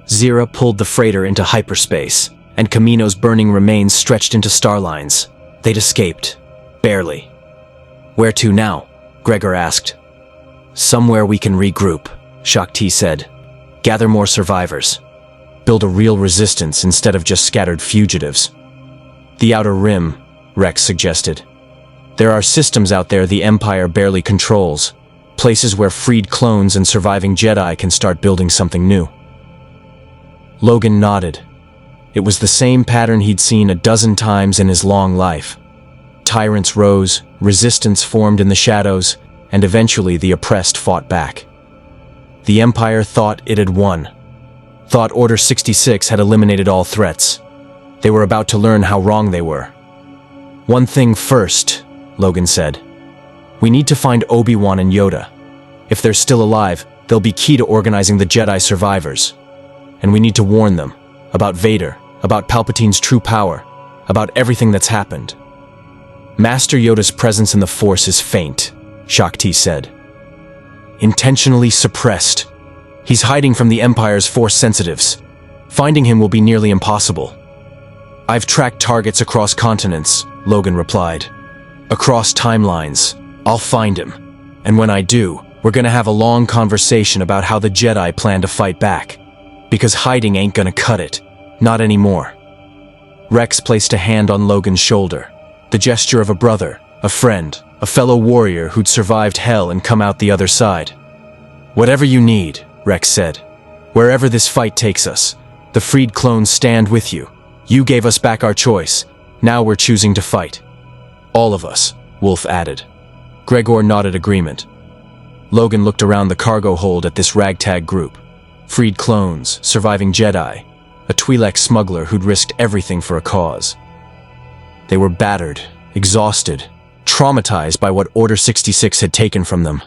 Zira pulled the freighter into hyperspace, and Kamino's burning remains stretched into starlines. They'd escaped. Barely. Where to now? Gregor asked. Somewhere we can regroup, Shakti said. Gather more survivors. Build a real resistance instead of just scattered fugitives. The Outer Rim, Rex suggested. There are systems out there the Empire barely controls. Places where freed clones and surviving Jedi can start building something new. Logan nodded. It was the same pattern he'd seen a dozen times in his long life. Tyrants rose, resistance formed in the shadows, and eventually the oppressed fought back. The Empire thought it had won. Thought Order 66 had eliminated all threats. They were about to learn how wrong they were. "One thing first," Logan said. "We need to find Obi-Wan and Yoda. If they're still alive, they'll be key to organizing the Jedi survivors. And we need to warn them about Vader, about Palpatine's true power, about everything that's happened." "Master Yoda's presence in the Force is faint," Shakti said. "Intentionally suppressed. He's hiding from the Empire's Force sensitives. Finding him will be nearly impossible." "I've tracked targets across continents," Logan replied. "Across timelines. I'll find him. And when I do, we're gonna have a long conversation about how the Jedi plan to fight back. Because hiding ain't gonna cut it. Not anymore." Rex placed a hand on Logan's shoulder, the gesture of a brother, a friend, a fellow warrior who'd survived hell and come out the other side. "Whatever you need," Rex said. "Wherever this fight takes us, the freed clones stand with you. You gave us back our choice. Now we're choosing to fight." "All of us," Wolf added. Gregor nodded agreement. Logan looked around the cargo hold at this ragtag group. Freed clones, surviving Jedi, a Twi'lek smuggler who'd risked everything for a cause. They were battered, exhausted, traumatized by what Order 66 had taken from them.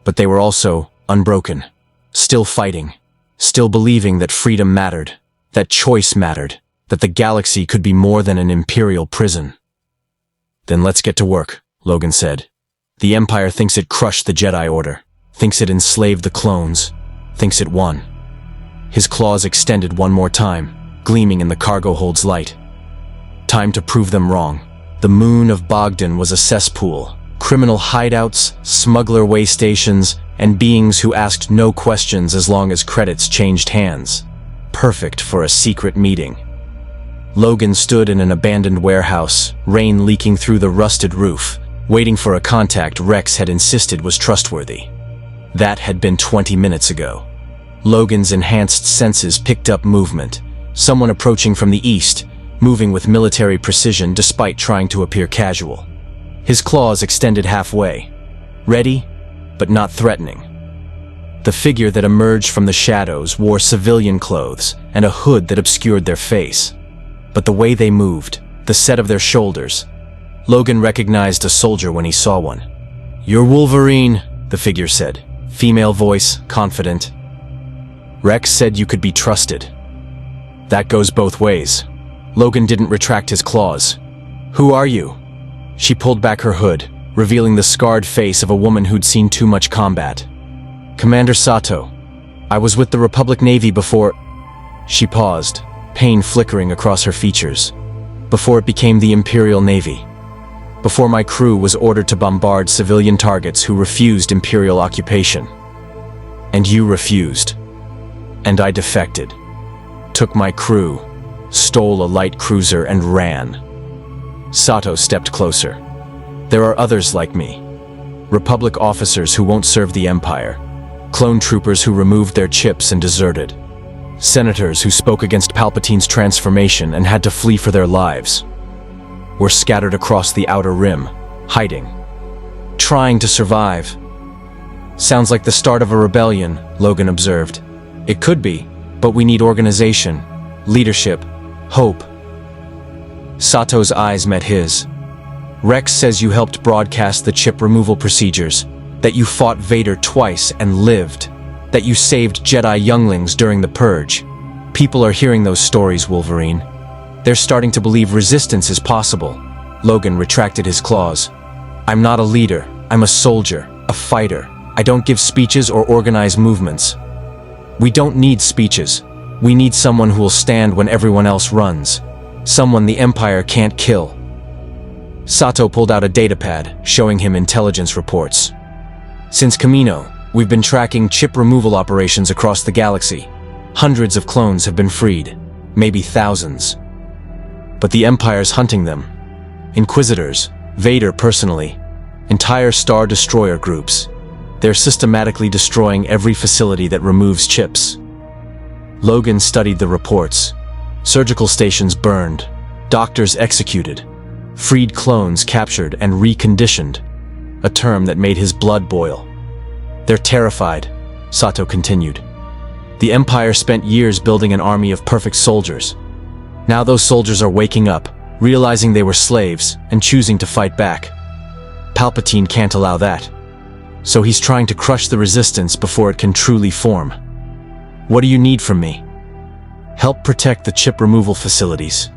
But they were also unbroken, still fighting, still believing that freedom mattered, that choice mattered, that the galaxy could be more than an imperial prison. "Then let's get to work," Logan said. "The Empire thinks it crushed the Jedi Order, thinks it enslaved the clones, thinks it won." His claws extended one more time, gleaming in the cargo hold's light. Time to prove them wrong. The moon of Bogdan was a cesspool. Criminal hideouts, smuggler way stations, and beings who asked no questions as long as credits changed hands. Perfect for a secret meeting. Logan stood in an abandoned warehouse, rain leaking through the rusted roof, waiting for a contact Rex had insisted was trustworthy. That had been 20 minutes ago. Logan's enhanced senses picked up movement. Someone approaching from the east, moving with military precision despite trying to appear casual. His claws extended halfway, ready, but not threatening. The figure that emerged from the shadows wore civilian clothes and a hood that obscured their face. But the way they moved, the set of their shoulders, Logan recognized a soldier when he saw one. "You're Wolverine," the figure said, female voice, confident. "Rex said you could be trusted." "That goes both ways." Logan didn't retract his claws. "Who are you?" She pulled back her hood, revealing the scarred face of a woman who'd seen too much combat. "Commander Sato. I was with the Republic Navy before—" She paused, pain flickering across her features. "Before it became the Imperial Navy. Before my crew was ordered to bombard civilian targets who refused Imperial occupation. And you refused. And I defected. Took my crew, stole a light cruiser and ran." Sato stepped closer. "There are others like me. Republic officers who won't serve the Empire. Clone troopers who removed their chips and deserted. Senators who spoke against Palpatine's transformation and had to flee for their lives. We're scattered across the Outer Rim, hiding. Trying to survive." "Sounds like the start of a rebellion," Logan observed. "It could be, but we need organization, leadership, hope." Sato's eyes met his. "Rex says you helped broadcast the chip removal procedures, that you fought Vader twice and lived, that you saved Jedi younglings during the Purge. People are hearing those stories, Wolverine. They're starting to believe resistance is possible." Logan retracted his claws. "I'm not a leader. I'm a soldier, a fighter. I don't give speeches or organize movements." "We don't need speeches. We need someone who will stand when everyone else runs. Someone the Empire can't kill." Sato pulled out a datapad, showing him intelligence reports. "Since Kamino, we've been tracking chip removal operations across the galaxy. Hundreds of clones have been freed, maybe thousands. But the Empire's hunting them. Inquisitors, Vader personally, entire Star Destroyer groups. They're systematically destroying every facility that removes chips." Logan studied the reports. Surgical stations burned, doctors executed, freed clones captured and reconditioned, a term that made his blood boil. "They're terrified," Sato continued. "The Empire spent years building an army of perfect soldiers. Now those soldiers are waking up, realizing they were slaves, and choosing to fight back. Palpatine can't allow that. So he's trying to crush the resistance before it can truly form. What do you need from me? Help protect the chip removal facilities.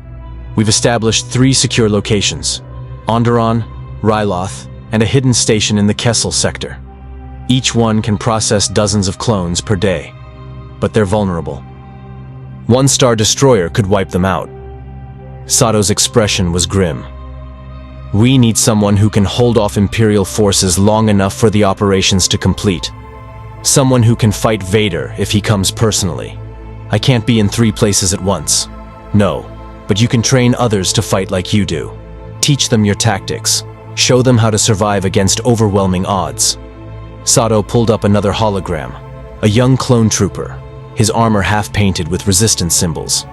We've established 3 secure locations: Onderon, Ryloth, and a hidden station in the Kessel sector. Each one can process dozens of clones per day, but they're vulnerable. 1 Star Destroyer could wipe them out. Sato's expression was grim. We need someone who can hold off Imperial forces long enough for the operations to complete. Someone who can fight Vader if he comes personally. I can't be in 3 places at once. No, but you can train others to fight like you do. Teach them your tactics. Show them how to survive against overwhelming odds. Sato pulled up another hologram. A young clone trooper, his armor half-painted with resistance symbols.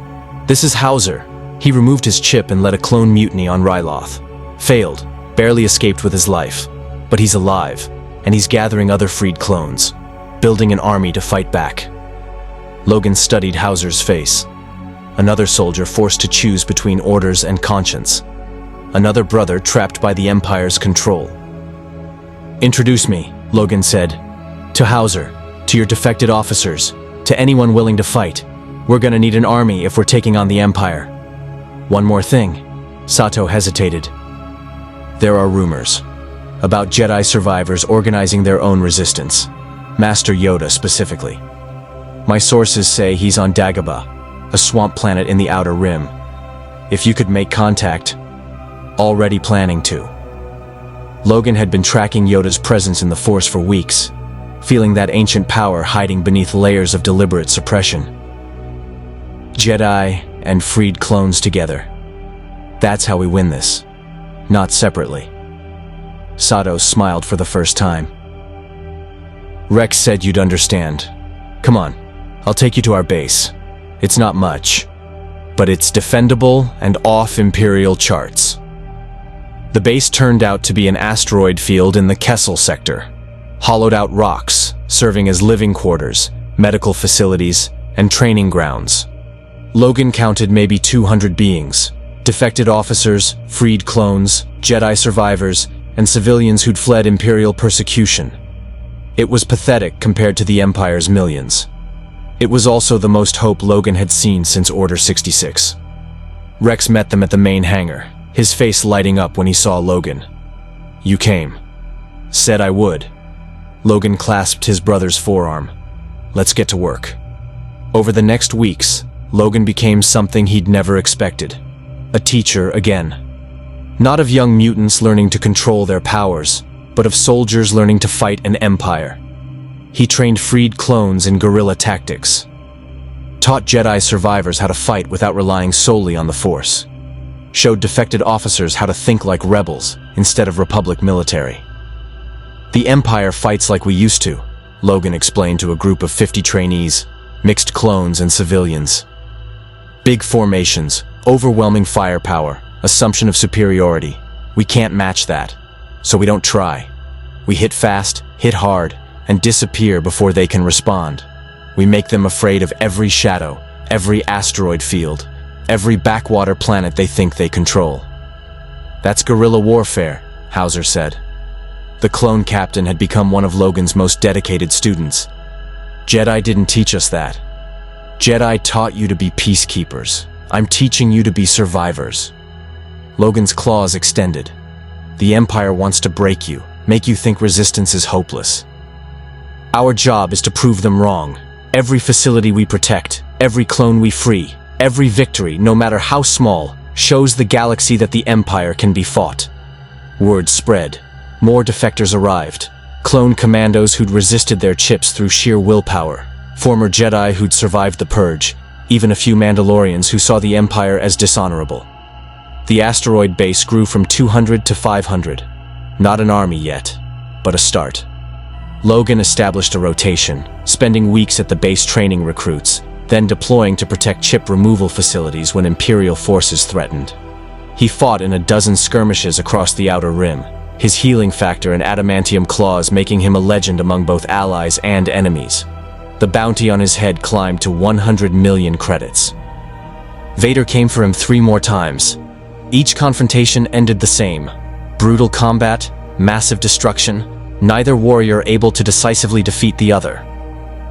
This is Hauser. He removed his chip and led a clone mutiny on Ryloth. Failed, barely escaped with his life. But he's alive, and he's gathering other freed clones, building an army to fight back. Logan studied Hauser's face. Another soldier forced to choose between orders and conscience. Another brother trapped by the Empire's control. Introduce me, Logan said. To Hauser, to your defected officers, to anyone willing to fight. We're gonna need an army if we're taking on the Empire. One more thing. Sato hesitated. There are rumors about Jedi survivors organizing their own resistance. Master Yoda specifically. My sources say he's on Dagobah, a swamp planet in the Outer Rim. If you could make contact. Already planning to. Logan had been tracking Yoda's presence in the Force for weeks, feeling that ancient power hiding beneath layers of deliberate suppression. Jedi and freed clones together. That's how we win this. Not separately. Sato smiled for the first time. Rex said you'd understand. Come on, I'll take you to our base. It's not much, but it's defendable and off Imperial charts. The base turned out to be an asteroid field in the Kessel sector. Hollowed-out rocks, serving as living quarters, medical facilities, and training grounds. Logan counted maybe 200 beings. Defected officers, freed clones, Jedi survivors, and civilians who'd fled Imperial persecution. It was pathetic compared to the Empire's millions. It was also the most hope Logan had seen since Order 66. Rex met them at the main hangar, his face lighting up when he saw Logan. You came. Said I would. Logan clasped his brother's forearm. Let's get to work. Over the next weeks, Logan became something he'd never expected. A teacher again. Not of young mutants learning to control their powers, but of soldiers learning to fight an empire. He trained freed clones in guerrilla tactics. Taught Jedi survivors how to fight without relying solely on the Force. Showed defected officers how to think like rebels instead of Republic military. The Empire fights like we used to, Logan explained to a group of 50 trainees, mixed clones and civilians. Big formations, overwhelming firepower, assumption of superiority. We can't match that, so we don't try. We hit fast, hit hard, and disappear before they can respond. We make them afraid of every shadow, every asteroid field, every backwater planet they think they control. That's guerrilla warfare, Hauser said. The clone captain had become one of Logan's most dedicated students. Jedi didn't teach us that. Jedi taught you to be peacekeepers. I'm teaching you to be survivors. Logan's claws extended. The Empire wants to break you, make you think resistance is hopeless. Our job is to prove them wrong. Every facility we protect, every clone we free, every victory, no matter how small, shows the galaxy that the Empire can be fought. Word spread. More defectors arrived. Clone commandos who'd resisted their chips through sheer willpower. Former Jedi who'd survived the Purge. Even a few Mandalorians who saw the Empire as dishonorable. The asteroid base grew from 200 to 500. Not an army yet, but a start. Logan established a rotation, spending weeks at the base training recruits, then deploying to protect chip removal facilities when Imperial forces threatened. He fought in a dozen skirmishes across the Outer Rim, his healing factor and adamantium claws making him a legend among both allies and enemies. The bounty on his head climbed to 100 million credits. Vader came for him 3 more times. Each confrontation ended the same. Brutal combat, massive destruction, neither warrior able to decisively defeat the other.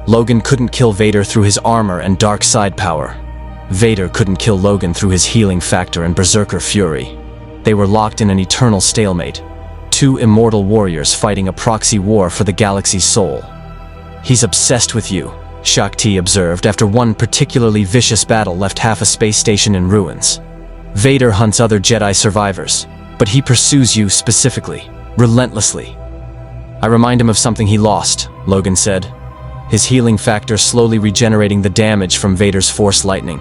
Logan couldn't kill Vader through his armor and dark side power. Vader couldn't kill Logan through his healing factor and berserker fury. They were locked in an eternal stalemate. 2 immortal warriors fighting a proxy war for the galaxy's soul. "He's obsessed with you," Shakti observed after one particularly vicious battle left half a space station in ruins. "Vader hunts other Jedi survivors, but he pursues you specifically, relentlessly." "I remind him of something he lost," Logan said, his healing factor slowly regenerating the damage from Vader's Force lightning.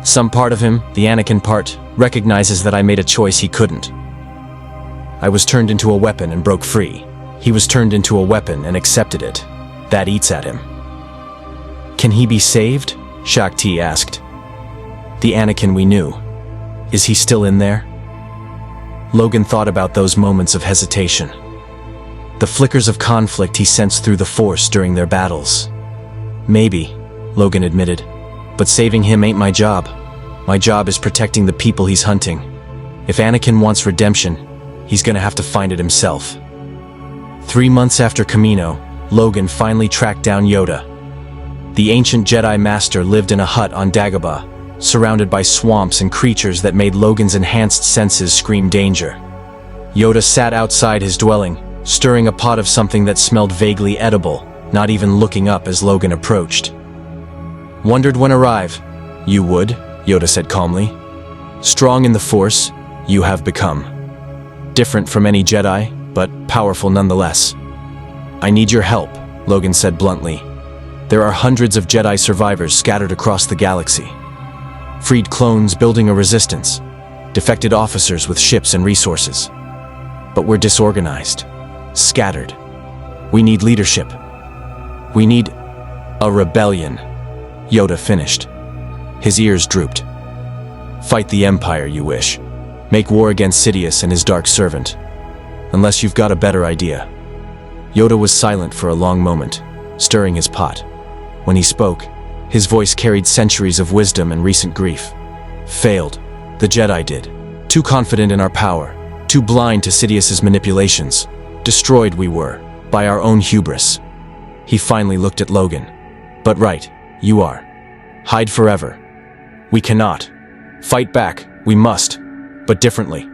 "Some part of him, the Anakin part, recognizes that I made a choice he couldn't. I was turned into a weapon and broke free. He was turned into a weapon and accepted it. That eats at him." "Can he be saved?" Shakti asked. "The Anakin we knew. Is he still in there?" Logan thought about those moments of hesitation. The flickers of conflict he sensed through the Force during their battles. "Maybe," Logan admitted, "but saving him ain't my job. My job is protecting the people he's hunting. If Anakin wants redemption, he's gonna have to find it himself." 3 months after Kamino, Logan finally tracked down Yoda. The ancient Jedi Master lived in a hut on Dagobah, surrounded by swamps and creatures that made Logan's enhanced senses scream danger. Yoda sat outside his dwelling, stirring a pot of something that smelled vaguely edible, not even looking up as Logan approached. "Wondered when arrive. You would," Yoda said calmly. "Strong in the Force, you have become. Different from any Jedi, but powerful nonetheless." "I need your help," Logan said bluntly. "There are hundreds of Jedi survivors scattered across the galaxy. Freed clones building a resistance, defected officers with ships and resources. But we're disorganized, scattered. We need leadership. We need a rebellion," Yoda finished. His ears drooped. "Fight the Empire, you wish. Make war against Sidious and his dark servant. Unless you've got a better idea." Yoda was silent for a long moment, stirring his pot. When he spoke, his voice carried centuries of wisdom and recent grief. "Failed. The Jedi did. Too confident in our power. Too blind to Sidious's manipulations. Destroyed we were, by our own hubris." He finally looked at Logan. "But right, you are. Hide forever. We cannot. Fight back, we must, but differently.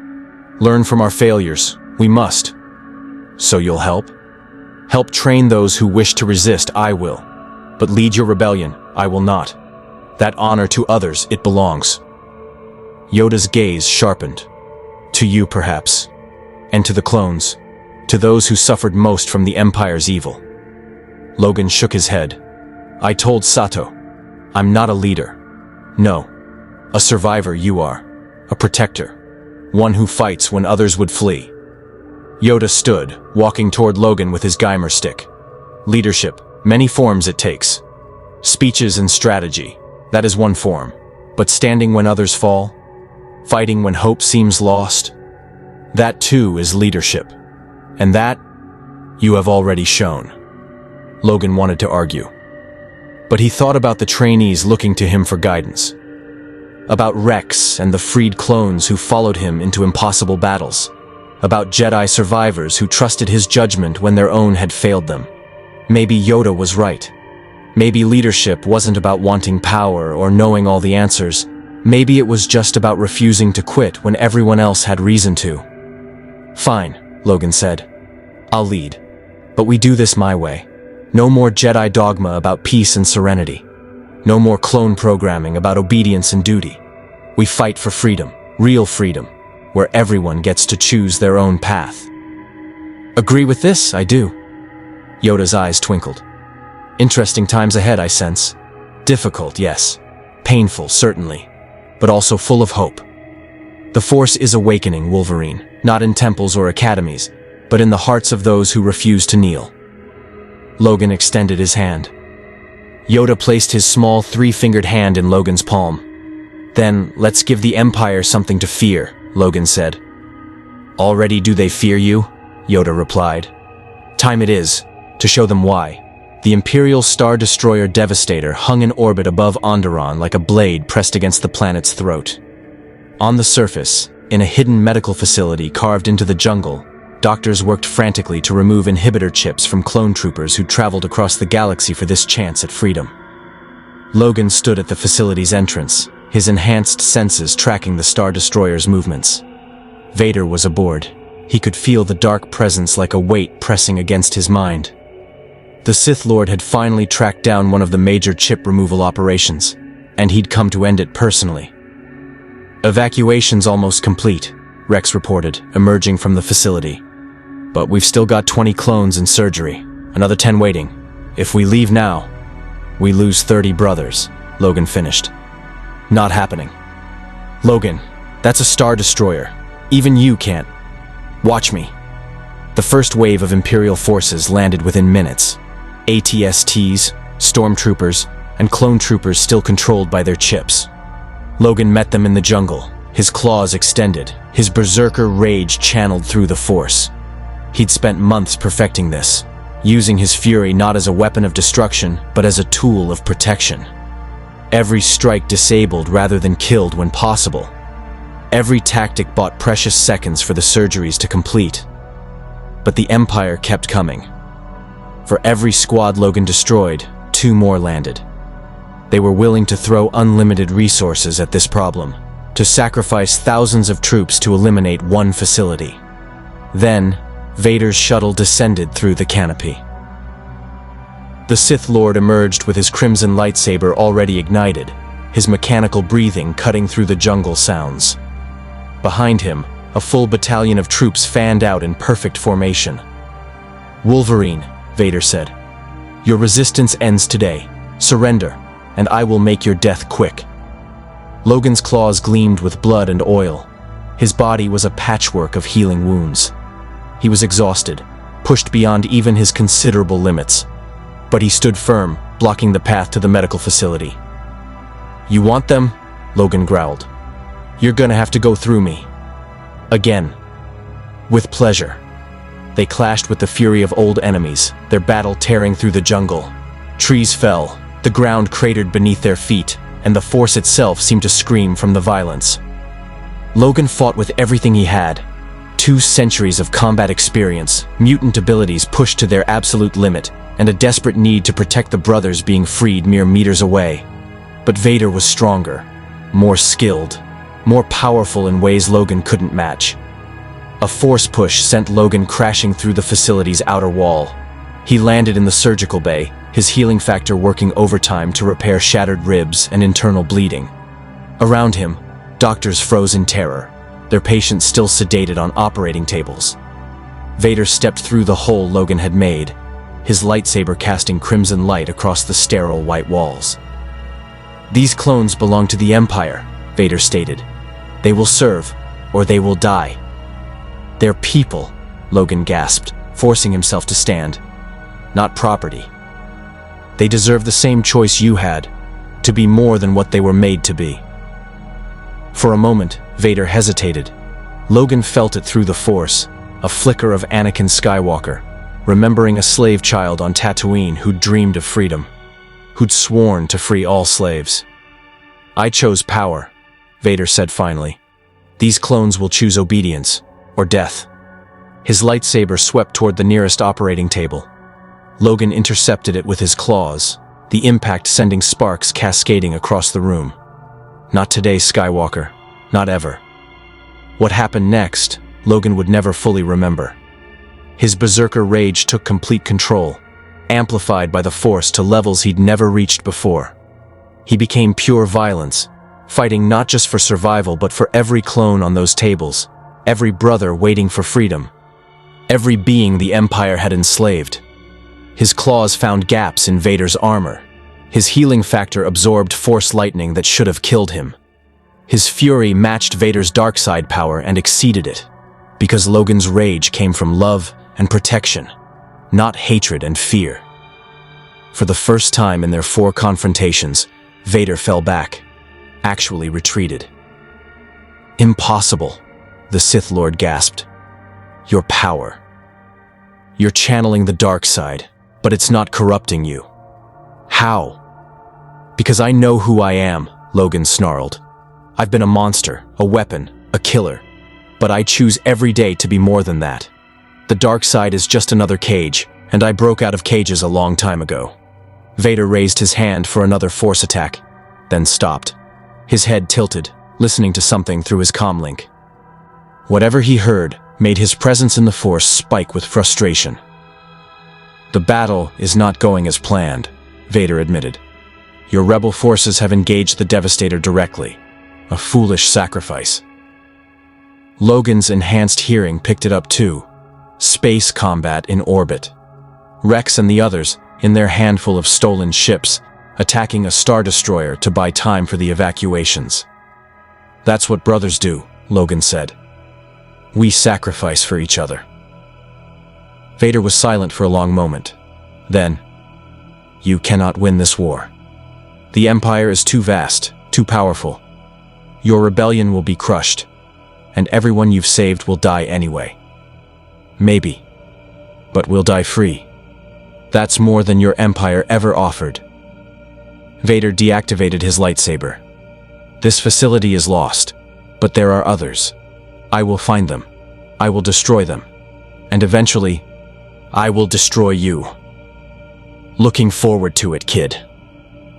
Learn from our failures, we must. So you'll help? Help train those who wish to resist, I will. But lead your rebellion, I will not. That honor to others, it belongs." Yoda's gaze sharpened. "To you, perhaps. And to the clones. To those who suffered most from the Empire's evil." Logan shook his head. "I told Sato, I'm not a leader. No. A survivor you are. A protector. One who fights when others would flee." Yoda stood, walking toward Logan with his Geimer stick. "Leadership, many forms it takes. Speeches and strategy, that is one form. But standing when others fall, fighting when hope seems lost, that too is leadership. And that, you have already shown." Logan wanted to argue. But he thought about the trainees looking to him for guidance. About Rex and the freed clones who followed him into impossible battles. About Jedi survivors who trusted his judgment when their own had failed them. Maybe Yoda was right. Maybe leadership wasn't about wanting power or knowing all the answers. Maybe it was just about refusing to quit when everyone else had reason to. "Fine," Logan said. "I'll lead. But we do this my way. No more Jedi dogma about peace and serenity. No more clone programming about obedience and duty. We fight for freedom, real freedom, where everyone gets to choose their own path." "Agree with this, I do." Yoda's eyes twinkled. "Interesting times ahead, I sense. Difficult, yes. Painful, certainly. But also full of hope. The Force is awakening, Wolverine, not in temples or academies, but in the hearts of those who refuse to kneel." Logan extended his hand. Yoda placed his small 3-fingered hand in Logan's palm. "Then, let's give the Empire something to fear," Logan said. "Already do they fear you?" Yoda replied. "Time it is, to show them why. The Imperial Star Destroyer Devastator hung in orbit above Onderon like a blade pressed against the planet's throat. On the surface, in a hidden medical facility carved into the jungle, doctors worked frantically to remove inhibitor chips from clone troopers who traveled across the galaxy for this chance at freedom. Logan stood at the facility's entrance, his enhanced senses tracking the Star Destroyer's movements. Vader was aboard. He could feel the dark presence like a weight pressing against his mind. The Sith Lord had finally tracked down one of the major chip removal operations, and he'd come to end it personally. "Evacuation's almost complete," Rex reported, emerging from the facility. "But we've still got 20 clones in surgery, another 10 waiting. If we leave now, we lose 30 brothers," Logan finished. "Not happening. Logan, that's a Star Destroyer. Even you can't. Watch me." The first wave of Imperial forces landed within minutes. ATSTs, stormtroopers, and clone troopers still controlled by their chips. Logan met them in the jungle, his claws extended, his berserker rage channeled through the Force. He'd spent months perfecting this, using his fury not as a weapon of destruction, but as a tool of protection. Every strike disabled rather than killed when possible. Every tactic bought precious seconds for the surgeries to complete. But the Empire kept coming. For every squad Logan destroyed, 2 more landed. They were willing to throw unlimited resources at this problem, to sacrifice thousands of troops to eliminate one facility. Then, Vader's shuttle descended through the canopy. The Sith Lord emerged with his crimson lightsaber already ignited, his mechanical breathing cutting through the jungle sounds. Behind him, a full battalion of troops fanned out in perfect formation. "Wolverine," Vader said, "your resistance ends today. Surrender, and I will make your death quick." Logan's claws gleamed with blood and oil. His body was a patchwork of healing wounds. He was exhausted, pushed beyond even his considerable limits. But he stood firm, blocking the path to the medical facility. "You want them?" Logan growled. "You're gonna have to go through me." Again. With pleasure. They clashed with the fury of old enemies, their battle tearing through the jungle. Trees fell, the ground cratered beneath their feet, and the Force itself seemed to scream from the violence. Logan fought with everything he had. 2 centuries of combat experience, mutant abilities pushed to their absolute limit, and a desperate need to protect the brothers being freed mere meters away. But Vader was stronger, more skilled, more powerful in ways Logan couldn't match. A force push sent Logan crashing through the facility's outer wall. He landed in the surgical bay, his healing factor working overtime to repair shattered ribs and internal bleeding. Around him, doctors froze in terror, their patients still sedated on operating tables. Vader stepped through the hole Logan had made, his lightsaber casting crimson light across the sterile white walls. "These clones belong to the Empire," Vader stated. "They will serve, or they will die." "They're people," Logan gasped, forcing himself to stand. "Not property. They deserve the same choice you had, to be more than what they were made to be." For a moment, Vader hesitated. Logan felt it through the Force, a flicker of Anakin Skywalker, remembering a slave child on Tatooine who'd dreamed of freedom, who'd sworn to free all slaves. "I chose power," Vader said finally. "These clones will choose obedience, or death." His lightsaber swept toward the nearest operating table. Logan intercepted it with his claws, the impact sending sparks cascading across the room. Not today, Skywalker. Not ever. What happened next, Logan would never fully remember. His berserker rage took complete control, amplified by the Force to levels he'd never reached before. He became pure violence, fighting not just for survival but for every clone on those tables, every brother waiting for freedom, every being the Empire had enslaved. His claws found gaps in Vader's armor. His healing factor absorbed Force lightning that should have killed him. His fury matched Vader's dark side power and exceeded it, because Logan's rage came from love and protection, not hatred and fear. For the first time in their 4 confrontations, Vader fell back, actually retreated. "Impossible," the Sith Lord gasped. "Your power. You're channeling the dark side. but it's not corrupting you. How? Because I know who I am, Logan snarled. I've been a monster, a weapon, a killer, but I choose every day to be more than that. The dark side is just another cage, and I broke out of cages a long time ago. Vader raised his hand for another force attack, then stopped. His head tilted, listening to something through his comlink. Whatever he heard made his presence in the Force spike with frustration. The battle is not going as planned, Vader admitted. Your rebel forces have engaged the Devastator directly. A foolish sacrifice. Logan's enhanced hearing picked it up too. Space combat in orbit. Rex and the others, in their handful of stolen ships, attacking a Star Destroyer to buy time for the evacuations. That's what brothers do, Logan said. We sacrifice for each other. Vader was silent for a long moment. Then, you cannot win this war. The Empire is too vast, too powerful. Your rebellion will be crushed, and everyone you've saved will die anyway. Maybe, but we'll die free. That's more than your Empire ever offered. Vader deactivated his lightsaber. This facility is lost, but there are others. I will find them. I will destroy them. And eventually, I will destroy you. Looking forward to it, kid.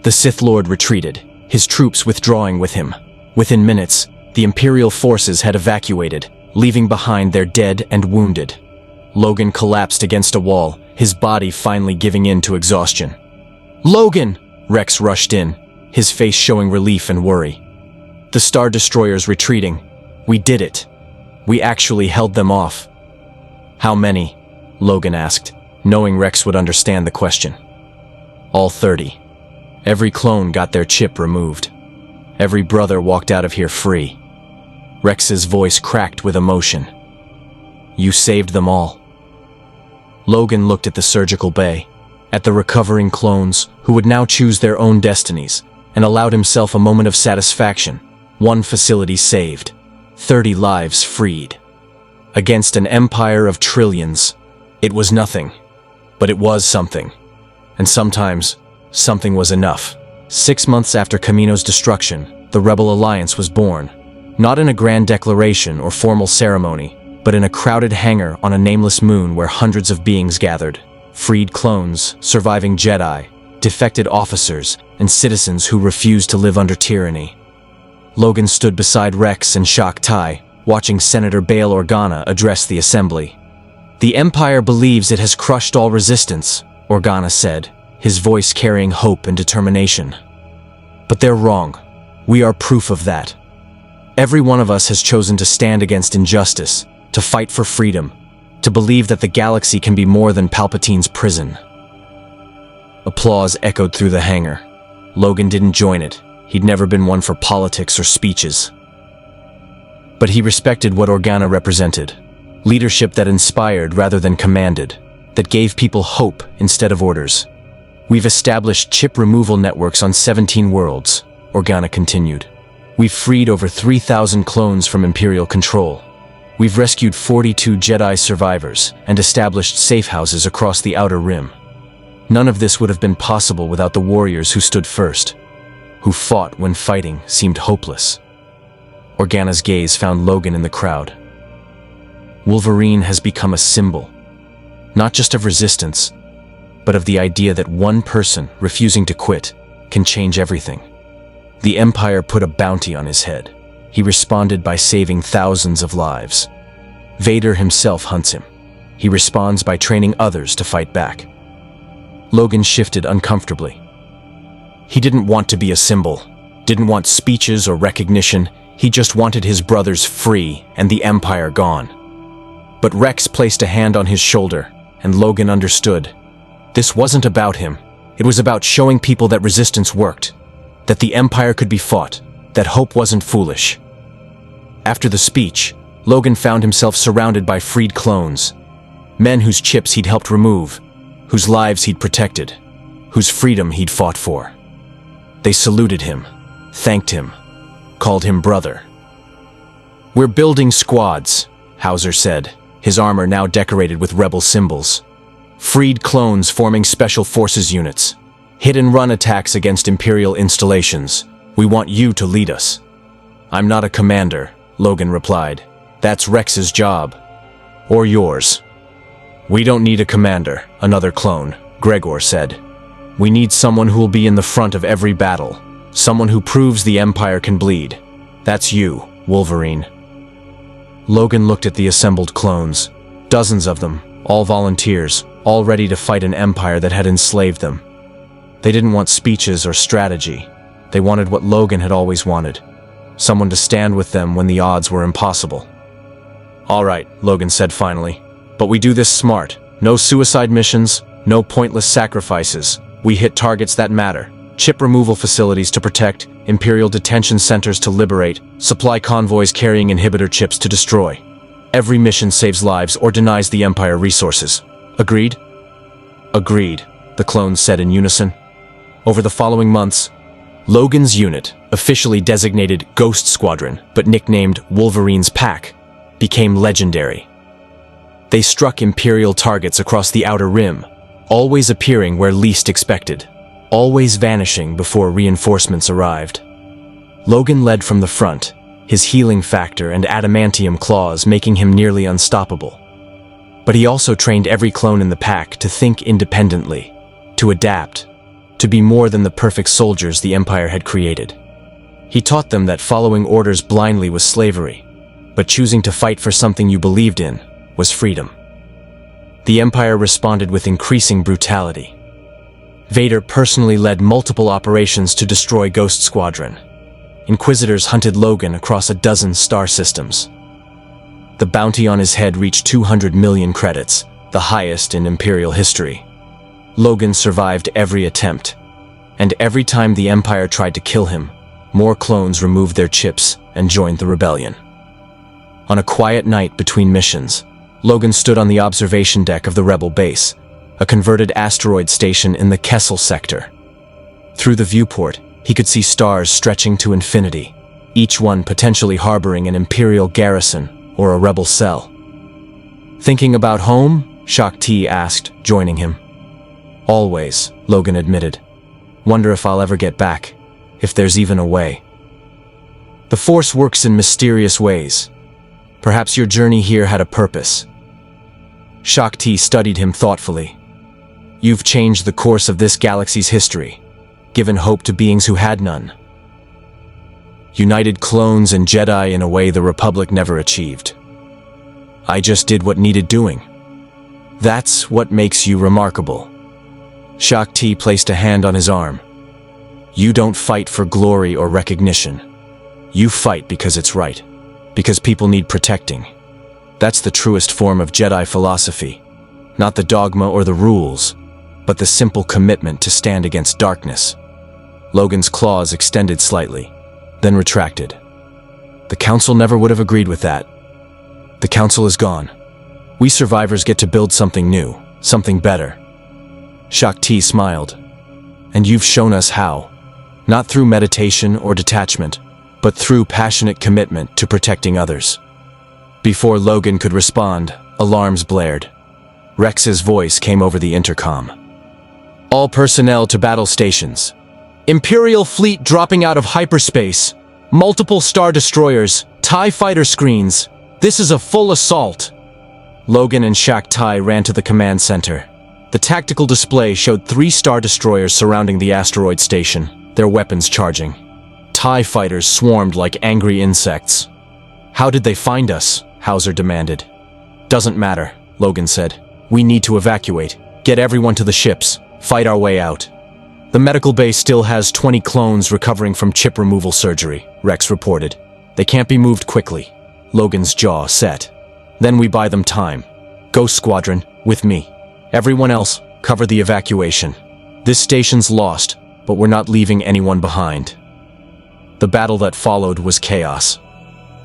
The Sith Lord retreated, his troops withdrawing with him. Within minutes, the Imperial forces had evacuated, leaving behind their dead and wounded. Logan collapsed against a wall, his body finally giving in to exhaustion. Logan! Rex rushed in, his face showing relief and worry. The Star Destroyer's retreating. We did it. We actually held them off. How many? Logan asked, knowing Rex would understand the question. All 30. Every clone got their chip removed. Every brother walked out of here free. Rex's voice cracked with emotion. You saved them all. Logan looked at the surgical bay, at the recovering clones who would now choose their own destinies, and allowed himself a moment of satisfaction. One facility saved. 30 lives freed. Against an empire of trillions, it was nothing, but it was something. And sometimes, something was enough. 6 months after Kamino's destruction, the Rebel Alliance was born. Not in a grand declaration or formal ceremony, but in a crowded hangar on a nameless moon where hundreds of beings gathered. Freed clones, surviving Jedi, defected officers, and citizens who refused to live under tyranny. Logan stood beside Rex and Shock Tai, watching Senator Bail Organa address the assembly. The Empire believes it has crushed all resistance, Organa said, his voice carrying hope and determination. But they're wrong. We are proof of that. Every one of us has chosen to stand against injustice, to fight for freedom, to believe that the galaxy can be more than Palpatine's prison. Applause echoed through the hangar. Logan didn't join it. He'd never been one for politics or speeches. But he respected what Organa represented. Leadership that inspired rather than commanded, that gave people hope instead of orders. We've established chip removal networks on 17 worlds, Organa continued. We've freed over 3,000 clones from Imperial control. We've rescued 42 Jedi survivors and established safe houses across the Outer Rim. None of this would have been possible without the warriors who stood first, who fought when fighting seemed hopeless. Organa's gaze found Logan in the crowd. Wolverine has become a symbol, not just of resistance, but of the idea that one person refusing to quit can change everything. The Empire put a bounty on his head. He responded by saving thousands of lives. Vader himself hunts him. He responds by training others to fight back. Logan shifted uncomfortably. He didn't want to be a symbol, didn't want speeches or recognition. He just wanted his brothers free and the Empire gone. But Rex placed a hand on his shoulder, and Logan understood. This wasn't about him. It was about showing people that resistance worked, that the Empire could be fought, that hope wasn't foolish. After the speech, Logan found himself surrounded by freed clones, men whose chips he'd helped remove, whose lives he'd protected, whose freedom he'd fought for. They saluted him, thanked him, called him brother. We're building squads, Hauser said, his armor now decorated with rebel symbols. Freed clones forming special forces units. Hit-and-run attacks against Imperial installations. We want you to lead us. I'm not a commander, Logan replied. That's Rex's job. Or yours. We don't need a commander, another clone, Gregor said. We need someone who will be in the front of every battle. Someone who proves the Empire can bleed. That's you, Wolverine. Logan looked at the assembled clones. Dozens of them, all volunteers, all ready to fight an empire that had enslaved them. They didn't want speeches or strategy. They wanted what Logan had always wanted. Someone to stand with them when the odds were impossible. All right, Logan said finally. But we do this smart. No suicide missions, no pointless sacrifices. We hit targets that matter. Chip removal facilities to protect, Imperial detention centers to liberate, supply convoys carrying inhibitor chips to destroy. Every mission saves lives or denies the Empire resources. Agreed? Agreed, the clones said in unison. Over the following months, Logan's unit, officially designated Ghost Squadron, but nicknamed Wolverine's Pack, became legendary. They struck Imperial targets across the Outer Rim, always appearing where least expected, always vanishing before reinforcements arrived. Logan led from the front, his healing factor and adamantium claws making him nearly unstoppable. But he also trained every clone in the pack to think independently, to adapt, to be more than the perfect soldiers the Empire had created. He taught them that following orders blindly was slavery, but choosing to fight for something you believed in was freedom. The Empire responded with increasing brutality. Vader personally led multiple operations to destroy Ghost Squadron. Inquisitors hunted Logan across a dozen star systems. The bounty on his head reached 200 million credits, the highest in Imperial history. Logan survived every attempt, and every time the Empire tried to kill him, more clones removed their chips and joined the rebellion. On a quiet night between missions, Logan stood on the observation deck of the Rebel base, a converted asteroid station in the Kessel sector. Through the viewport, he could see stars stretching to infinity, each one potentially harboring an Imperial garrison or a Rebel cell. Thinking about home? Shaak Ti asked, joining him. Always, Logan admitted. Wonder if I'll ever get back, if there's even a way. The Force works in mysterious ways. Perhaps your journey here had a purpose. Shaak Ti studied him thoughtfully. You've changed the course of this galaxy's history, given hope to beings who had none. United clones and Jedi in a way the Republic never achieved. I just did what needed doing. That's what makes you remarkable. Shaak Ti placed a hand on his arm. You don't fight for glory or recognition. You fight because it's right, because people need protecting. That's the truest form of Jedi philosophy. Not the dogma or the rules, but the simple commitment to stand against darkness. Logan's claws extended slightly, then retracted. The Council never would have agreed with that. The Council is gone. We survivors get to build something new, something better. Shaak Ti smiled. And you've shown us how. Not through meditation or detachment, but through passionate commitment to protecting others. Before Logan could respond, alarms blared. Rex's voice came over the intercom. All personnel to battle stations. Imperial fleet dropping out of hyperspace. Multiple star destroyers, TIE fighter screens. This is a full assault. Logan and Shaak Ti ran to the command center. The tactical display showed 3 star destroyers surrounding the asteroid station, their weapons charging. TIE fighters swarmed like angry insects. How did they find us? Hauser demanded. Doesn't matter, Logan said. We need to evacuate, get everyone to the ships, fight our way out. The medical base still has 20 clones recovering from chip removal surgery, Rex reported. They can't be moved quickly. Logan's jaw set. Then we buy them time. Ghost Squadron, with me. Everyone else, cover the evacuation. This station's lost, but we're not leaving anyone behind. The battle that followed was chaos.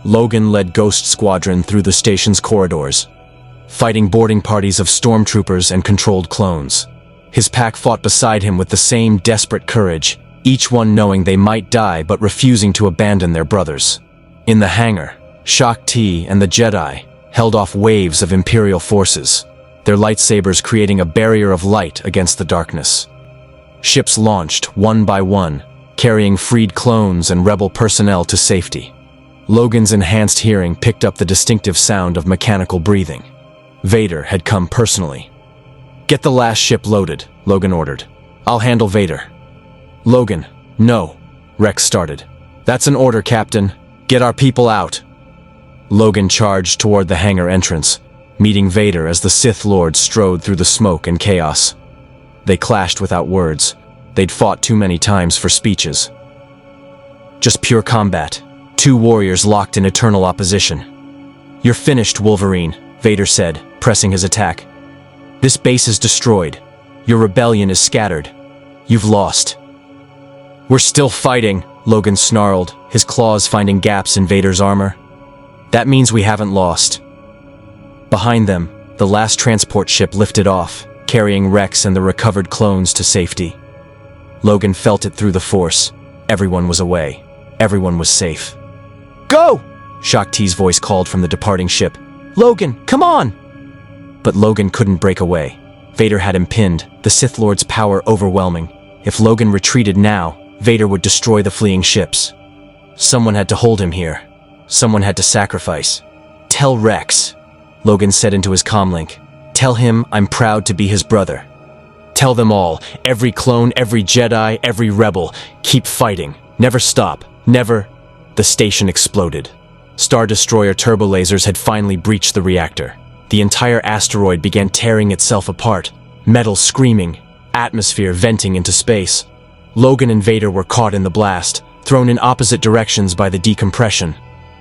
Logan led Ghost Squadron through the station's corridors, fighting boarding parties of stormtroopers and controlled clones. His pack fought beside him with the same desperate courage, each one knowing they might die but refusing to abandon their brothers. In the hangar, Shaak Ti and the Jedi held off waves of Imperial forces. their lightsabers creating a barrier of light against the darkness. Ships launched, one by one, carrying freed clones and rebel personnel to safety. Logan's enhanced hearing picked up the distinctive sound of mechanical breathing. Vader had come personally. "Get the last ship loaded," Logan ordered. "I'll handle Vader." "Logan, no," Rex started. "That's an order, Captain. Get our people out." Logan charged toward the hangar entrance, meeting Vader as the Sith Lord strode through the smoke and chaos. They clashed without words. They'd fought too many times for speeches. Just pure combat. Two warriors locked in eternal opposition. "You're finished, Wolverine," Vader said, pressing his attack. "This base is destroyed. Your rebellion is scattered. You've lost." "We're still fighting," Logan snarled, his claws finding gaps in Vader's armor. "That means we haven't lost." Behind them, the last transport ship lifted off, carrying Rex and the recovered clones to safety. Logan felt it through the Force. Everyone was away. Everyone was safe. "Go!" Shaak Ti's voice called from the departing ship. "Logan, come on!" But Logan couldn't break away. Vader had him pinned, the Sith Lord's power overwhelming. If Logan retreated now, Vader would destroy the fleeing ships. Someone had to hold him here. Someone had to sacrifice. "Tell Rex," Logan said into his comlink. "Tell him I'm proud to be his brother. Tell them all, every clone, every Jedi, every rebel, keep fighting. Never stop. Never." The station exploded. Star Destroyer turbolasers had finally breached the reactor. The entire asteroid began tearing itself apart, metal screaming, atmosphere venting into space. Logan and Vader were caught in the blast, thrown in opposite directions by the decompression.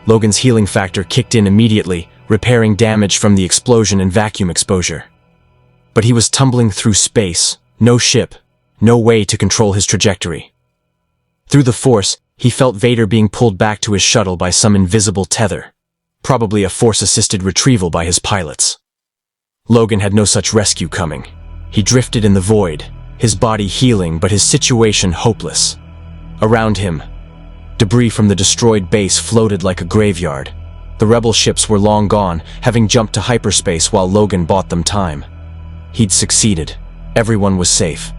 Logan's healing factor kicked in immediately, repairing damage from the explosion and vacuum exposure. But he was tumbling through space, no ship, no way to control his trajectory. Through the Force, he felt Vader being pulled back to his shuttle by some invisible tether, probably a Force-assisted retrieval by his pilots. Logan had no such rescue coming. He drifted in the void, his body healing but his situation hopeless. Around him, debris from the destroyed base floated like a graveyard. The rebel ships were long gone, having jumped to hyperspace while Logan bought them time. He'd succeeded. Everyone was safe.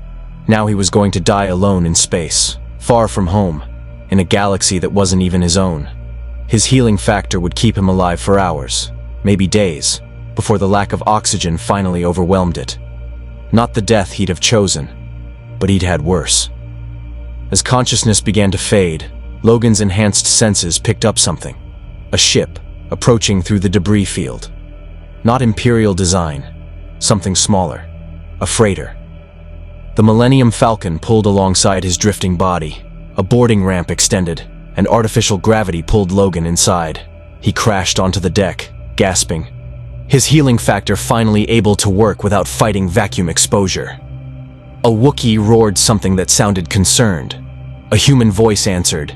Now he was going to die alone in space, far from home, in a galaxy that wasn't even his own. His healing factor would keep him alive for hours, maybe days, before the lack of oxygen finally overwhelmed it. Not the death he'd have chosen, but he'd had worse. As consciousness began to fade, Logan's enhanced senses picked up something. A ship, approaching through the debris field. Not Imperial design, something smaller. A freighter. The Millennium Falcon pulled alongside his drifting body. A boarding ramp extended, and artificial gravity pulled Logan inside. He crashed onto the deck, gasping. His healing factor finally able to work without fighting vacuum exposure. A Wookiee roared something that sounded concerned. A human voice answered,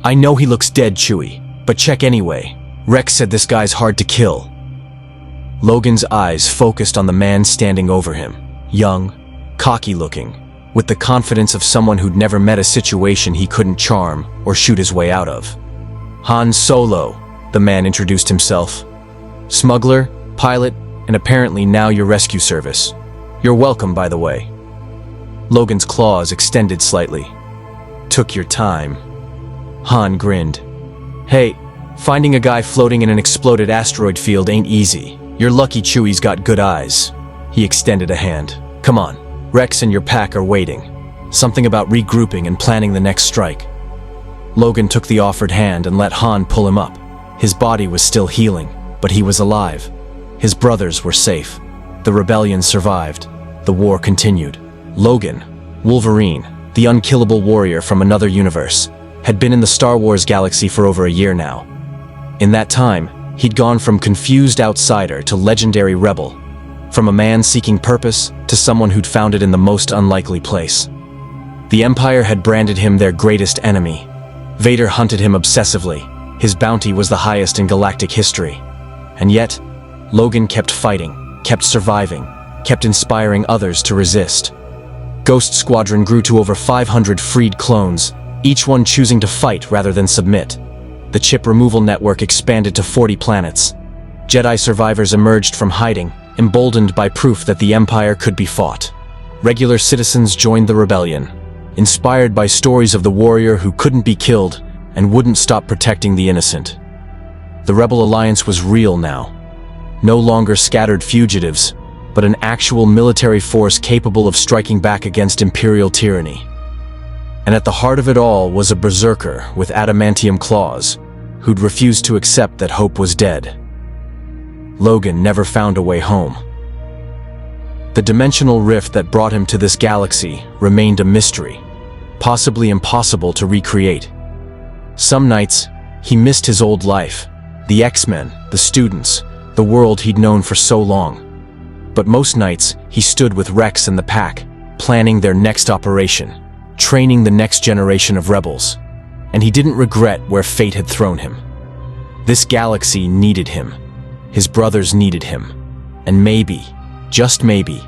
"I know he looks dead, Chewie, but check anyway. Rex said this guy's hard to kill." Logan's eyes focused on the man standing over him, young, cocky-looking, with the confidence of someone who'd never met a situation he couldn't charm or shoot his way out of. "Han Solo," the man introduced himself. "Smuggler, pilot, and apparently now your rescue service. You're welcome, by the way." Logan's claws extended slightly. "Took your time." Han grinned. "Hey, finding a guy floating in an exploded asteroid field ain't easy. You're lucky Chewie's got good eyes." He extended a hand. "Come on, Rex and your pack are waiting. Something about regrouping and planning the next strike." Logan took the offered hand and let Han pull him up. His body was still healing, but he was alive. His brothers were safe. The rebellion survived. The war continued. Logan, Wolverine, the unkillable warrior from another universe, had been in the Star Wars galaxy for over a year now. In that time, he'd gone from confused outsider to legendary rebel, from a man seeking purpose to someone who'd found it in the most unlikely place. The Empire had branded him their greatest enemy. Vader hunted him obsessively. His bounty was the highest in galactic history. And yet, Logan kept fighting, kept surviving, kept inspiring others to resist. Ghost Squadron grew to over 500 freed clones, each one choosing to fight rather than submit. The chip removal network expanded to 40 planets. Jedi survivors emerged from hiding, emboldened by proof that the Empire could be fought. Regular citizens joined the rebellion, inspired by stories of the warrior who couldn't be killed and wouldn't stop protecting the innocent. The Rebel Alliance was real now. No longer scattered fugitives, but an actual military force capable of striking back against imperial tyranny. And at the heart of it all was a berserker with adamantium claws, who'd refused to accept that hope was dead. Logan never found a way home. The dimensional rift that brought him to this galaxy remained a mystery, possibly impossible to recreate. Some nights, he missed his old life, the X-Men, the students, the world he'd known for so long. But most nights, he stood with Rex and the pack, planning their next operation, training the next generation of rebels. And he didn't regret where fate had thrown him. This galaxy needed him. His brothers needed him. And maybe, just maybe,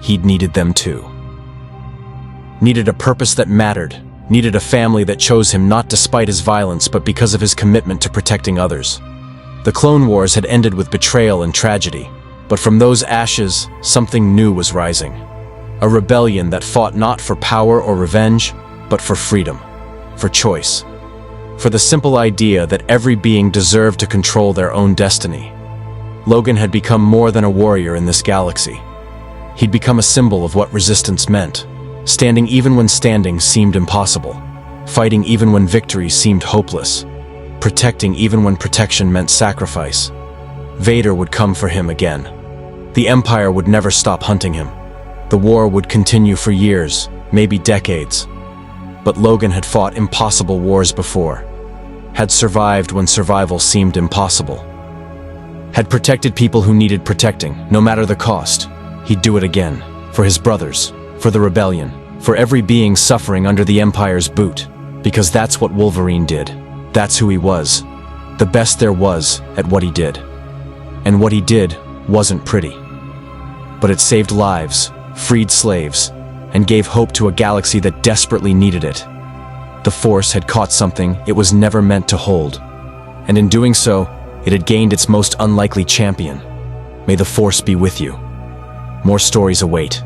he'd needed them too. Needed a purpose that mattered, needed a family that chose him not despite his violence but because of his commitment to protecting others. The Clone Wars had ended with betrayal and tragedy, but from those ashes, something new was rising. A rebellion that fought not for power or revenge, but for freedom, for choice, for the simple idea that every being deserved to control their own destiny. Logan had become more than a warrior in this galaxy. He'd become a symbol of what resistance meant, standing even when standing seemed impossible, fighting even when victory seemed hopeless, protecting even when protection meant sacrifice. Vader would come for him again. The Empire would never stop hunting him. The war would continue for years, maybe decades. But Logan had fought impossible wars before, had survived when survival seemed impossible, had protected people who needed protecting, no matter the cost. He'd do it again, for his brothers, for the rebellion, for every being suffering under the Empire's boot, because that's what Wolverine did. That's who he was, the best there was at what he did. And what he did wasn't pretty. But it saved lives, freed slaves, and gave hope to a galaxy that desperately needed it. The Force had caught something it was never meant to hold, and in doing so, it had gained its most unlikely champion. May the Force be with you. More stories await.